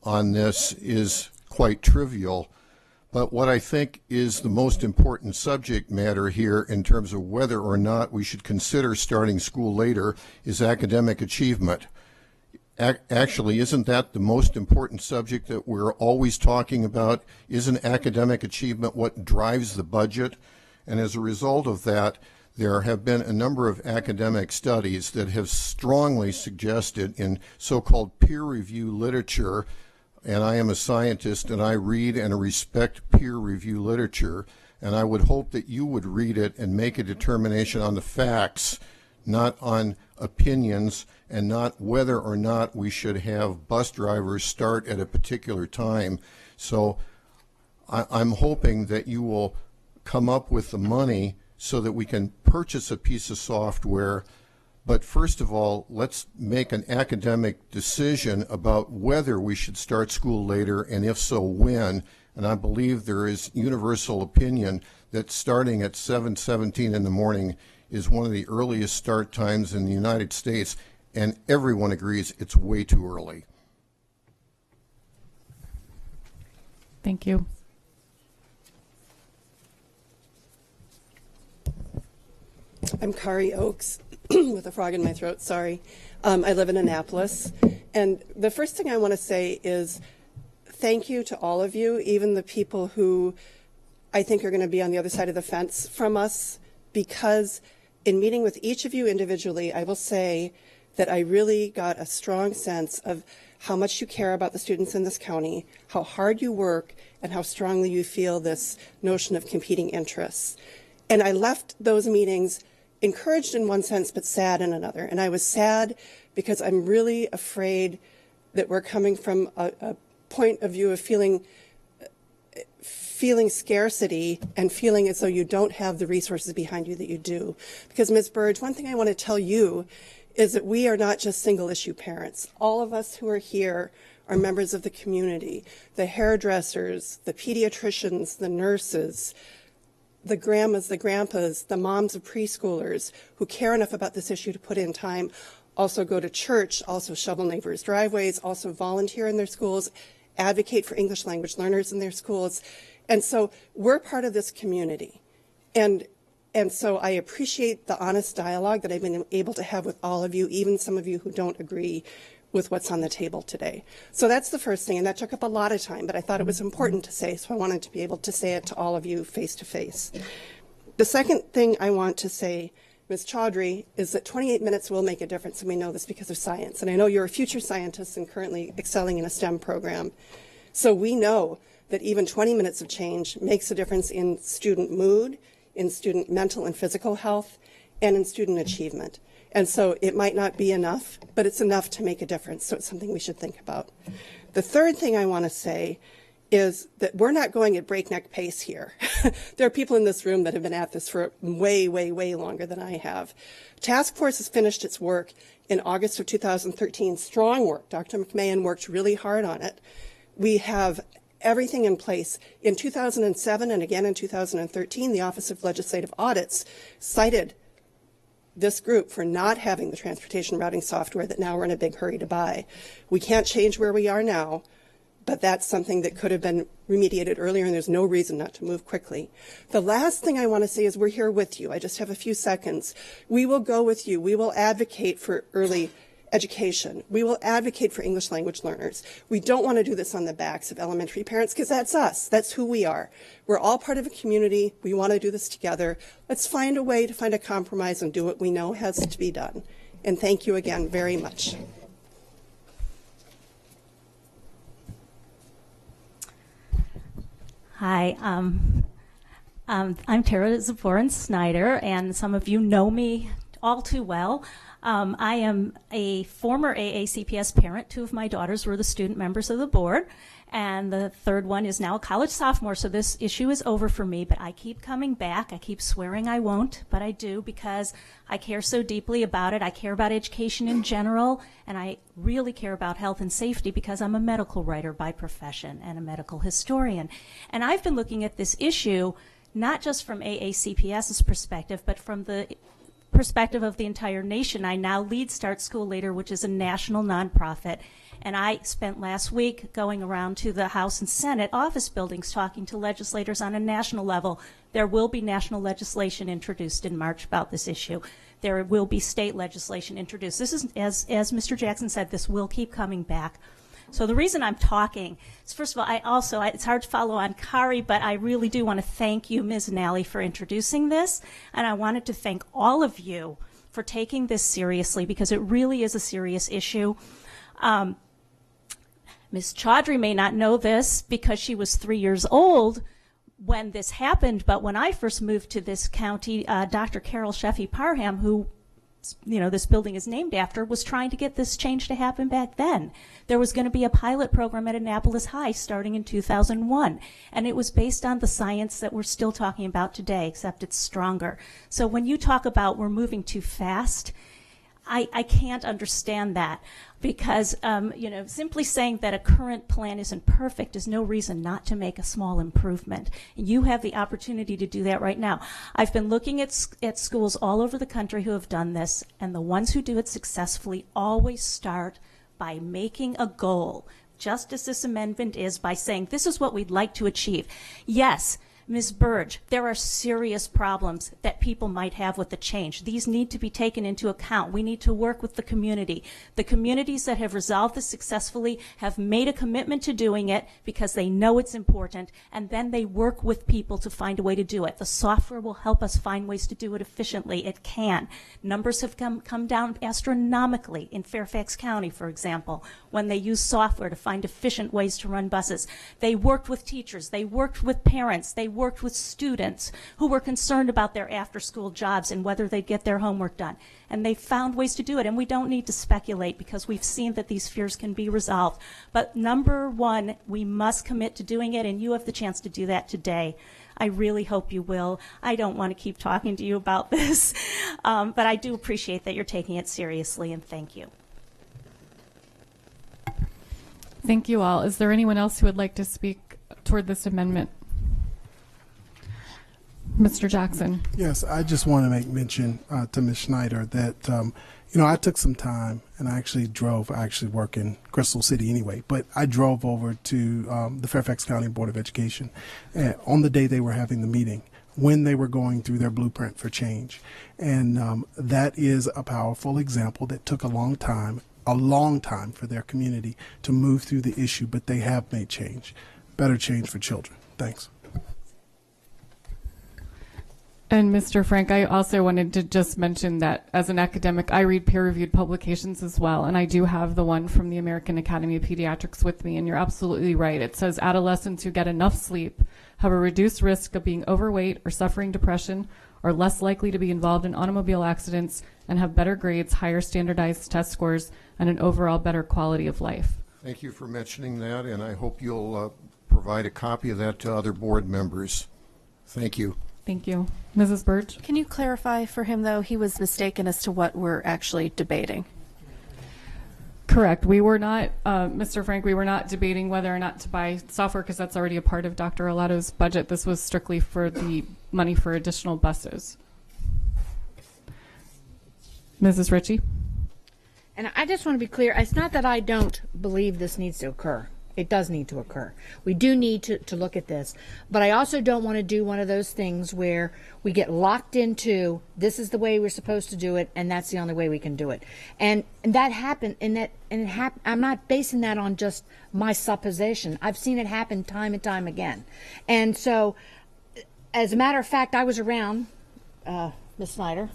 on this is quite trivial. But what I think is the most important subject matter here in terms of whether or not we should consider starting school later is academic achievement. Actually, isn't that the most important subject that we're always talking about? Isn't academic achievement what drives the budget? And as a result of that, there have been a number of academic studies that have strongly suggested in so-called peer review literature, and I am a scientist and I read and respect peer review literature, and I would hope that you would read it and make a determination on the facts, not on opinions, and not whether or not we should have bus drivers start at a particular time. So I'm hoping that you will come up with the money so that we can purchase a piece of software. But first of all, let's make an academic decision about whether we should start school later, and if so, when. And I believe there is universal opinion that starting at 7:17 in the morning is one of the earliest start times in the United States, and everyone agrees it's way too early. Thank you. I'm Kari Oakes with a frog in my throat, sorry. I live in Annapolis. And the first thing I want to say is thank you to all of you, even the people who I think are going to be on the other side of the fence from us, because in meeting with each of you individually, I will say that I really got a strong sense of how much you care about the students in this county, how hard you work, and how strongly you feel this notion of competing interests. And I left those meetings encouraged in one sense, but sad in another. And I was sad because I'm really afraid that we're coming from a point of view of feeling scarcity and feeling as though you don't have the resources behind you that you do. Because Ms. Burge, one thing I want to tell you is that we are not just single issue parents. All of us who are here are members of the community, the hairdressers, the pediatricians, the nurses, the grandmas, the grandpas, the moms of preschoolers who care enough about this issue to put in time, also go to church, also shovel neighbors' driveways, also volunteer in their schools, advocate for English language learners in their schools. And so we're part of this community. And so I appreciate the honest dialogue that I've been able to have with all of you, even some of you who don't agree with what's on the table today. So that's the first thing, and that took up a lot of time, but I thought it was important to say, so I wanted to be able to say it to all of you face to face. The second thing I want to say, Ms. Chaudhry, is that 28 minutes will make a difference, and we know this because of science. And I know you're a future scientist and currently excelling in a STEM program. So we know that even 20 minutes of change makes a difference in student mood, in student mental and physical health, and in student achievement. And so it might not be enough, but it's enough to make a difference. So it's something we should think about. The third thing I want to say is that we're not going at breakneck pace here. There are people in this room that have been at this for way, way, way longer than I have. Task Force has finished its work in August of 2013. Strong work. Dr. McMahon worked really hard on it. We have everything in place. In 2007 and again in 2013, the Office of Legislative Audits cited this group for not having the transportation routing software that now we're in a big hurry to buy. We can't change where we are now, but that's something that could have been remediated earlier, and there's no reason not to move quickly. The last thing I want to say is we're here with you. I just have a few seconds. We will go with you. We will advocate for early education. We will advocate for English language learners. We don't want to do this on the backs of elementary parents because that's us. That's who we are. We're all part of a community. We want to do this together. Let's find a way to find a compromise and do what we know has to be done. And thank you again very much. Hi, I'm Tara Zavorin Snyder, and some of you know me all too well. I am a former AACPS parent. 2 of my daughters were the student members of the board, and the third one is now a college sophomore, so this issue is over for me, but I keep coming back. I keep swearing I won't, but I do because I care so deeply about it. I care about education in general, and I really care about health and safety because I'm a medical writer by profession and a medical historian. And I've been looking at this issue not just from AACPS's perspective, but from the perspective of the entire nation. I now lead Start School Later, which is a national nonprofit, and I spent last week going around to the House and Senate office buildings talking to legislators on a national level. There will be national legislation introduced in March about this issue. There will be state legislation introduced. This is, as Mr. Jackson said, this will keep coming back. So the reason I'm talking is, first of all, it's hard to follow on Kari, but I really do want to thank you, Ms. Nally, for introducing this. And I wanted to thank all of you for taking this seriously because it really is a serious issue. Ms. Chaudhry may not know this because she was 3 years old when this happened, but when I first moved to this county, Dr. Carol Sheffy Parham, who this building is named after, was trying to get this change to happen back then. There was going to be a pilot program at Annapolis High starting in 2001, and it was based on the science that we're still talking about today, except it's stronger. So when you talk about we're moving too fast, I can't understand that because, simply saying that a current plan isn't perfect is no reason not to make a small improvement. You have the opportunity to do that right now. I've been looking at schools all over the country who have done this, and the ones who do it successfully always start by making a goal, just as this amendment is, by saying this is what we'd like to achieve. Yes, Ms. Burge, there are serious problems that people might have with the change. These need to be taken into account. We need to work with the community. The communities that have resolved this successfully have made a commitment to doing it because they know it's important, and then they work with people to find a way to do it. The software will help us find ways to do it efficiently. It can. Numbers have come down astronomically in Fairfax County, for example, when they use software to find efficient ways to run buses. They worked with teachers. They worked with parents. They worked with students who were concerned about their after-school jobs and whether they'd get their homework done. And they found ways to do it. And we don't need to speculate because we've seen that these fears can be resolved. But number one, we must commit to doing it, and you have the chance to do that today. I really hope you will. I don't want to keep talking to you about this, but I do appreciate that you're taking it seriously, and thank you. Thank you all. Is there anyone else who would like to speak toward this amendment? Mr. Jackson. Yes, I just want to make mention to Ms. Schneider that, I took some time and I actually work in Crystal City anyway, but I drove over to the Fairfax County Board of Education on the day they were having the meeting when they were going through their blueprint for change. And that is a powerful example that took a long time for their community to move through the issue, but they have made change, better change for children. Thanks. And Mr. Frank, I also wanted to just mention that as an academic, I read peer-reviewed publications as well, and I do have the one from the American Academy of Pediatrics with me, and you're absolutely right. It says adolescents who get enough sleep have a reduced risk of being overweight or suffering depression, are less likely to be involved in automobile accidents, and have better grades, higher standardized test scores, and an overall better quality of life. Thank you for mentioning that, and I hope you'll provide a copy of that to other board members. Thank you. Thank you. Mrs. Burge? Can you clarify for him, though? He was mistaken as to what we're actually debating. Correct. We were not, Mr. Frank, we were not debating whether or not to buy software because that's already a part of Dr. Arlotto's budget. This was strictly for the money for additional buses. Mrs. Ritchie? And I just want to be clear, it's not that I don't believe this needs to occur. It does need to occur. We do need to look at this. But I also don't want to do one of those things where we get locked into this is the way we're supposed to do it and that's the only way we can do it. And that happened, I'm not basing that on just my supposition. I've seen it happen time and time again. And so, as a matter of fact, I was around, Ms. Snyder,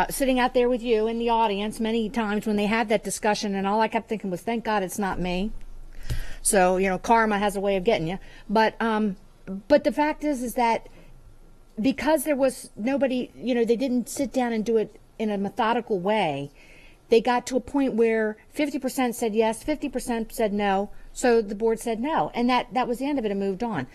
sitting out there with you in the audience many times when they had that discussion, and all I kept thinking was, thank God it's not me. So, karma has a way of getting you. But But the fact is that because there was nobody, they didn't sit down and do it in a methodical way, they got to a point where 50% said yes, 50% said no, so the board said no. And that was the end of it and moved on.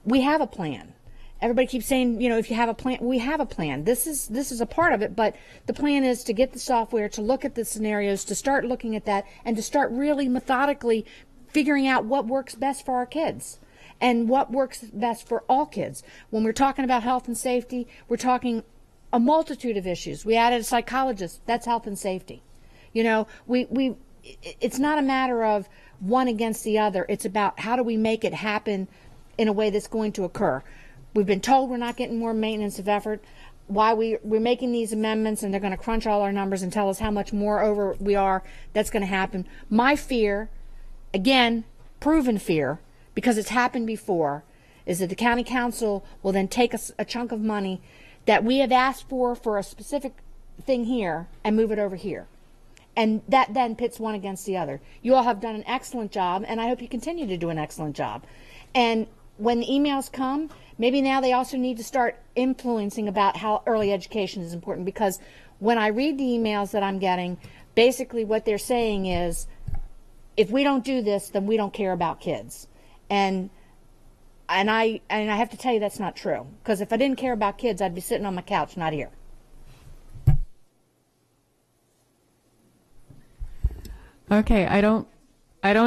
We have a plan. Everybody keeps saying, if you have a plan, we have a plan. This is a part of it, but the plan is to get the software, to look at the scenarios, to start looking at that, and to start really methodically figuring out what works best for our kids and what works best for all kids. When we're talking about health and safety, we're talking a multitude of issues. We added a psychologist. That's health and safety. It's not a matter of one against the other. It's about how do we make it happen in a way that's going to occur. We've been told we're not getting more maintenance of effort. Why we're making these amendments, and they're going to crunch all our numbers and tell us how much more over we are. That's going to happen. My fear, again, proven fear, because it's happened before, is that the county council will then take a chunk of money that we have asked for a specific thing here and move it over here. And that then pits one against the other. You all have done an excellent job, and I hope you continue to do an excellent job. And when the emails come, maybe now they also need to start influencing about how early education is important, because when I read the emails that I'm getting, basically what they're saying is, if we don't do this, then we don't care about kids. And I have to tell you that's not true, because if I didn't care about kids, I'd be sitting on my couch, not here. Okay, I don't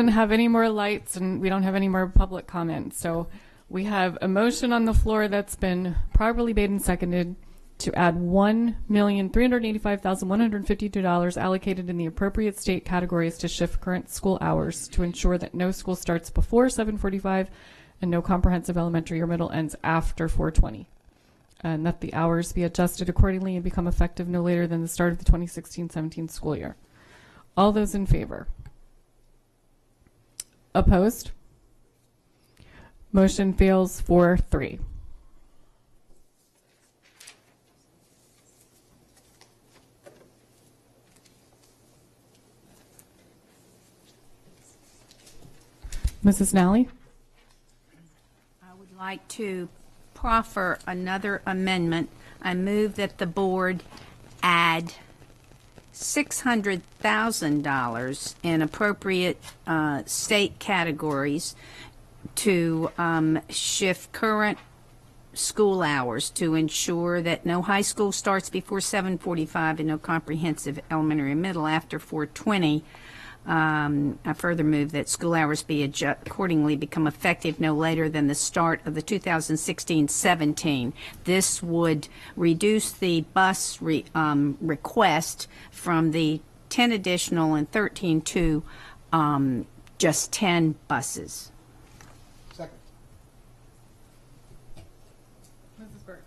have any more lights, and we don't have any more public comments. So we have a motion on the floor that's been properly made and seconded to add $1,385,152 allocated in the appropriate state categories to shift current school hours to ensure that no school starts before 7:45 and no comprehensive elementary or middle ends after 4:20. And that the hours be adjusted accordingly and become effective no later than the start of the 2016-17 school year. All those in favor? Opposed? Motion fails 4-3. Mrs. Nally? I would like to proffer another amendment. I move that the board add $600,000 in appropriate state categories to shift current school hours to ensure that no high school starts before 7:45 and no comprehensive elementary and middle after 4:20. I further move that school hours be accordingly become effective no later than the start of the 2016-17. This would reduce the bus request from the 10 additional and 13 to just 10 buses. Second. Mrs. Birch.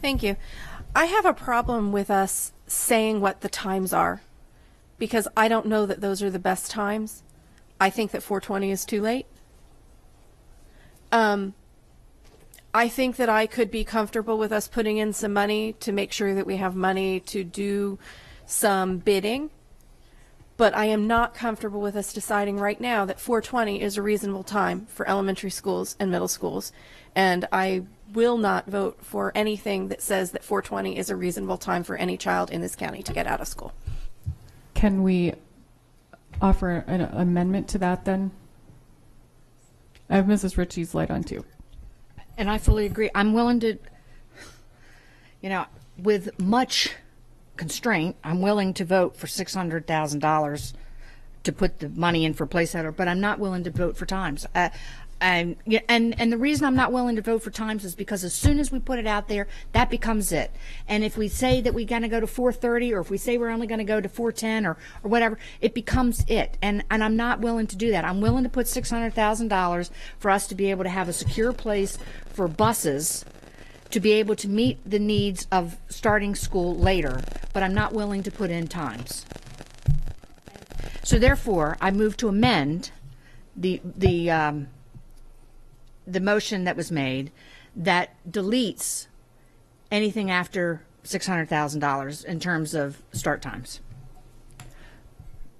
Thank you. I have a problem with us saying what the times are, because I don't know that those are the best times. I think that 4:20 is too late. I think that I could be comfortable with us putting in some money to make sure that we have money to do some bidding, but I am not comfortable with us deciding right now that 4:20 is a reasonable time for elementary schools and middle schools, and I will not vote for anything that says that 4:20 is a reasonable time for any child in this county to get out of school. Can we offer an amendment to that then? I have Mrs. Ritchie's light on too. And I fully agree. I'm willing to, with much constraint, I'm willing to vote for $600,000 to put the money in for placeholder, but I'm not willing to vote for times. And the reason I'm not willing to vote for times is because as soon as we put it out there, that becomes it. And if we say that we're going to go to 4:30, or if we say we're only going to go to 4:10 or whatever, it becomes it. And I'm not willing to do that. I'm willing to put $600,000 for us to be able to have a secure place for buses to be able to meet the needs of starting school later, but I'm not willing to put in times. So therefore, I move to amend the motion that was made that deletes anything after $600,000 in terms of start times.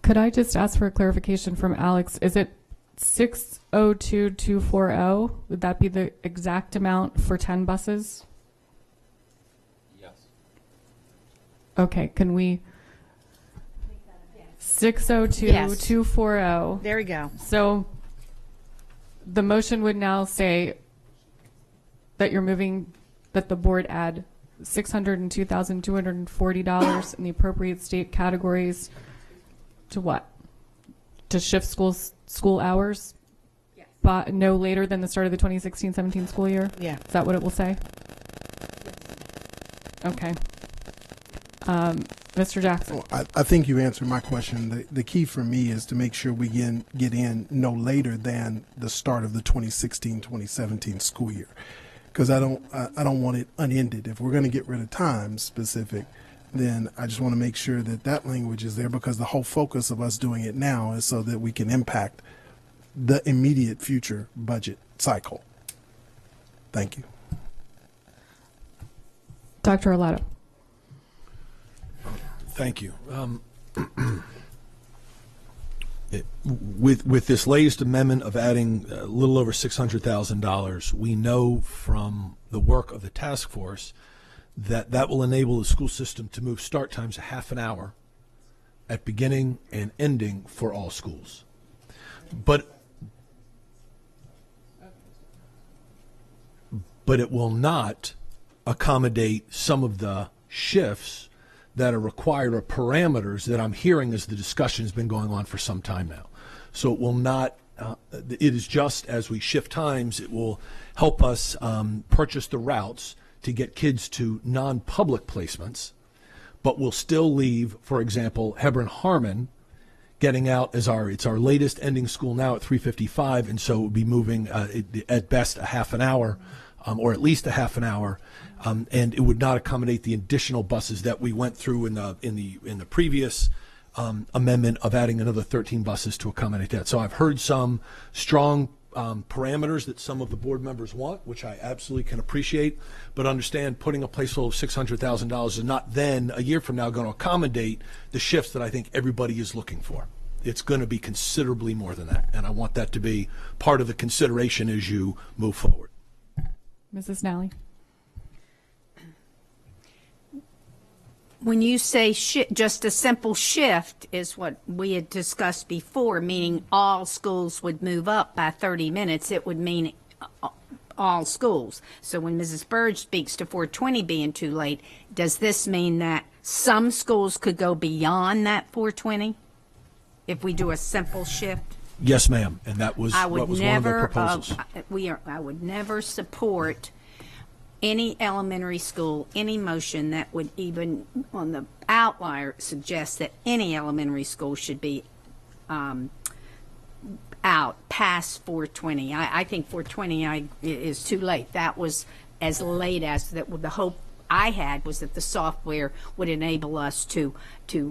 Could I just ask for a clarification from Alex? Is it 602,240, would that be the exact amount for 10 buses? Yes. Okay, can we? 602,240. There we go. So the motion would now say that you're moving, that the board add $602,240 in the appropriate state categories to what? To shift school hours? Yes. But no later than the start of the 2016-17 school year? Yeah. Is that what it will say? Okay. Mr. Jackson. I think you answered my question. The key for me is to make sure we get in no later than the start of the 2016-2017 school year, because I don't want it unended. If we're going to get rid of time specific, then I just want to make sure that that language is there, because the whole focus of us doing it now is so that we can impact the immediate future budget cycle. Thank you. Dr. Arlato. Thank you. With this latest amendment of adding a little over $600,000, we know from the work of the task force that that will enable the school system to move start times a half an hour at beginning and ending for all schools. But it will not accommodate some of the shifts that are required, or parameters that I'm hearing as the discussion has been going on for some time now. So it will not, it is just as we shift times, it will help us purchase the routes to get kids to non-public placements, but we'll still leave, for example, Hebron Harmon getting out as it's our latest ending school now at 3:55, and so it would be moving at best a half an hour, or at least a half an hour, and it would not accommodate the additional buses that we went through in the previous amendment of adding another 13 buses to accommodate that. So I've heard some strong parameters that some of the board members want, which I absolutely can appreciate, but understand putting a placeholder of $600,000 is not then a year from now going to accommodate the shifts that I think everybody is looking for. It's going to be considerably more than that, and I want that to be part of the consideration as you move forward. Mrs. Nally. When you say just a simple shift is what we had discussed before, meaning all schools would move up by 30 minutes, it would mean all schools. So when Mrs. Bird speaks to 420 being too late, does this mean that some schools could go beyond that 420 if we do a simple shift? Yes, ma'am, and that was what was one of the proposals. I would never support any elementary school, any motion that would even on the outlier suggest that any elementary school should be out past 420. I think 420 is too late. That was as late as that. The hope I had was that the software would enable us to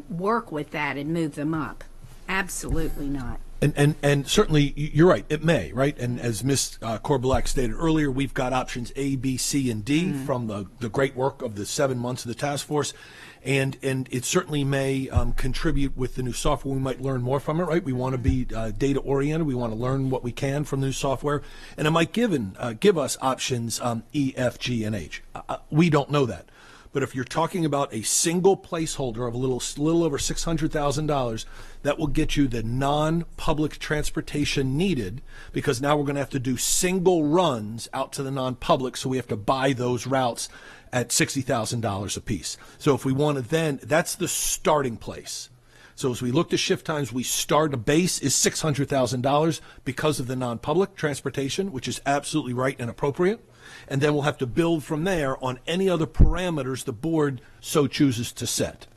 work with that and move them up. Absolutely not. And certainly, you're right, it may, right? And as Ms. Korbelak stated earlier, we've got options A, B, C, and D from the great work of the 7 months of the task force. And it certainly may contribute with the new software. We might learn more from it, right? We want to be data-oriented. We want to learn what we can from the new software. And it might give us options E, F, G, and H. We don't know that. But if you're talking about a single placeholder of a little over $600,000, that will get you the non-public transportation needed, because now we're going to have to do single runs out to the non-public, so we have to buy those routes at $60,000 a piece. So if we want to then, that's the starting place. So as we look to shift times, we start, a base is $600,000 because of the non-public transportation, which is absolutely right and appropriate. And then we'll have to build from there on any other parameters the board so chooses to set,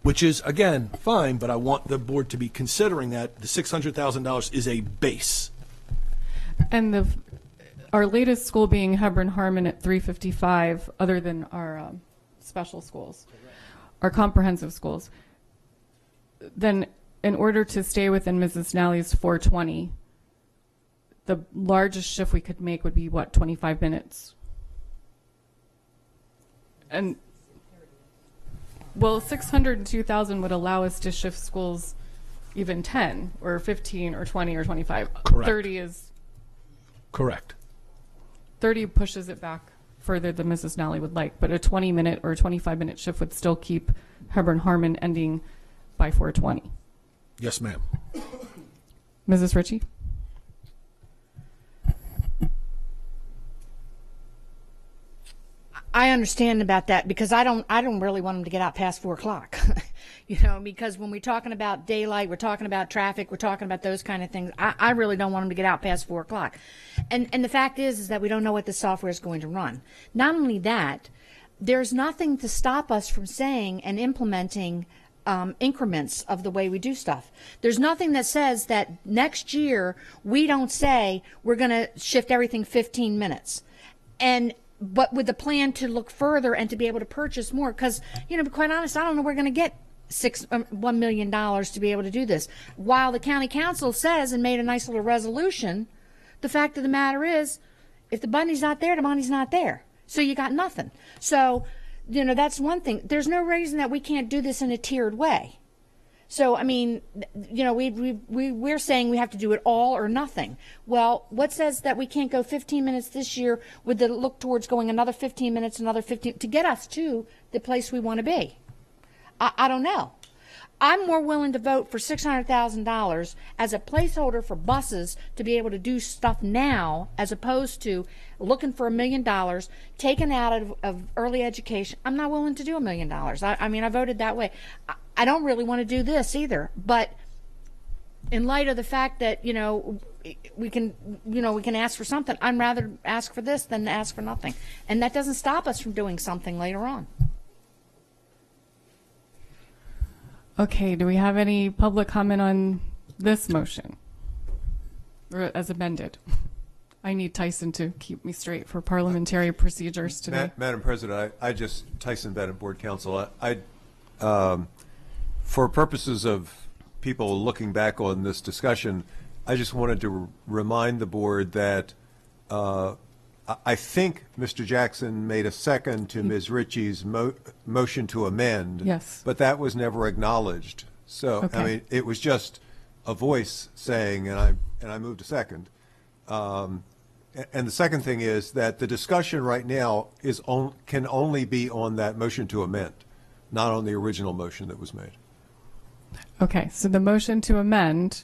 which is, again, fine, but I want the board to be considering that the $600,000 is a base. And our latest school being Hebron Harmon at 355, other than our special schools, our comprehensive schools. Then in order to stay within Mrs. Nally's 420, the largest shift we could make would be, what, 25 minutes? And, well, 602,000 would allow us to shift schools, even 10 or 15 or 20 or 25. Correct. 30 is Correct. 30 pushes it back further than Mrs. Nally would like, but a 20-minute or 25-minute shift would still keep Hebron Harmon ending by 4:20. Yes, ma'am. Mrs. Ritchie? I understand about that because I don't really want them to get out past 4 o'clock. Because when we're talking about daylight, we're talking about traffic, we're talking about those kind of things. I really don't want them to get out past 4 o'clock. And the fact is that we don't know what the software is going to run. Not only that, there's nothing to stop us from saying and implementing increments of the way we do stuff. There's nothing that says that next year we don't say we're going to shift everything 15 minutes. But with the plan to look further and to be able to purchase more, because, to be quite honest, I don't know we're going to get $1 million to be able to do this. While the county council says and made a nice little resolution, the fact of the matter is, if the money's not there, the money's not there. So you got nothing. So, that's one thing. There's no reason that we can't do this in a tiered way. So, I mean, we're saying we have to do it all or nothing. Well, what says that we can't go 15 minutes this year with the look towards going another 15 minutes, another 15, to get us to the place we want to be? I don't know. I'm more willing to vote for $600,000 as a placeholder for buses to be able to do stuff now, as opposed to looking for $1 million taken out of early education. I'm not willing to do $1 million. I mean, I voted that way. I don't really want to do this either, but in light of the fact that we can ask for something, I'd rather ask for this than ask for nothing, and that doesn't stop us from doing something later on. Okay, do we have any public comment on this motion? Or as amended? I need Tyson to keep me straight for parliamentary procedures today. Madam President, Tyson Bennett, Board Counsel. For purposes of people looking back on this discussion, I just wanted to remind the board that I think Mr. Jackson made a second to Ms. Ritchie's motion to amend. Yes. But that was never acknowledged. So, Okay. I mean, it was just a voice saying, and I moved a second. And the second thing is that the discussion right now can only be on that motion to amend, not on the original motion that was made. Okay, so the motion to amend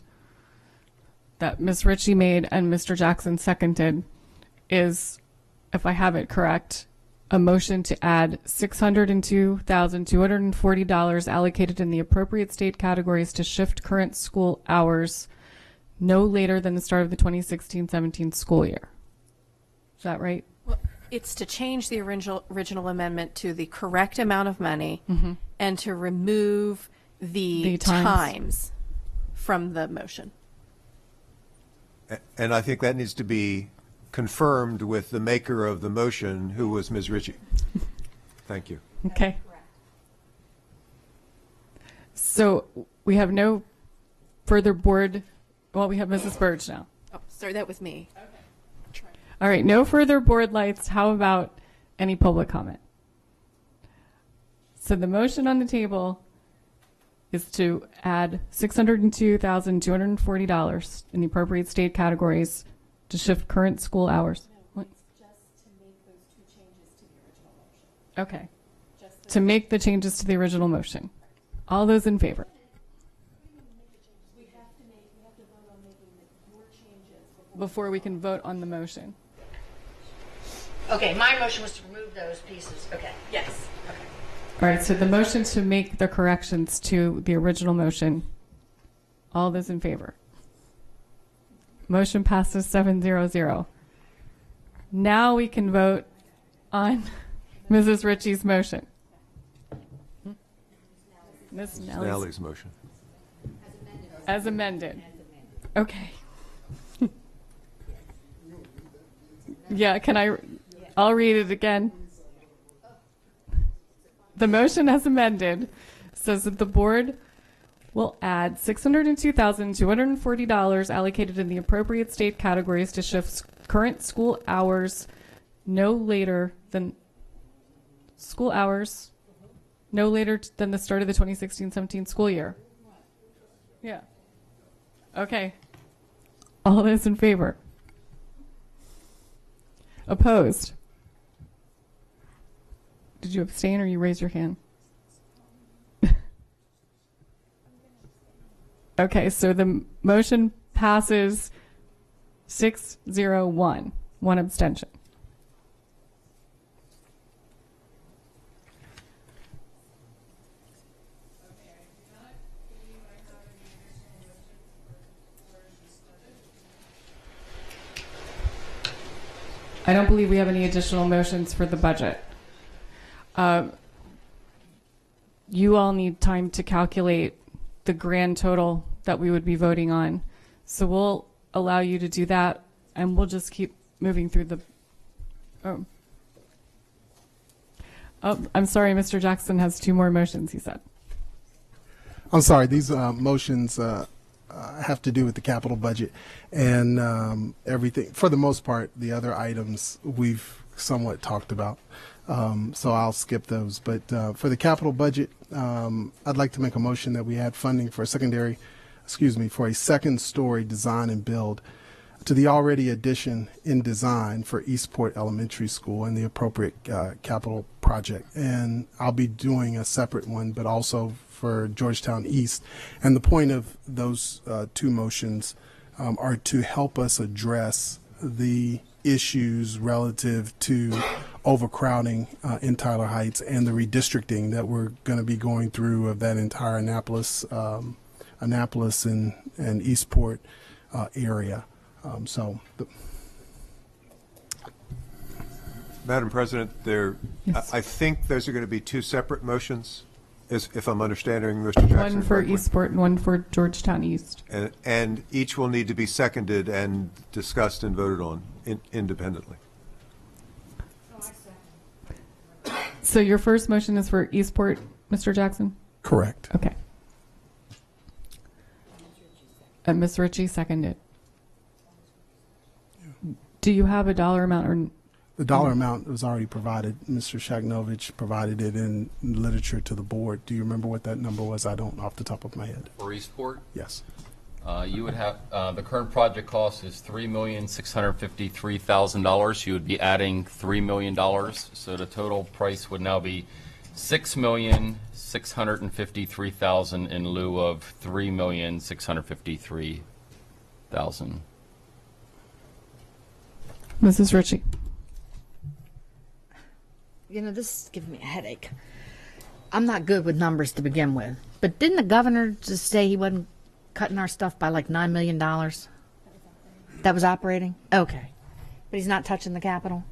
that Ms. Ritchie made and Mr. Jackson seconded is, if I have it correct, a motion to add $602,240 allocated in the appropriate state categories to shift current school hours no later than the start of the 2016-17 school year. Is that right? Well, it's to change the original amendment to the correct amount of money and to remove the times from the motion. And I think that needs to be confirmed with the maker of the motion, who was Ms. Ritchie. Thank you. Okay. So we have no further board. Well, we have Mrs. Burge now. Oh, sorry, that was me. All right, no further board lights. How about any public comment? So the motion on the table is to add $602,240 in the appropriate state categories to shift current school hours. What? Just to make those two changes to the original motion. Okay. To make the changes to the original motion. All those in favor? We have to vote on making your changes Before we can vote on the motion. Okay, my motion was to remove those pieces. Okay. Yes. Okay. All right, so the motion to make the corrections to the original motion. All those in favor? Motion passes 7-0-0. Now we can vote on Mrs. Ritchie's motion. Ms. Nally's motion. As amended. Okay. Yeah, I'll read it again. The motion as amended says that the board will add $602,240 allocated in the appropriate state categories to shift current school hours no later than the start of the 2016-17 school year. Yeah. Okay. All those in favor? Opposed? Did you abstain or you raise your hand? Okay, so the motion passes 6-0-1. One abstention. I don't believe we have any additional motions for the budget. You all need time to calculate the grand total that we would be voting on. So we'll allow you to do that, and we'll just keep moving through the... Oh, I'm sorry, Mr. Jackson has 2 more motions, he said. I'm sorry, these motions have to do with the capital budget and everything. For the most part, the other items we've somewhat talked about, so I'll skip those. But for the capital budget, I'd like to make a motion that we add funding for a second-story design and build to the already addition in design for Eastport Elementary School and the appropriate capital project. And I'll be doing a separate one, but also for Georgetown East. And the point of those 2 motions are to help us address the issues relative to overcrowding in Tyler Heights and the redistricting that we're going to be going through of that entire Annapolis and Eastport area. Madam President, Yes. I think those are going to be 2 separate motions, if I'm understanding Mr. Jackson One for correctly. Eastport and one for Georgetown East. And each will need to be seconded and discussed and voted on independently. So your first motion is for Eastport, Mr. Jackson? Correct. Okay. And Ms. Ritchie seconded. Do you have a dollar amount or? The dollar amount was already provided. Mr. Shagnovich provided it in literature to the board. Do you remember what that number was? I don't off the top of my head. For Eastport? Yes. You would have, the current project cost is $3,653,000. You would be adding $3 million. So the total price would now be $6,653,000 in lieu of $3,653,000. Mrs. Ritchie. You know, this is giving me a headache. I'm not good with numbers to begin with. But didn't the governor just say he wasn't cutting our stuff by like $9 million? That was operating? Okay. But he's not touching the capital?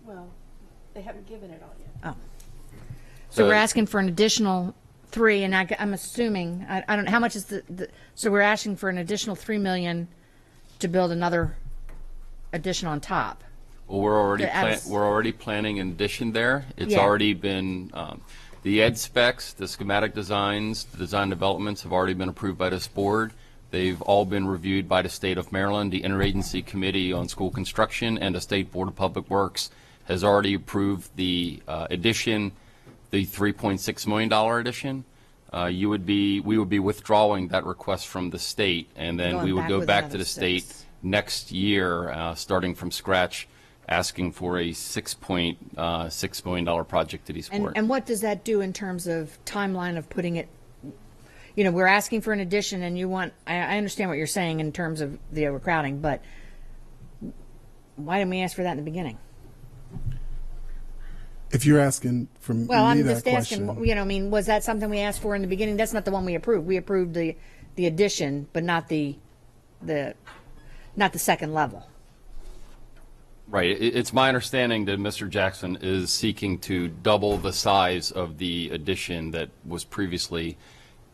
Well, they haven't given it all yet. Oh. So we're asking for an additional 3, and I'm assuming, I don't know, how much is so we're asking for an additional $3 million to build another addition on top. Well, we're already planning an addition there. It's already been the ed specs, the schematic designs, the design developments have already been approved by this board. They've all been reviewed by the state of Maryland. The Interagency Committee on School Construction and the State Board of Public Works has already approved the addition, the $3.6 million addition. We would be withdrawing that request from the state, and then we would go back to the state next year, starting from scratch, asking for a $6.6 million project at Eastport. And what does that do in terms of timeline of putting it? You know, we're asking for an addition, and you want. I understand what you're saying in terms of the overcrowding, but why didn't we ask for that in the beginning? If you're asking from well, I'm me just that asking. question, You know, I mean, was that something we asked for in the beginning? That's not the one we approved. We approved the addition, but not the second level. Right. It's my understanding that Mr. Jackson is seeking to double the size of the addition that was previously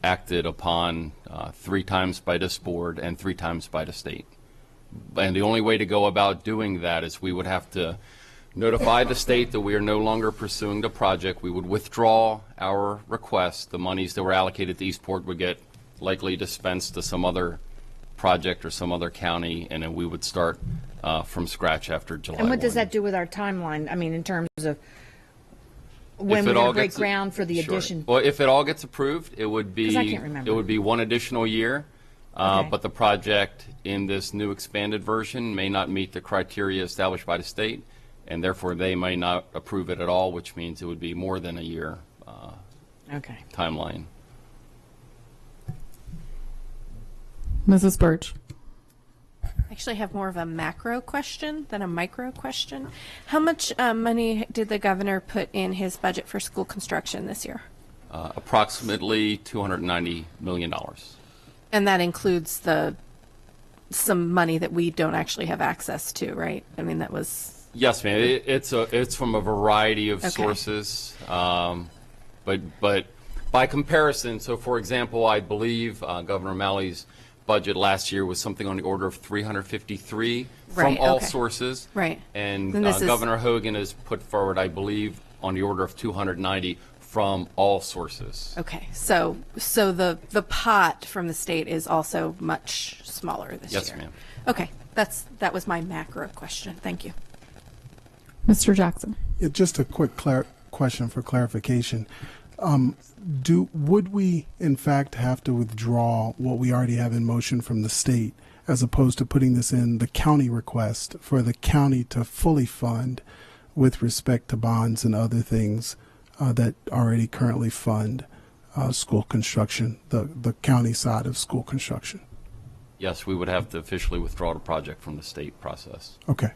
acted upon 3 times by this board and 3 times by the state. And the only way to go about doing that is we would have to notify the state that we are no longer pursuing the project. We would withdraw our request. The monies that were allocated to Eastport would get likely dispensed to some other project or some other county, and then we would start from scratch after July 1. And what does that do with our timeline? I mean, in terms of when we're going to break ground for the addition? Well, if it all gets approved, it would be 'Cause I can't remember. it would be 1 additional year. Okay. But the project in this new expanded version may not meet the criteria established by the state, and therefore they may not approve it at all, which means it would be more than a year Okay. timeline. Mrs. Birch. I actually have more of a macro question than a micro question. How much money did the governor put in his budget for school construction this year? Approximately $290 million. And that includes some money that we don't actually have access to, right? I mean, that was... Yes, ma'am. It's from a variety of Okay. sources, but by comparison, so for example, I believe Governor Malley's budget last year was something on the order of 353 from Right, all okay. sources, Right. and And this is- Governor Hogan has put forward, I believe, on the order of 290 from all sources. Okay, so the pot from the state is also much smaller this year. Yes, ma'am. Okay, that was my macro question. Thank you. Mr. Jackson. Yeah, just a quick question for clarification. Would we, in fact, have to withdraw what we already have in motion from the state, as opposed to putting this in the county request for the county to fully fund with respect to bonds and other things that already currently fund school construction, the county side of school construction? Yes, we would have to officially withdraw the project from the state process. Okay.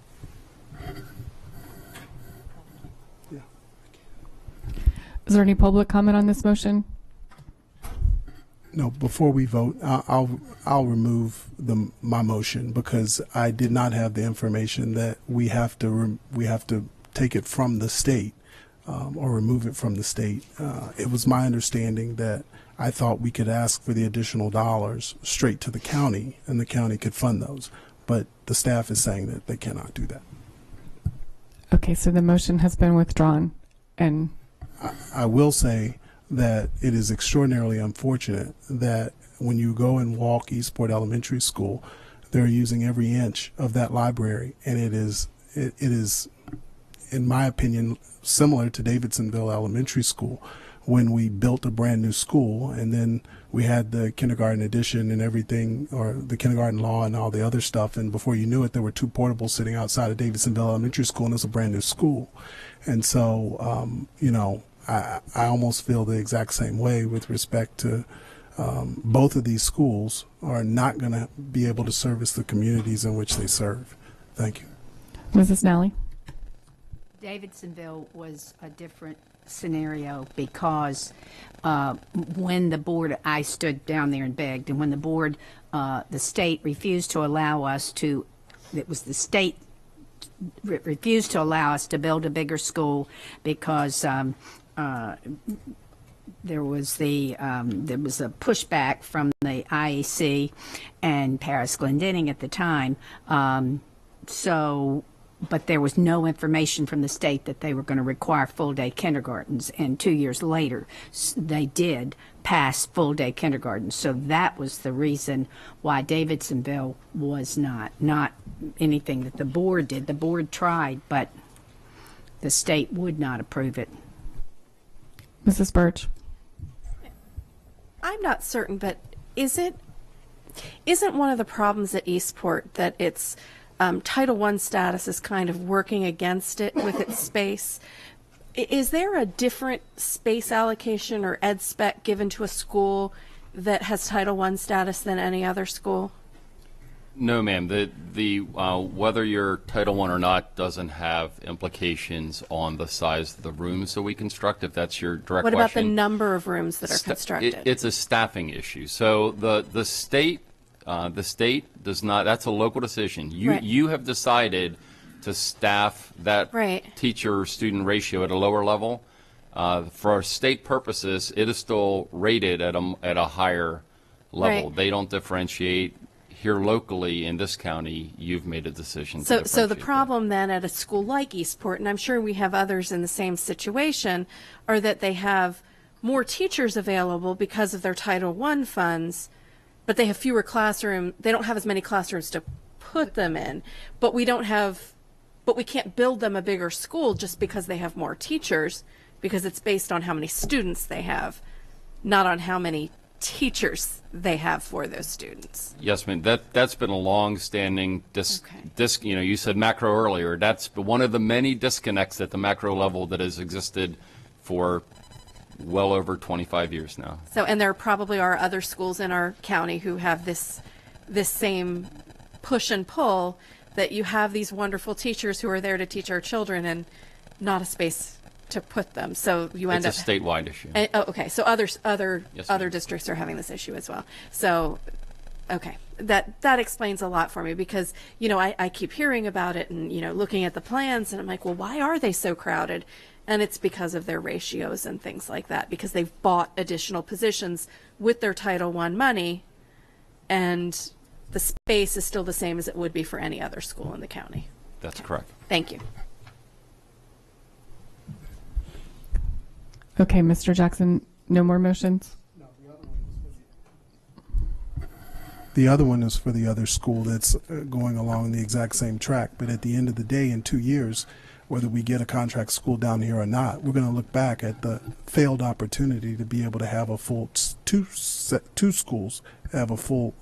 Is there any public comment on this motion? No, before we vote, I'll remove my motion because I did not have the information that we have to take it from the state or remove it from the state. It was my understanding that I thought we could ask for the additional dollars straight to the county and the county could fund those, but the staff is saying that they cannot do that. Okay, so the motion has been withdrawn, and I will say that it is extraordinarily unfortunate that when you go and walk Eastport Elementary School, they're using every inch of that library, and it is, in my opinion, similar to Davidsonville Elementary School when we built a brand new school, and then we had the kindergarten addition and everything, or the kindergarten law and all the other stuff, and before you knew it, there were two portables sitting outside of Davidsonville Elementary School, and it was a brand new school. And so, I almost feel the exact same way with respect to both of these schools are not going to be able to service the communities in which they serve. Thank you. Mrs. Nally. Davidsonville was a different scenario because when the board, I stood down there and begged, and when the board, the state refused to allow us to, it was the state refused to allow us to build a bigger school because there was a pushback from the IAC and Paris Glendenning at the time. But there was no information from the state that they were going to require full-day kindergartens, and 2 years later they did pass full-day kindergartens. So that was the reason why Davidsonville was not anything that the board did. The board tried, but the state would not approve it. Mrs. Birch. I'm not certain, but isn't one of the problems at Eastport that its Title I status is kind of working against it with its space? Is there a different space allocation or ed spec given to a school that has Title I status than any other school? No, ma'am. The whether you're Title I or not doesn't have implications on the size of the rooms that we construct, if that's your direct What question. about the number of rooms that are constructed? It's a staffing issue. So the state does not. That's a local decision. You have decided to staff that teacher-student ratio at a lower level. For state purposes, it is still rated at a higher level. Right. They don't differentiate. Here locally in this county, you've made a decision to So the differentiate problem then at a school like Eastport, and I'm sure we have others in the same situation, are that they have more teachers available because of their Title I funds, but they have fewer classrooms. They don't have as many classrooms to put them in, but we can't build them a bigger school just because they have more teachers, because it's based on how many students they have, not on how many teachers they have for those students. Yes, ma'am. That's been a long-standing you said macro earlier. That's one of the many disconnects at the macro level that has existed for well over 25 years now. So, and there probably are other schools in our county who have this same push and pull, that you have these wonderful teachers who are there to teach our children and not a space to put them. So you end up. It's a statewide issue. Okay. So other Yes, other ma'am. districts are having this issue as well. So, okay, that explains a lot for me, because I keep hearing about it and looking at the plans, and I'm like, well, why are they so crowded? And it's because of their ratios and things like that, because they've bought additional positions with their Title I money, and the space is still the same as it would be for any other school in the county. That's correct. Thank you. Okay, Mr. Jackson, no more motions? The other one is for the other school that's going along the exact same track. But at the end of the day, in 2 years, whether we get a contract school down here or not, we're going to look back at the failed opportunity to be able to have a full two schools have a full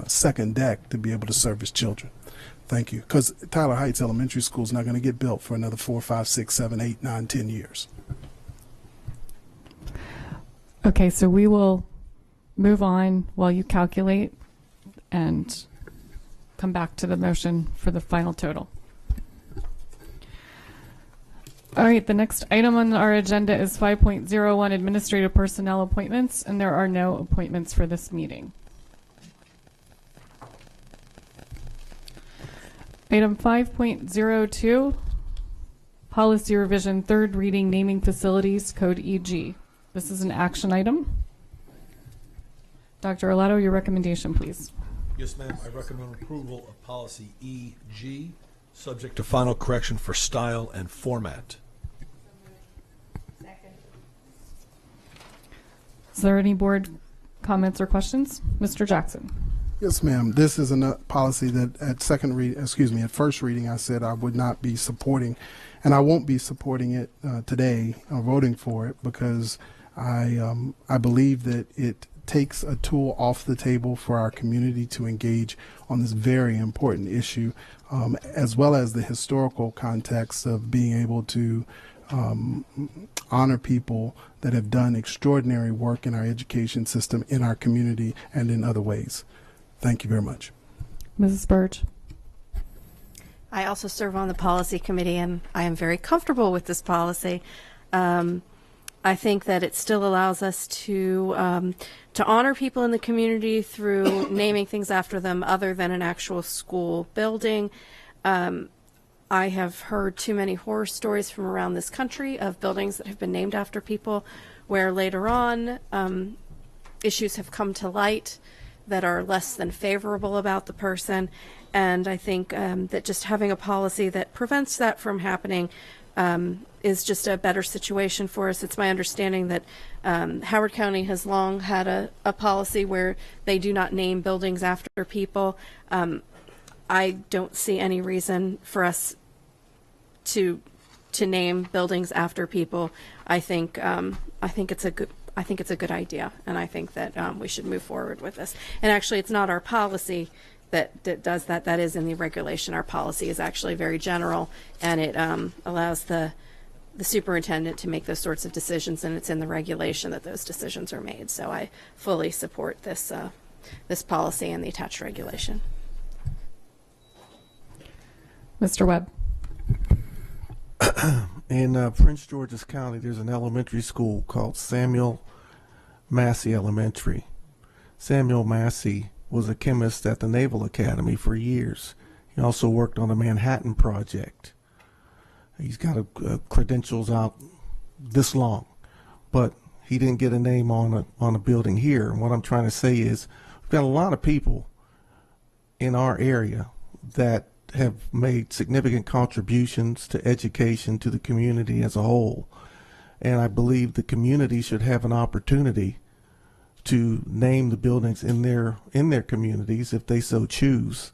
second deck to be able to service children. Thank you. Because Tyler Heights Elementary School is not going to get built for another 4, 5, 6, 7, 8, 9, 10 years. Okay, so we will move on while you calculate and come back to the motion for the final total. All right, the next item on our agenda is 5.01 administrative personnel appointments, and there are no appointments for this meeting. Item 5.02, policy revision, third reading, naming facilities, code EG. This is an action item. Dr. Arlato, your recommendation, please. Yes, ma'am. I recommend approval of policy EG, subject to final correction for style and format. Is there any board comments or questions? Mr. Jackson. Yes, ma'am. This is a policy that at first reading I said I would not be supporting, and I won't be supporting it today or voting for it, because I believe that it takes a tool off the table for our community to engage on this very important issue, as well as the historical context of being able to honor people that have done extraordinary work in our education system, in our community, and in other ways. Thank you very much. Mrs. Burge. I also serve on the policy committee, and I am very comfortable with this policy. I think that it still allows us to honor people in the community through naming things after them other than an actual school building. I have heard too many horror stories from around this country of buildings that have been named after people where later on issues have come to light that are less than favorable about the person. And I think that just having a policy that prevents that from happening is just a better situation for us. It's my understanding that Howard County has long had a policy where they do not name buildings after people. I don't see any reason for us to name buildings after people. I think it's a good idea, and I think that we should move forward with this. And actually, it's not our policy that does that. That is in the regulation. Our policy is actually very general, and it allows the superintendent to make those sorts of decisions, and it's in the regulation that those decisions are made. So I fully support this policy and the attached regulation. Mr. Webb. In Prince George's County, there's an elementary school called Samuel Massey Elementary. Samuel Massey was a chemist at the Naval Academy for years. He also worked on the Manhattan Project. He's got credentials out this long, but he didn't get a name on a building here. And what I'm trying to say is we've got a lot of people in our area that have made significant contributions to education, to the community as a whole. And I believe the community should have an opportunity to name the buildings in their communities if they so choose,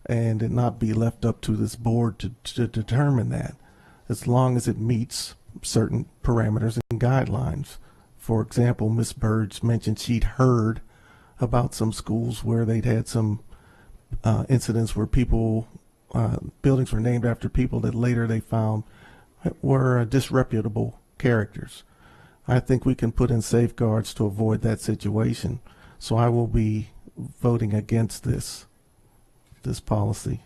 and it not be left up to this board to determine that, as long as it meets certain parameters and guidelines For example, Ms. Burge mentioned she'd heard about some schools where they'd had some incidents where people, buildings were named after people that later they found were disreputable characters. I think we can put in safeguards to avoid that situation. So I will be voting against this policy.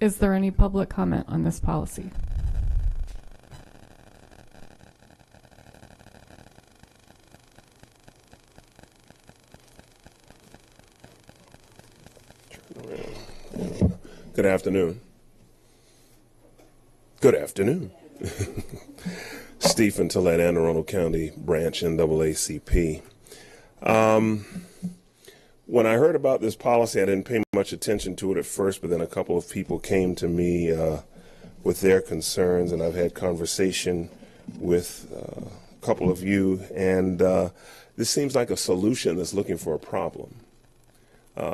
Is there any public comment on this policy? Good afternoon. Good afternoon. Stephen Tillett, Anne Arundel County Branch NAACP. When I heard about this policy, I didn't pay much attention to it at first, but then a couple of people came to me with their concerns, and I've had conversation with a couple of you, and this seems like a solution that's looking for a problem.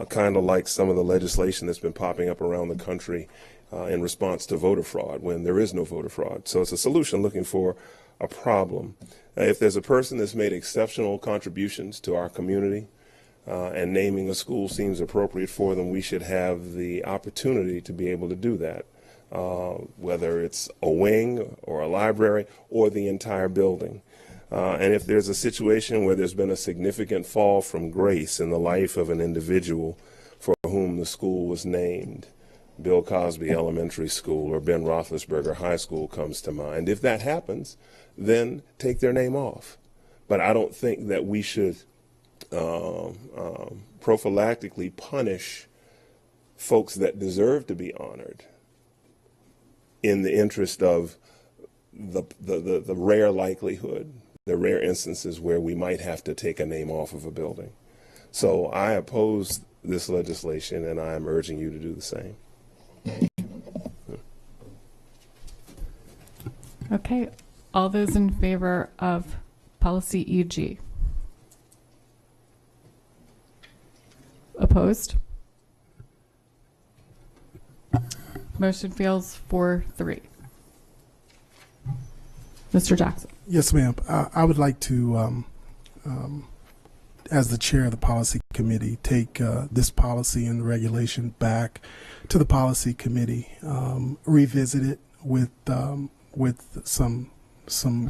Kind of like some of the legislation that's been popping up around the country in response to voter fraud when there is no voter fraud. So it's a solution looking for a problem. If there's a person that's made exceptional contributions to our community and naming a school seems appropriate for them, we should have the opportunity to be able to do that, whether it's a wing or a library or the entire building. And if there's a situation where there's been a significant fall from grace in the life of an individual for whom the school was named, Bill Cosby Elementary School or Ben Roethlisberger High School comes to mind. If that happens, then take their name off. But I don't think that we should prophylactically punish folks that deserve to be honored in the interest of the rare likelihood, the rare instances where we might have to take a name off of a building. So I oppose this legislation, and I am urging you to do the same. Okay, all those in favor of policy EG? Opposed? Motion fails 4-3. Mr. Jackson. Yes, ma'am. I would like to, as the chair of the policy committee, take this policy and regulation back to the policy committee, revisit it with some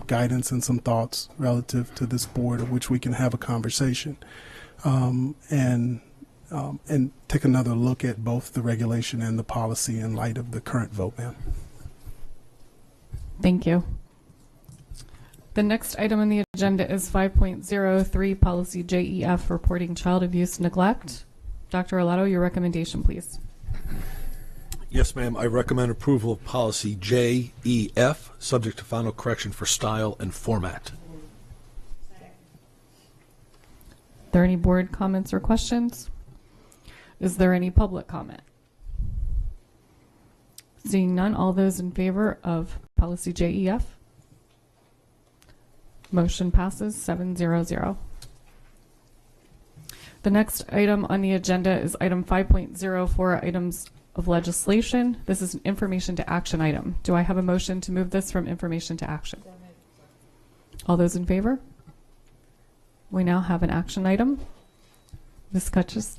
guidance and some thoughts relative to this board, of which we can have a conversation, and take another look at both the regulation and the policy in light of the current vote, ma'am. Thank you. The next item on the agenda is 5.03, policy JEF, reporting child abuse neglect. Dr. Arlato, your recommendation, please. Yes, ma'am. I recommend approval of policy JEF, subject to final correction for style and format. Are there any board comments or questions? Is there any public comment? Seeing none, all those in favor of policy JEF? Motion passes 7-0-0. The next item on the agenda is item 5.04, items of legislation. This is an information to action item. Do I have a motion to move this from information to action? All those in favor? We now have an action item. Ms. Kutchis.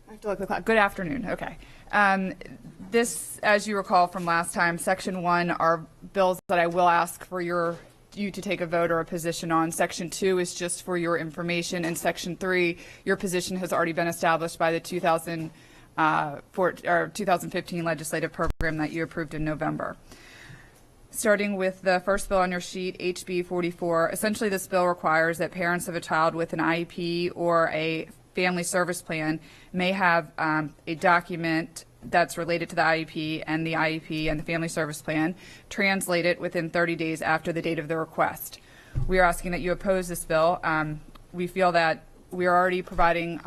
I have to look at the clock. Good afternoon. Okay. This, as you recall from last time, Section 1 are bills that I will ask for you to take a vote or a position on. Section 2 is just for your information, and Section 3, your position has already been established by the 2015 legislative program that you approved in November. Starting with the first bill on your sheet, HB 44. Essentially, this bill requires that parents of a child with an IEP or a family service plan may have a document that's related to the IEP and the family service plan, translate it within 30 days after the date of the request. We are asking that you oppose this bill. We feel that we are already providing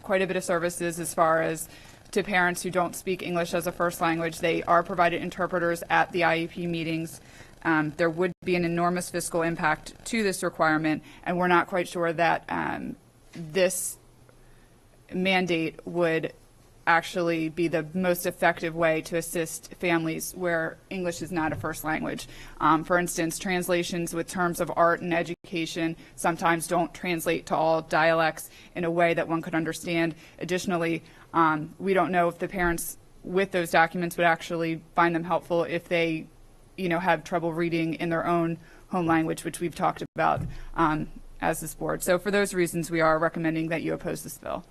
quite a bit of services as far as to parents who don't speak English as a first language. They are provided interpreters at the IEP meetings. There would be an enormous fiscal impact to this requirement, and we're not quite sure that this mandate would actually be the most effective way to assist families where English is not a first language. For instance, translations with terms of art and education sometimes don't translate to all dialects in a way that one could understand. Additionally, we don't know if the parents with those documents would actually find them helpful if they, have trouble reading in their own home language, which we've talked about as this board. So for those reasons, we are recommending that you oppose this bill.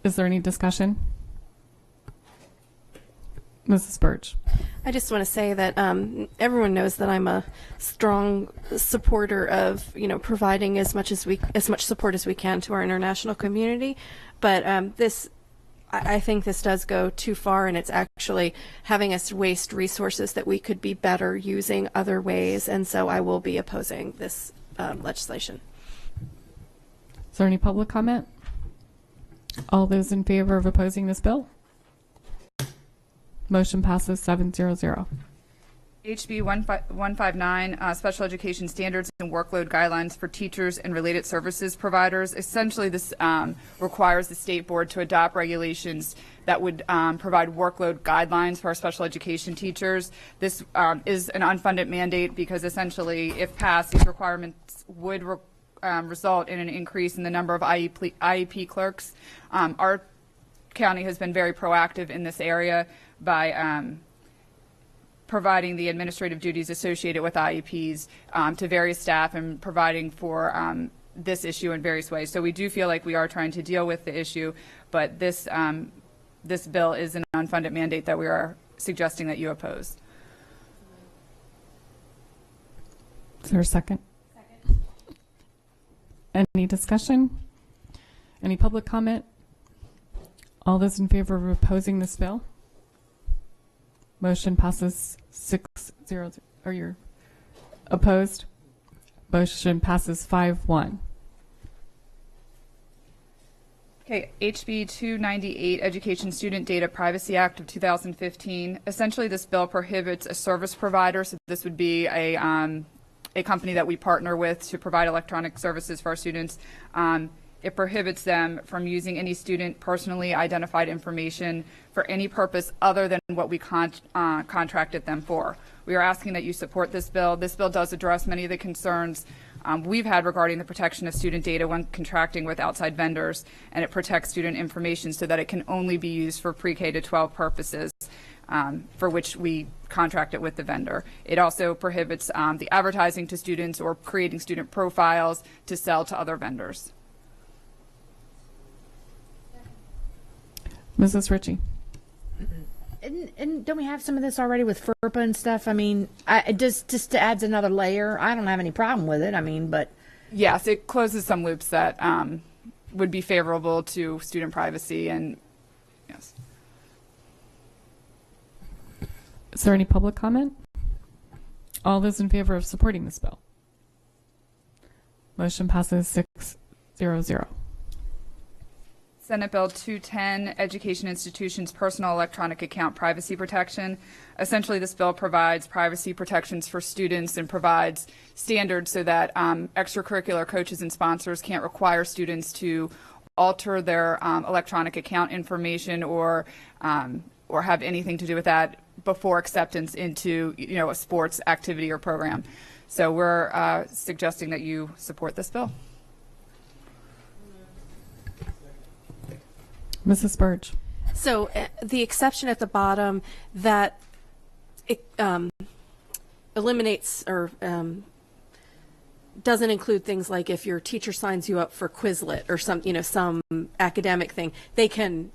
Is there any discussion? Mrs. Birch. I just want to say that everyone knows that I'm a strong supporter of providing as much support as we can to our international community, but I think this does go too far, and it's actually having us waste resources that we could be better using other ways, and so I will be opposing this legislation. Is there any public comment? All those in favor of opposing this bill? Motion passes 7-0. HB 159, Special Education Standards and Workload Guidelines for Teachers and Related Services Providers. Essentially, this requires the State Board to adopt regulations that would provide workload guidelines for our special education teachers. This is an unfunded mandate because essentially, if passed, these requirements would result in an increase in the number of IEP clerks. Our county has been very proactive in this area by providing the administrative duties associated with IEPs to various staff and providing for this issue in various ways. So we do feel like we are trying to deal with the issue, but this bill is an unfunded mandate that we are suggesting that you oppose. Is there a second? Any discussion? Any public comment? All those in favor of opposing this bill? Motion passes 6-0. Are you opposed? Motion passes 5-1. Okay, HB 298, Education Student Data Privacy Act of 2015. Essentially, this bill prohibits a service provider, so this would be a company that we partner with to provide electronic services for our students. It prohibits them from using any student personally identified information for any purpose other than what we contracted them for. We are asking that you support this bill. This bill does address many of the concerns we've had regarding the protection of student data when contracting with outside vendors, and it protects student information so that it can only be used for pre-K to 12 purposes for which we contract it with the vendor. It also prohibits the advertising to students or creating student profiles to sell to other vendors. Mrs. Ritchie. And don't we have some of this already with FERPA and stuff? I mean, it just adds another layer. I don't have any problem with it. I mean, but yes, it closes some loops that would be favorable to student privacy, and yes. Is there any public comment? All those in favor of supporting this bill? Motion passes 6-0. Senate Bill 210, Education Institutions Personal Electronic Account Privacy Protection. Essentially, this bill provides privacy protections for students and provides standards so that extracurricular coaches and sponsors can't require students to alter their electronic account information or have anything to do with that before acceptance into a sports activity or program. So we're suggesting that you support this bill. Mrs. Birch. So the exception at the bottom that it, eliminates or doesn't include things like if your teacher signs you up for Quizlet or some academic thing, they can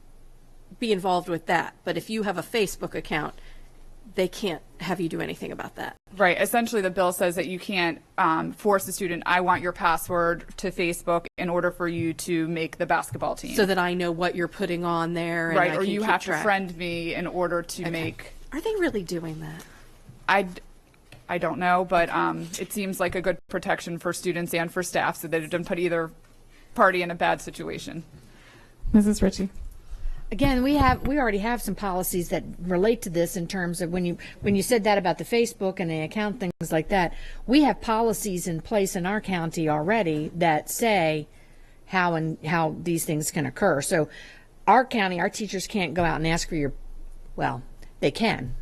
be involved with that. But if you have a Facebook account, they can't have you do anything about that. Right. Essentially, the bill says that you can't force a student, I want your password to Facebook in order for you to make the basketball team. So that I know what you're putting on there. And right. I Or can you keep have track. to friend me in order to make. Are they really doing that? I don't know, but it seems like a good protection for students and for staff so that it doesn't put either party in a bad situation. Mrs. Ritchie. Again, we already have some policies that relate to this in terms of when you said that about the Facebook and the account, things like that. We have policies in place in our county already that say how these things can occur. So our county, our teachers can't go out and ask for well, they can,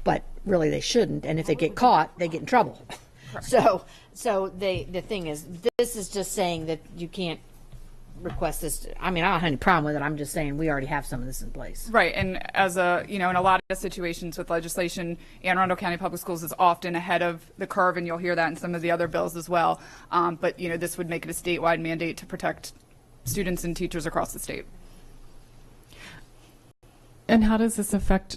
but really they shouldn't. And if they get caught, they get in trouble. So the thing is, this is just saying that you can't request this. I mean, I don't have any problem with it. I'm just saying we already have some of this in place. Right, and as in a lot of situations with legislation, Anne Arundel County Public Schools is often ahead of the curve, and you'll hear that in some of the other bills as well. But this would make it a statewide mandate to protect students and teachers across the state. And how does this affect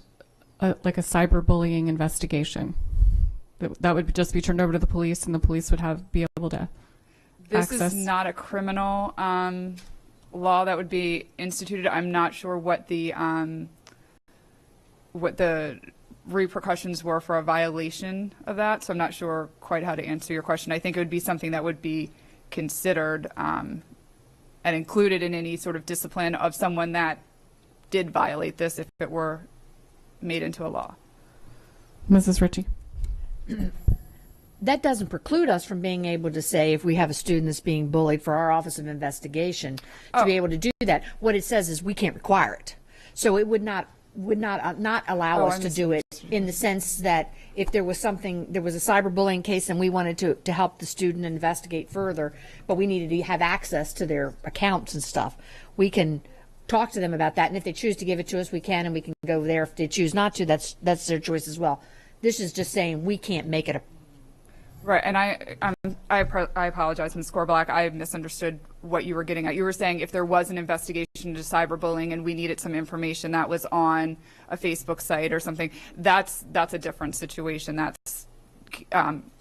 like a cyberbullying investigation? That would just be turned over to the police, and the police would be able to This access. is not a criminal law that would be instituted. I'm not sure what the repercussions were for a violation of that, so I'm not sure quite how to answer your question. I think it would be something that would be considered and included in any sort of discipline of someone that did violate this if it were made into a law. Mrs. Ritchie. That doesn't preclude us from being able to say, if we have a student that's being bullied, for our Office of Investigation to be able to do that. What it says is we can't require it. So it would not allow us to do it in the sense that if there was a cyberbullying case and we wanted to help the student investigate further, but we needed to have access to their accounts and stuff, we can talk to them about that. And if they choose to give it to us, we can, and we can go there. If they choose not to, that's their choice as well. This is just saying we can't make it a Right, and I apologize, Ms. Scorblack. I misunderstood what you were getting at. You were saying if there was an investigation into cyberbullying and we needed some information that was on a Facebook site or something, that's a different situation. That's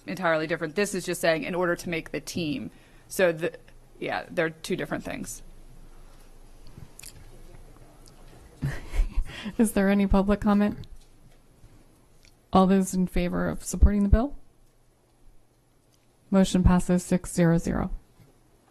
entirely different. This is just saying in order to make the team. So they're two different things. Is there any public comment? All those in favor of supporting the bill? Motion passes 6-0-0.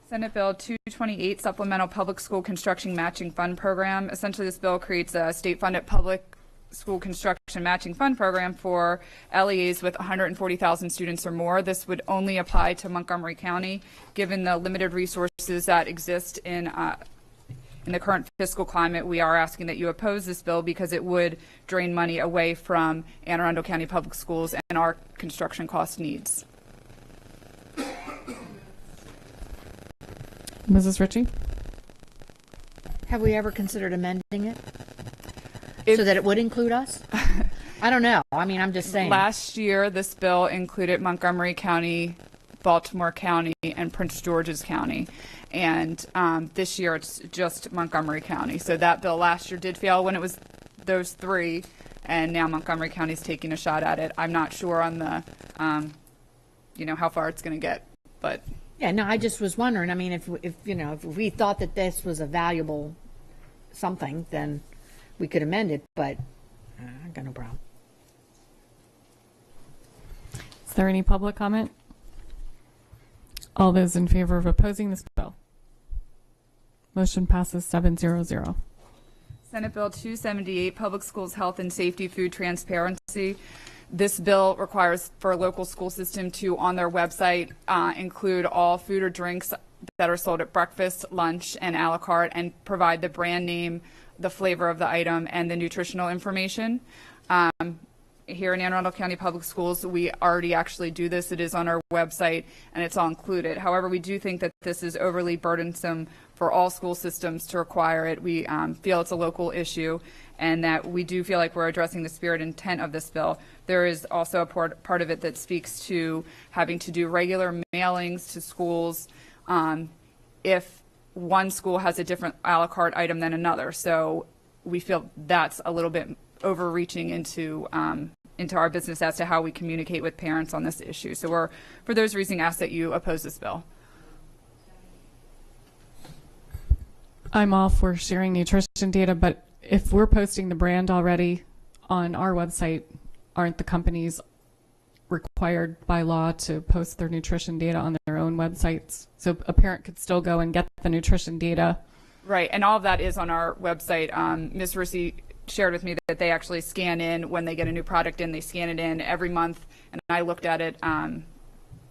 Senate Bill 228, Supplemental Public School Construction Matching Fund Program. Essentially, this bill creates a state-funded public school construction matching fund program for LEAs with 140,000 students or more. This would only apply to Montgomery County. Given the limited resources that exist in the current fiscal climate, we are asking that you oppose this bill because it would drain money away from Anne Arundel County Public Schools and our construction cost needs. Mrs. Ritchie? Have we ever considered amending it so that it would include us? I don't know. I mean, I'm just saying. Last year, this bill included Montgomery County, Baltimore County, and Prince George's County. And this year, it's just Montgomery County. So that bill last year did fail when it was those three, and now Montgomery County's taking a shot at it. I'm not sure on the, how far it's going to get, but. Yeah, no, I just was wondering. I mean, if we thought that this was a valuable something, then we could amend it. But I got no problem. Is there any public comment? All those in favor of opposing this bill? Motion passes 7-0-0. Senate Bill 278, Public Schools Health and Safety Food Transparency. This bill requires for a local school system to, on their website, include all food or drinks that are sold at breakfast, lunch, and a la carte, and provide the brand name, the flavor of the item, and the nutritional information. Here in Anne Arundel County Public Schools, we already actually do this. It is on our website, and it's all included. However, we do think that this is overly burdensome for all school systems to require it. We feel it's a local issue, and that we do feel like we're addressing the spirit and intent of this bill. There is also a part of it that speaks to having to do regular mailings to schools if one school has a different a la carte item than another. So we feel that's a little bit overreaching into our business as to how we communicate with parents on this issue. So we're, for those reasons, ask that you oppose this bill. I'm all for sharing nutrition data, but if we're posting the brand already on our website, aren't the companies required by law to post their nutrition data on their own websites? So a parent could still go and get the nutrition data Right, and all of that is on our website. Ms. Russi shared with me that they actually scan in when they get a new product in. They scan it in every month, and I looked at it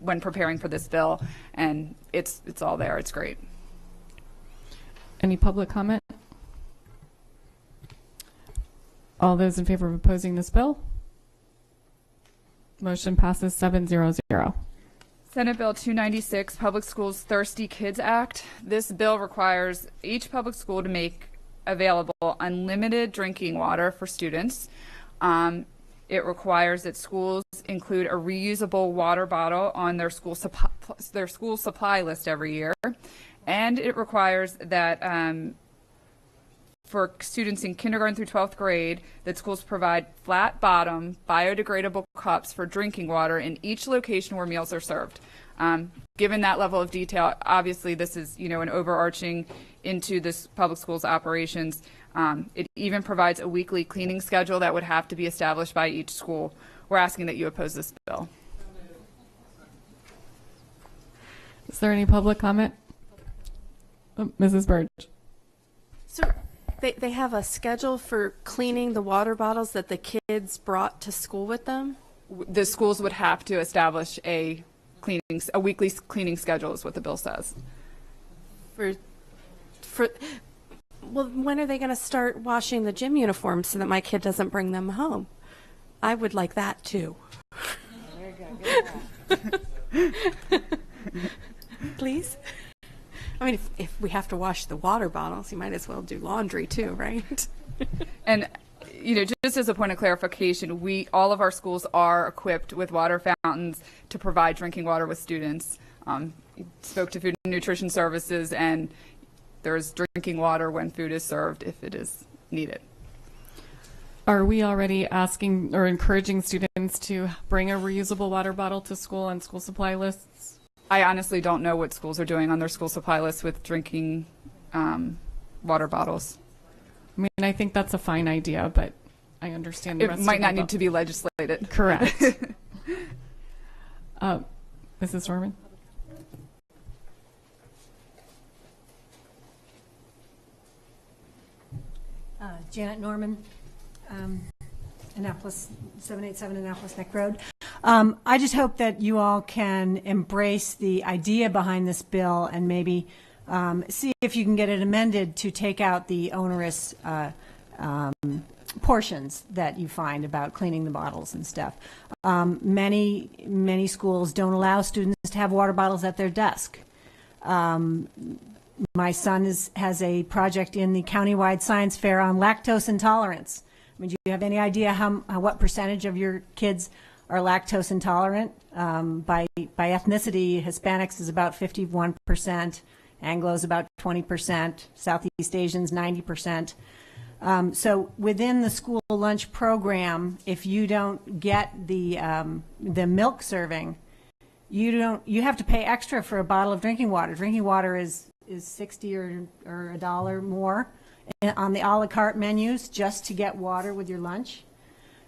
when preparing for this bill, and it's all there. It's great. Any public comment? All those in favor of opposing this bill? Motion passes 7-0-0. Senate Bill 296, Public Schools Thirsty Kids Act. This bill requires each public school to make available unlimited drinking water for students. It requires that schools include a reusable water bottle on their school supply list every year, and it requires that for students in kindergarten through 12th grade, that schools provide flat bottom biodegradable cups for drinking water in each location where meals are served. Given that level of detail, obviously this is, an overarching into this public schools operations. It even provides a weekly cleaning schedule that would have to be established by each school. We're asking that you oppose this bill. Is there any public comment? Mrs. Birch. So they have a schedule for cleaning the water bottles that the kids brought to school with them? The schools would have to establish a weekly cleaning schedule is what the bill says. Well, when are they going to start washing the gym uniforms so that my kid doesn't bring them home? I would like that too. Please? I mean, if we have to wash the water bottles, you might as well do laundry too, right? And just as a point of clarification, all of our schools are equipped with water fountains to provide drinking water with students. Spoke to Food and Nutrition Services, and there's drinking water when food is served if it is needed. Are we already asking or encouraging students to bring a reusable water bottle to school on school supply lists? I honestly don't know what schools are doing on their school supply list with drinking water bottles. I mean, I think that's a fine idea, but I understand the rest It might of not the need to be legislated. Correct. Mrs. Norman? Janet Norman, Annapolis, 787 Annapolis Neck Road. I just hope that you all can embrace the idea behind this bill and maybe see if you can get it amended to take out the onerous portions that you find about cleaning the bottles and stuff. Many schools don't allow students to have water bottles at their desk. My son has a project in the countywide science fair on lactose intolerance. I mean, do you have any idea what percentage of your kids are lactose intolerant? By ethnicity, Hispanics is about 51%, Anglo's about 20%, Southeast Asians 90%. So within the school lunch program, if you don't get the milk serving, you have to pay extra for a bottle of drinking water. Drinking water is $60 or $1 more on the a la carte menus just to get water with your lunch.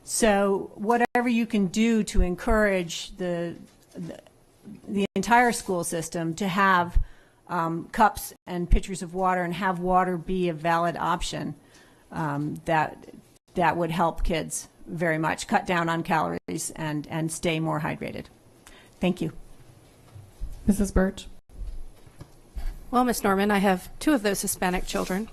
So whatever you can do to encourage the entire school system to have cups and pitchers of water and have water be a valid option, that would help kids very much, cut down on calories and stay more hydrated. Thank you. Mrs. Birch? Well, Ms. Norman, I have 2 of those Hispanic children,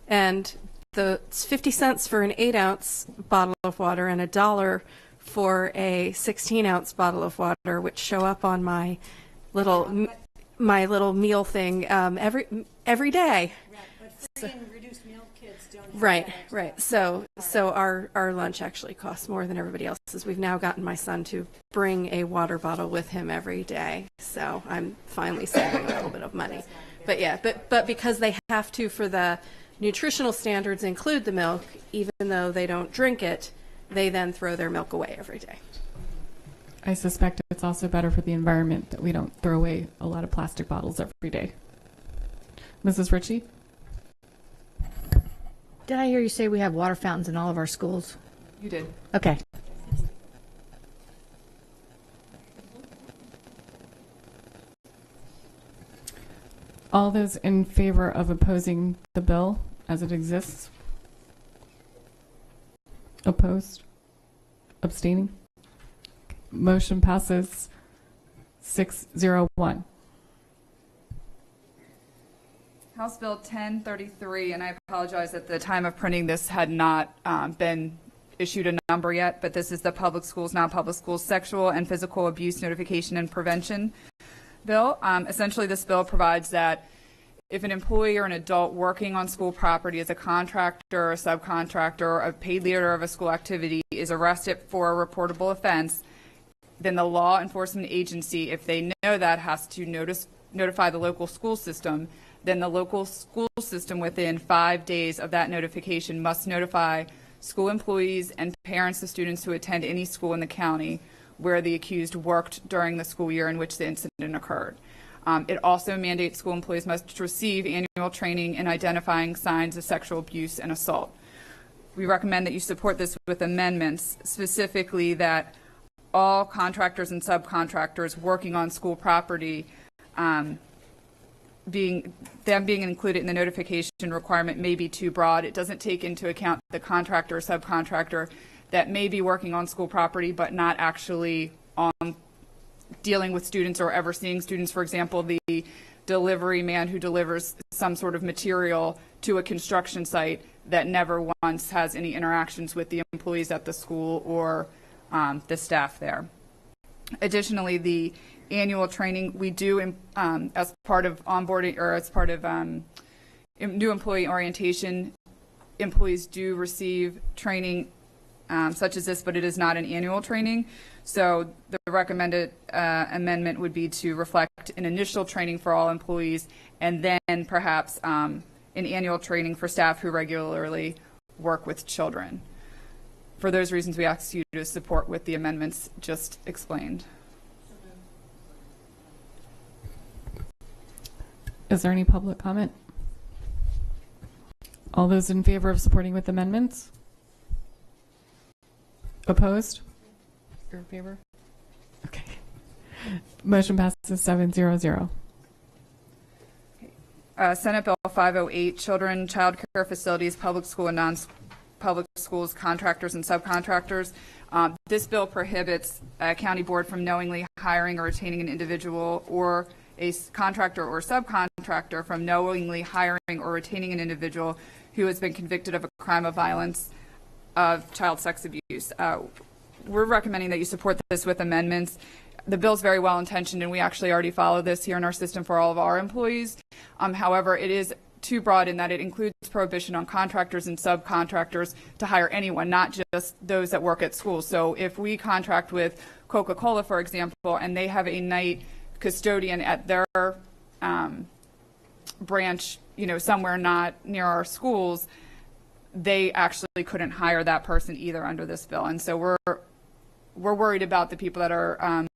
and it's 50 cents for an 8-ounce bottle of water and $1 for a 16-ounce bottle of water, which show up on my little meal thing every day. But free and reduced meal kids don't have Right, that. right. So our lunch actually costs more than everybody else's. We've now gotten my son to bring a water bottle with him every day. So I'm finally saving a little bit of money. But yeah, but because they have to, for the nutritional standards, include the milk, even though they don't drink it, they then throw their milk away every day. I suspect it's also better for the environment that we don't throw away a lot of plastic bottles every day. Mrs. Ritchie? Did I hear you say we have water fountains in all of our schools? You did. Okay. All those in favor of opposing the bill as it exists? Opposed? Abstaining? Motion passes 601. House Bill 1033, and I apologize at the time of printing this had not been issued a number yet, but this is the Public Schools, Non-Public Schools Sexual and Physical Abuse Notification and Prevention Bill. Essentially, this bill provides that if an employee or an adult working on school property as a contractor or a subcontractor or a paid leader of a school activity is arrested for a reportable offense, then the law enforcement agency, if they know that, has to notify the local school system. Then the local school system within 5 days of that notification must notify school employees and parents of students who attend any school in the county where the accused worked during the school year in which the incident occurred. It also mandates school employees must receive annual training in identifying signs of sexual abuse and assault. We recommend that you support this with amendments, specifically that all contractors and subcontractors working on school property, being included in the notification requirement may be too broad. It doesn't take into account the contractor or subcontractor that may be working on school property but not actually on dealing with students or ever seeing students. For example, the delivery man who delivers some sort of material to a construction site that never once has any interactions with the employees at the school or the staff there. Additionally, the annual training we do as part of onboarding or as part of new employee orientation, employees do receive training such as this, but it is not an annual training. So the recommended amendment would be to reflect an initial training for all employees and then perhaps an annual training for staff who regularly work with children. For those reasons, we ask you to support with the amendments just explained. Is there any public comment? All those in favor of supporting with amendments? Opposed? You're in favor? Okay. Motion passes 700. Senate Bill 508, Children, Child Care Facilities, Public School and Non-Public Schools, Contractors and Subcontractors. This bill prohibits a county board from knowingly hiring or retaining an individual or a contractor or subcontractor from knowingly hiring or retaining an individual who has been convicted of a crime of violence of child sex abuse. We're recommending that you support this with amendments. The bill is very well intentioned, and we actually already follow this here in our system for all of our employees. However, it is too broad in that it includes prohibition on contractors and subcontractors to hire anyone, not just those that work at schools. So if we contract with Coca-Cola, for example, and they have a night custodian at their branch, somewhere not near our schools, they actually couldn't hire that person either under this bill. And so we're worried about the people that are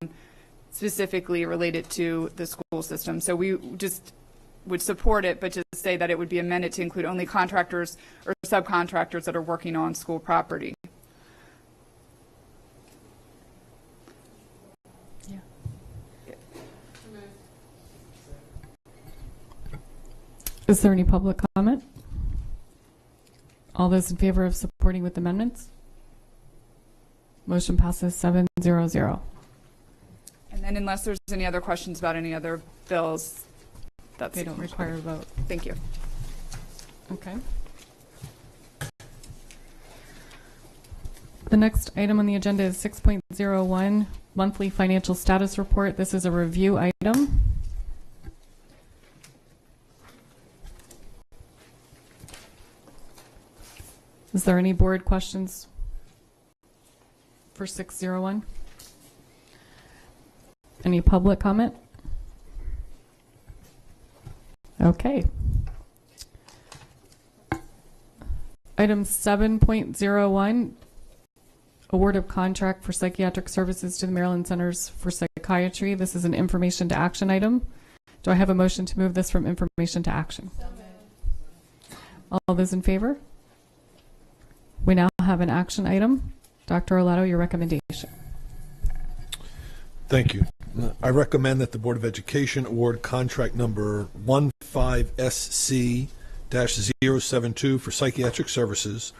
specifically related to the school system. So we just would support it, but just say that it would be amended to include only contractors or subcontractors that are working on school property. Yeah. Is there any public comment? All those in favor of supporting with amendments? Motion passes 700. And then unless there's any other questions about any other bills, They don't require a vote. Thank you. Okay. The next item on the agenda is 6.01, monthly financial status report. This is a review item. Is there any board questions for 601? Any public comment? Okay. Item 7.01, award of contract for psychiatric services to the Maryland Centers for Psychiatry. This is an information to action item. Do I have a motion to move this from information to action? All those in favor? We now have an action item. Dr. Olato, your recommendation. Thank you. I recommend that the Board of Education award contract number 15SC-072 for psychiatric services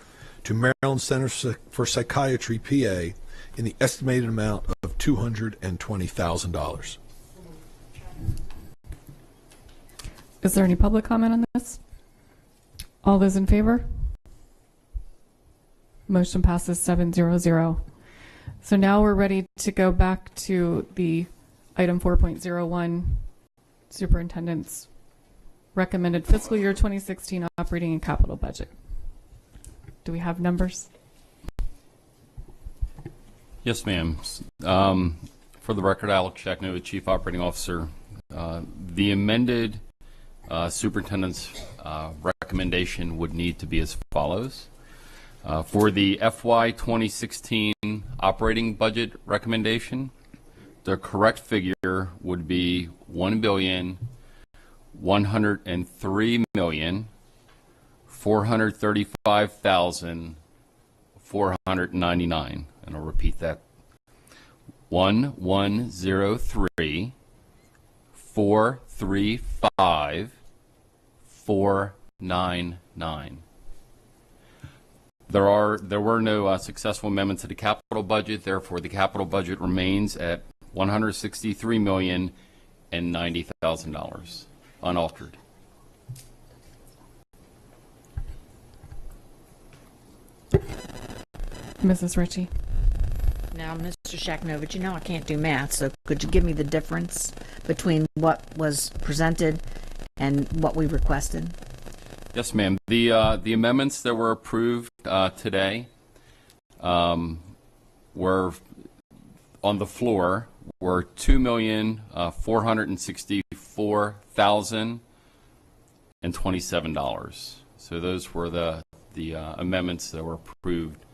to Maryland Center for Psychiatry, PA, in the estimated amount of $220,000. Is there any public comment on this? All those in favor? Motion passes 700. So now we're ready to go back to the item 4.01, Superintendent's recommended fiscal year 2016 operating and capital budget. Do we have numbers? Yes, ma'am. For the record, Alex Shacknova, Chief Operating Officer. The amended superintendent's recommendation would need to be as follows. For the FY 2016 operating budget recommendation, the correct figure would be $1,103,435,499, and I'll repeat that: 1,103,435,499. There were no successful amendments to the capital budget. Therefore, the capital budget remains at $163,090,000, unaltered. Mrs. Ritchie. Now, Mr. Shacknovich, you know I can't do math, so could you give me the difference between what was presented and what we requested? Yes, ma'am. The amendments that were approved today were on the floor were $2,464,027. So those were the amendments that were approved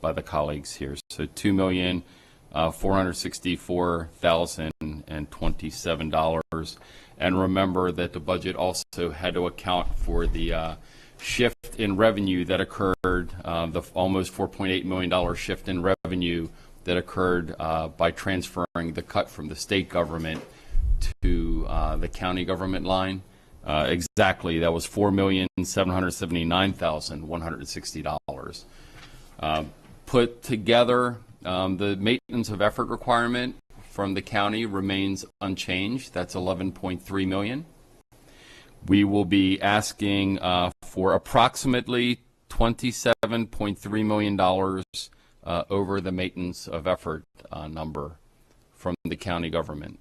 by the colleagues here. So $2,464,027. And remember that the budget also had to account for the shift in revenue that occurred, the almost $4.8 million shift in revenue that occurred by transferring the cut from the state government to the county government line. Exactly, that was $4,779,160. Put together, the maintenance of effort requirement from the county remains unchanged. That's $11.3 million. We will be asking for approximately $27.3 million over the maintenance of effort number from the county government.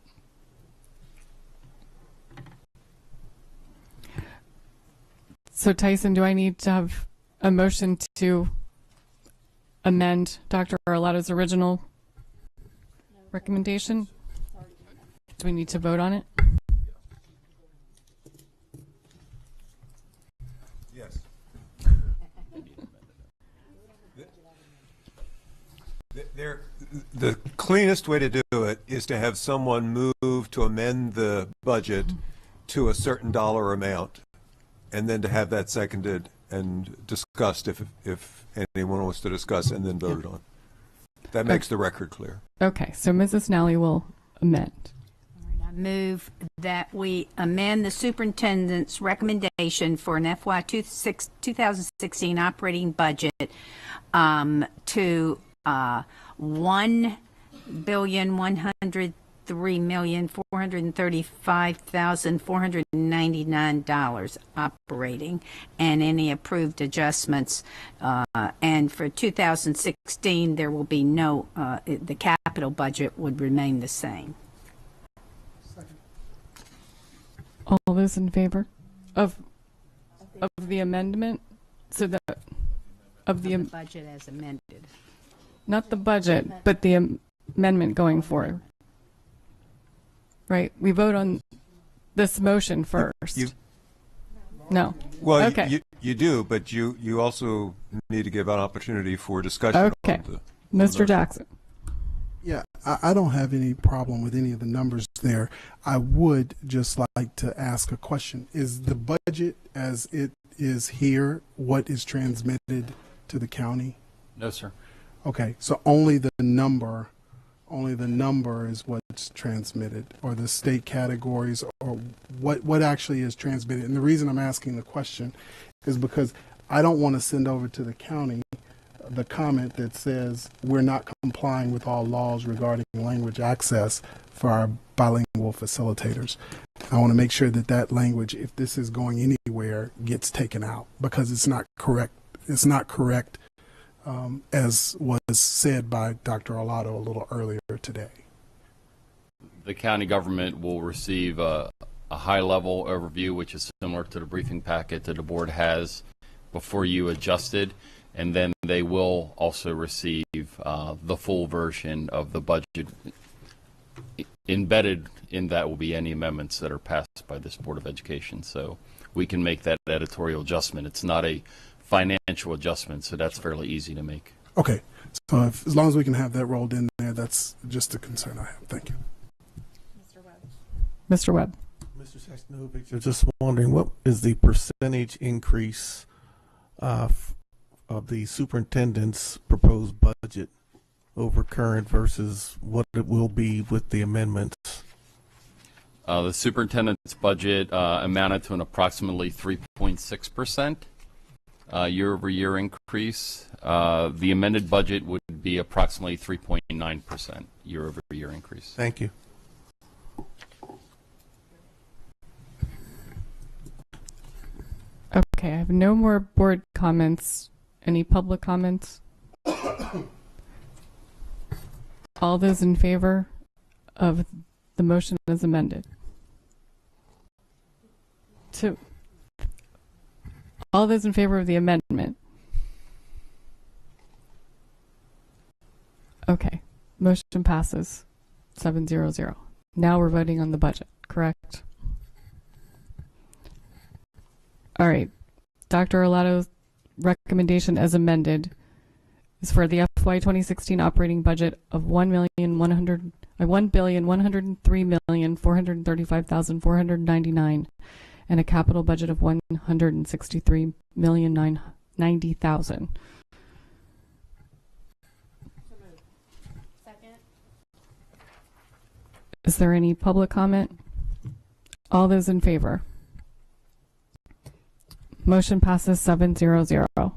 So Tyson, do I need to have a motion to amend Dr. Arlotto's original recommendation? Do we need to vote on it? Yes. The cleanest way to do it is to have someone move to amend the budget to a certain dollar amount, and then to have that seconded and discussed if anyone wants to discuss, and then voted on. That makes the record clear. Okay, so Mrs. Nally will amend. I move that we amend the superintendent's recommendation for an FY 2016 operating budget to $1,103,435,499 operating, and any approved adjustments. And for 2016, there will be no, the capital budget would remain the same. All those in favor of the amendment? So that of the budget as amended. Not the budget, but the amendment going forward. Right? We vote on this motion first. No. Well, okay. you do, but you also need to give an opportunity for discussion. Okay. On Mr. Jackson. Yeah, I don't have any problem with any of the numbers there. I would just like to ask a question. Is the budget as it is here what is transmitted to the county? No, sir. Okay, so only the number only the number is what's transmitted, or the state categories, or what actually is transmitted. And the reason I'm asking the question is because I don't want to send over to the county the comment that says we're not complying with all laws regarding language access for our bilingual facilitators. I want to make sure that that language, if this is going anywhere, gets taken out, because it's not correct. It's not correct, as was said by Dr. Olato a little earlier today. The county government will receive a high-level overview, which is similar to the briefing packet that the board has before you adjusted, and then they will also receive the full version of the budget. Embedded in that will be any amendments that are passed by this Board of Education, so we can make that editorial adjustment. It's not a financial adjustment, so that's fairly easy to make. Okay, so as long as we can have that rolled in there, that's just a concern I have. Thank you. Mr. Webb. Mr. Sexton, I'm just wondering, what is the percentage increase of the superintendent's proposed budget over current versus what it will be with the amendments? The superintendent's budget amounted to an approximately 3.6% year-over-year increase. The amended budget would be approximately 3.9% year-over-year increase. Thank you. Okay, I have no more board comments. Any public comments? All those in favor of the motion as amended? All those in favor of the amendment? Okay, motion passes 7-0-0. Now we're voting on the budget, correct? All right, Dr. Olato's recommendation as amended is for the FY 2016 operating budget of $1,103,435,499 and a capital budget of $163,990,000. Is there any public comment? All those in favor? Motion passes 7-0-0.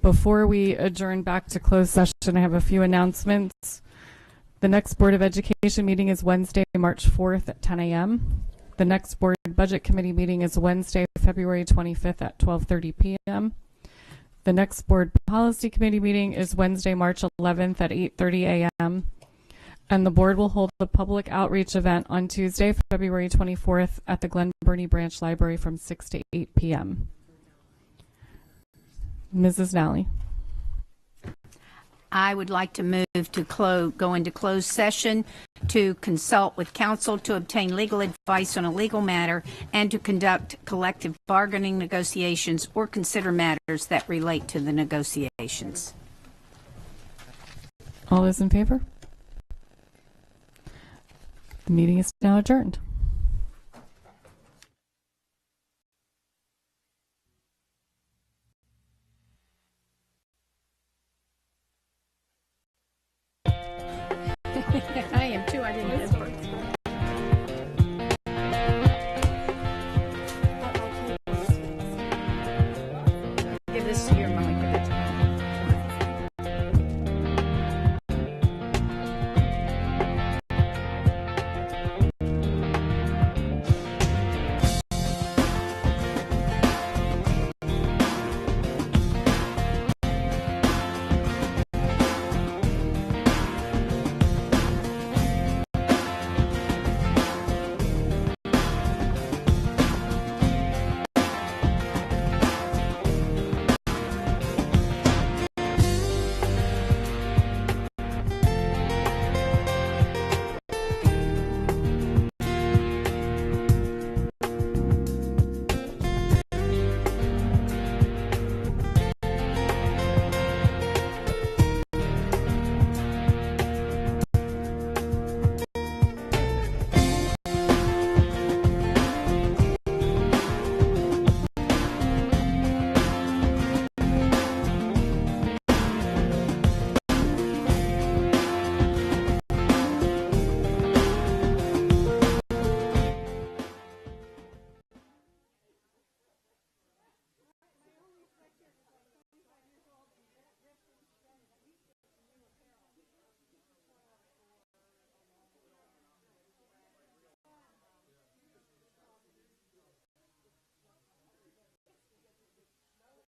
Before we adjourn back to closed session, I have a few announcements. The next Board of Education meeting is Wednesday, March 4th at 10 a.m. The next Board Budget Committee meeting is Wednesday, February 25th at 12:30 p.m. The next Board Policy Committee meeting is Wednesday, March 11th at 8:30 a.m. And the board will hold a public outreach event on Tuesday, February 24th at the Glen Burnie Branch Library from 6 to 8 p.m. Mrs. Nally. I would like to move to go into closed session to consult with counsel to obtain legal advice on a legal matter and to conduct collective bargaining negotiations or consider matters that relate to the negotiations. All those in favor? The meeting is now adjourned. I am too. I didn't